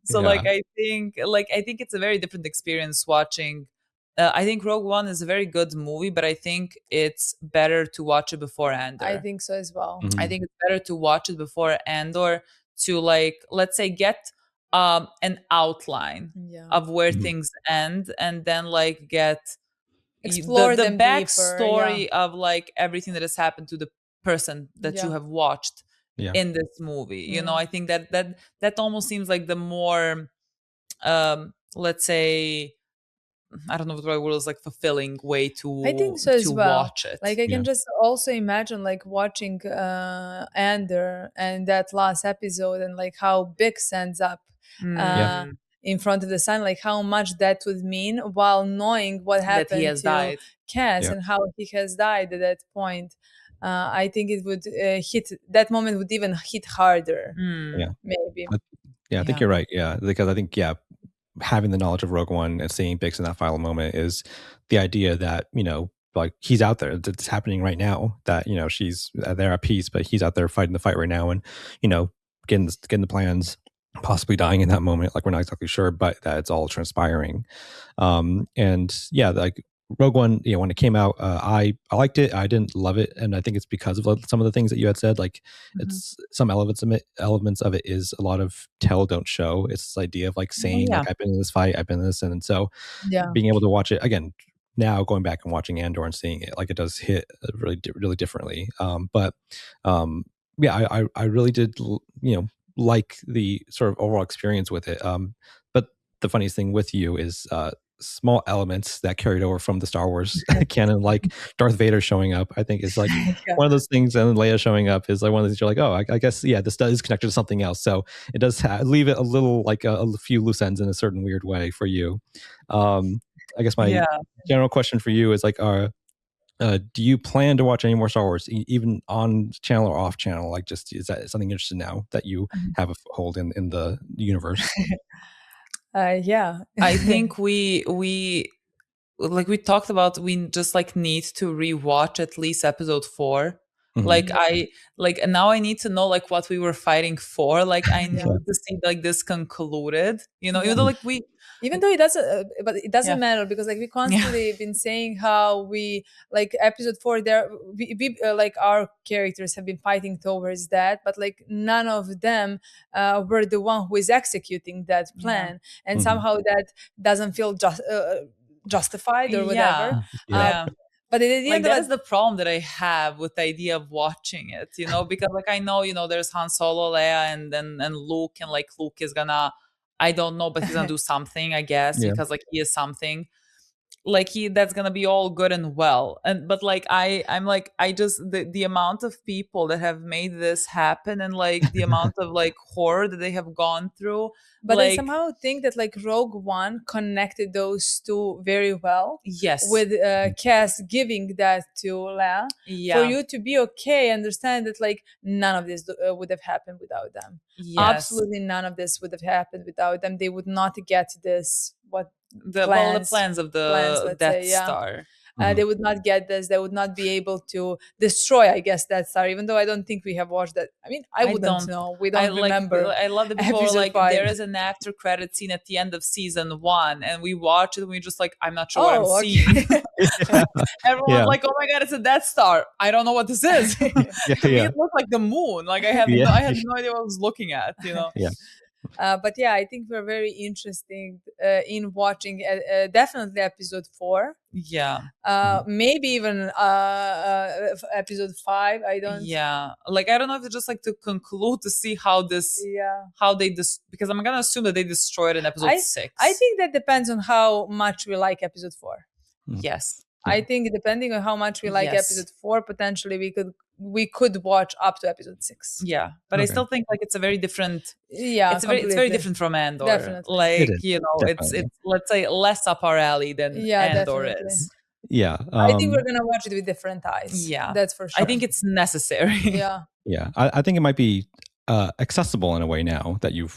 So like, I think it's a very different experience watching. I think Rogue One is a very good movie, but I think it's better to watch it before Andor. I think so as well. I think it's better to watch it before Andor to like, let's say, get an outline of where things end, and then like get explore the them backstory of like everything that has happened to the person that you have watched in this movie. I think that almost seems like the more let's say, I don't know what the right word is, like fulfilling way to I think so as well. Watch it. Like I can just also imagine like watching Andor and that last episode, and like how Bix ends up in front of the sun, like how much that would mean, while knowing what happened that he has died. Cass and how he has died at that point. I think it would hit, that moment would even hit harder. Maybe. I think you're right. Yeah, because I think having the knowledge of Rogue One and seeing Bix in that final moment is the idea that like he's out there. It's happening right now. That she's there at peace, but he's out there fighting the fight right now, and getting the plans, possibly dying in that moment. Like we're not exactly sure, but that it's all transpiring. And like Rogue One, when it came out, I liked it. I didn't love it, and I think it's because of some of the things that you had said. Like it's some elements of it is a lot of tell don't show. It's this idea of like saying like I've been in this fight, I've been in this, and so being able to watch it again now, going back and watching Andor and seeing it, like it does hit really really differently. But I really did like the sort of overall experience with it. But the funniest thing with you is small elements that carried over from the Star Wars canon, like Darth Vader showing up, I think is like one of those things, and Leia showing up is like one of those things you're like, oh, I guess this is connected to something else. So it does leave it a little like a few loose ends in a certain weird way for you. I guess my general question for you is like, do you plan to watch any more Star Wars, even on channel or off channel? Like, just is that something interesting now that you have a foothold in the universe? I think we like we talked about, we just like need to rewatch at least episode 4. Like and now I need to know like what we were fighting for. Like I need to see like this concluded, even though like even though it doesn't, but it doesn't matter, because like we constantly been saying how we like episode 4 there, we like our characters have been fighting towards that, but like none of them were the one who is executing that plan, and somehow that doesn't feel justified or whatever. But at the end that is the problem that I have with the idea of watching it, because like I know, there's Han Solo, Leia, and Luke, and like Luke is gonna, I don't know, but he's gonna do something, I guess, because like he is something. Like that's gonna be all good and well, but like I'm like, I just the amount of people that have made this happen, and like the amount of like horror that they have gone through. But like, I somehow think that like Rogue One connected those two very well. Yes. With Cass giving that to Leia. For you to be okay, understand that like none of this would have happened without them. Yes. Absolutely none of this would have happened without them. They would not get this, the plans of the Death Star. They would not get this. They would not be able to destroy, I guess, Death Star, even though I don't think we have watched that. I mean, I wouldn't know. We don't remember. I love that before, like, 5. There is an after credit scene at the end of season 1, and we watch it and we just like, I'm not sure what I'm seeing. Everyone's like, oh my God, it's a Death Star. I don't know what this is. To me, it looked like the moon. Like I had no idea what I was looking at, But yeah, I think we're very interesting in watching definitely episode 4. Maybe even episode 5. I don't. Like I don't know if it's just like to conclude to see how this. How they because I'm gonna assume that they destroyed in episode 6. I think that depends on how much we like episode 4. Yes. I think depending on how much we like episode 4, potentially we could watch up to episode 6. Yeah, but I still think like it's a very different. It's very different from Andor. Definitely. Like it's let's say less up our alley than Andor is. Yeah, I think we're gonna watch it with different eyes. Yeah, that's for sure. I think it's necessary. Yeah. I think it might be accessible in a way now that you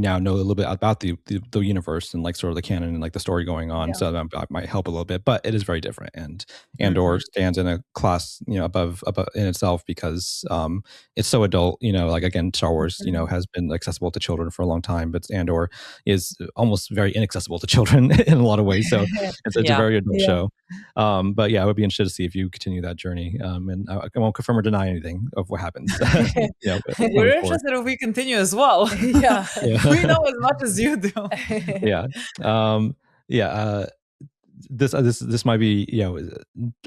now know a little bit about the universe and like sort of the canon and like the story going on. So that might help a little bit, but it is very different. And Andor stands in a class, above in itself, because it's so adult, like again, Star Wars, has been accessible to children for a long time, but Andor is almost very inaccessible to children in a lot of ways. So it's a very adult show. But yeah, I would be interested to see if you continue that journey. And I won't confirm or deny anything of what happens. We're interested if we continue as well. We know as much as you do. This might be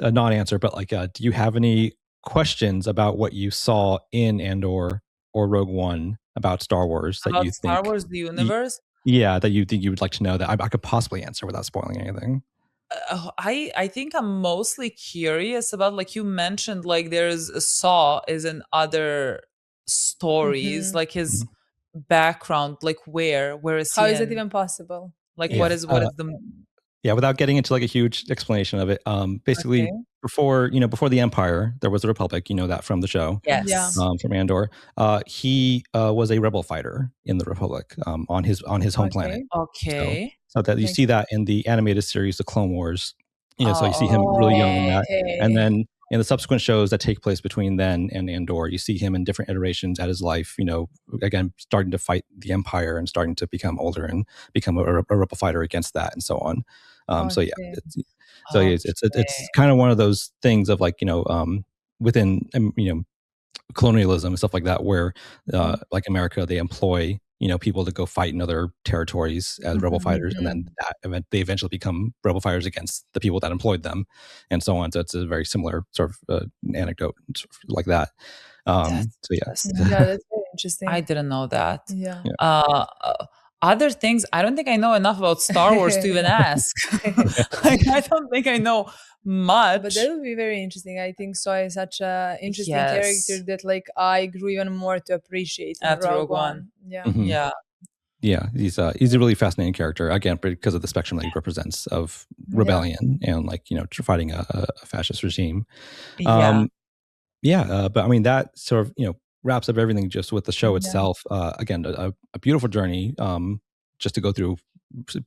a non-answer, but like, do you have any questions about what you saw in Andor or Rogue One about Star Wars that you think Star Wars the universe? That you think you would like to know that I could possibly answer without spoiling anything? I think I'm mostly curious about, like you mentioned, like there's a Saw is in other stories, like his background, like where is he? How is it even possible? Like what is the without getting into like a huge explanation of it, basically before the Empire there was a Republic, that from the show, from Andor. He was a rebel fighter in the Republic, on his home planet. So that you see that in the animated series The Clone Wars, so you see him really young in that, and then in the subsequent shows that take place between then and Andor, you see him in different iterations at his life, again, starting to fight the Empire and starting to become older and become a rebel fighter against that and so on. It's kind of one of those things of like, within, colonialism and stuff like that, where like America, they employ people to go fight in other territories as rebel fighters, and then they eventually become rebel fighters against the people that employed them, and so on. So it's a very similar sort of anecdote like that. That's very interesting. I didn't know that. Other things, I don't think I know enough about Star Wars to even ask. Like, I don't think I know much. But that would be very interesting. I think Soy is such an interesting character that like I grew even more to appreciate at Rogue One. He's a really fascinating character, again, because of the spectrum that he represents of rebellion and like fighting a fascist regime. But I mean that sort of wraps up everything just with the show itself. Again, a beautiful journey just to go through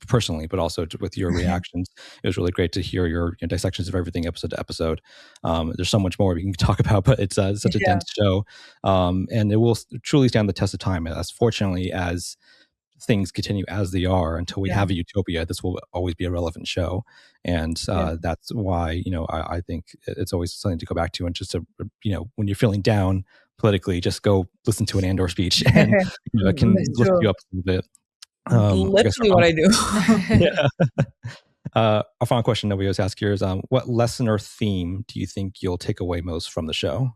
personally, but also with your reactions. It was really great to hear your dissections of everything episode to episode. There's so much more we can talk about, but it's such a dense show, and it will truly stand the test of time. As fortunately as things continue as they are until we have a utopia, this will always be a relevant show, and that's why I think it's always something to go back to, and just to when you're feeling down politically, just go listen to an Andor speech, and it can lift you up a little bit. Literally what I do. Our final question that we always ask here is, what lesson or theme do you think you'll take away most from the show?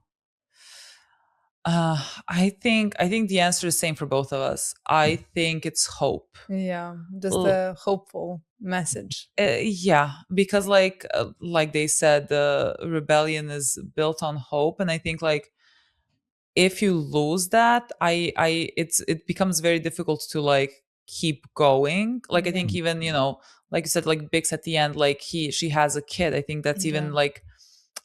I think the answer is the same for both of us. I think it's hope. Yeah, just a hopeful message. Because like they said, the rebellion is built on hope, and I think like if you lose that, it becomes very difficult to like keep going. Like I think even like you said, like Bix at the end, like she has a kid. I think that's even like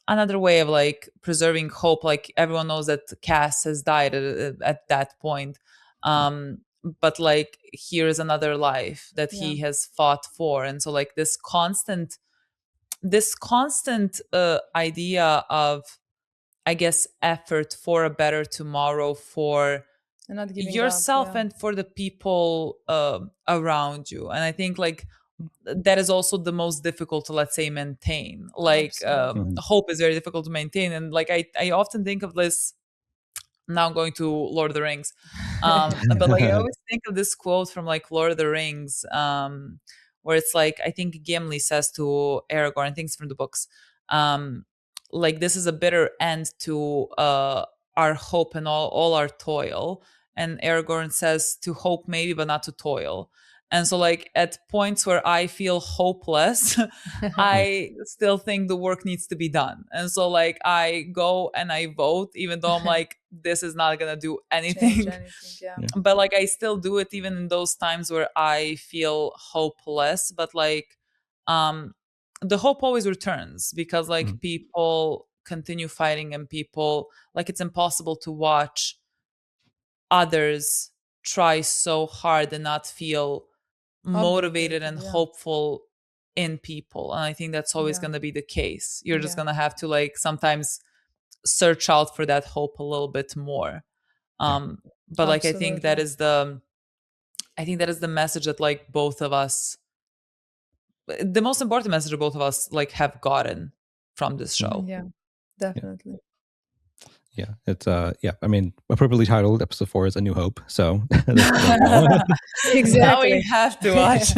another way of like preserving hope. Like everyone knows that Cass has died at that point, but like here is another life that he has fought for, and so like this constant idea of, I guess, effort for a better tomorrow for yourself and for the people around you. And I think like that is also the most difficult to, let's say, maintain. Like hope is very difficult to maintain. And like I often think of this, now I'm going to Lord of the Rings, but like I always think of this quote from like Lord of the Rings, where it's like, I think Gimli says to Aragorn, I think it's from the books, like this is a bitter end to our hope and all our toil. And Aragorn says to hope maybe, but not to toil. And so like at points where I feel hopeless, I still think the work needs to be done. And so like I go and I vote, even though I'm like, this is not going to do anything. But like I still do it even in those times where I feel hopeless. But like the hope always returns, because like people continue fighting, and people, like, it's impossible to watch others try so hard and not feel motivated and hopeful in people. And I think that's always going to be the case. You're just going to have to like sometimes search out for that hope a little bit more. But like I think that is the message that like both of us, the most important message that both of us like have gotten from this show. Yeah, definitely. Yeah, it's I mean, appropriately titled episode 4 is A New Hope. So exactly. Now we have to watch.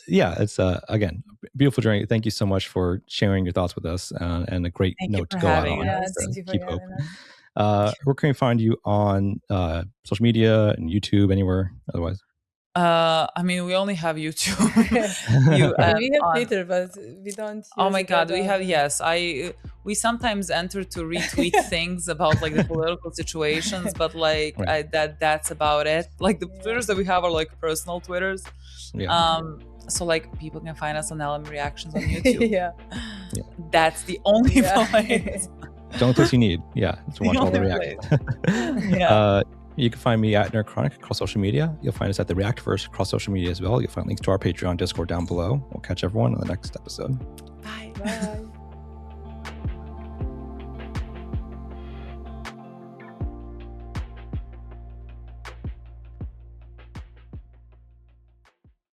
It's again, beautiful journey. Thank you so much for sharing your thoughts with us, and a great note to go out on. Thank you for keep hope. Where can we find you on social media and YouTube, anywhere otherwise? I mean, we only have YouTube. We have Twitter, but we don't. Oh my God, we have, yes. We sometimes enter to retweet things about like the political situations, but like that's about it. Like the Twitters that we have are like personal Twitters. So like people can find us on LM Reactions on YouTube. That's the only place. It's the only place you need. To watch all the reactions. You can find me at Nerdchronic across social media. You'll find us at the Reactorverse across social media as well. You'll find links to our Patreon, Discord down below. We'll catch everyone on the next episode. Bye.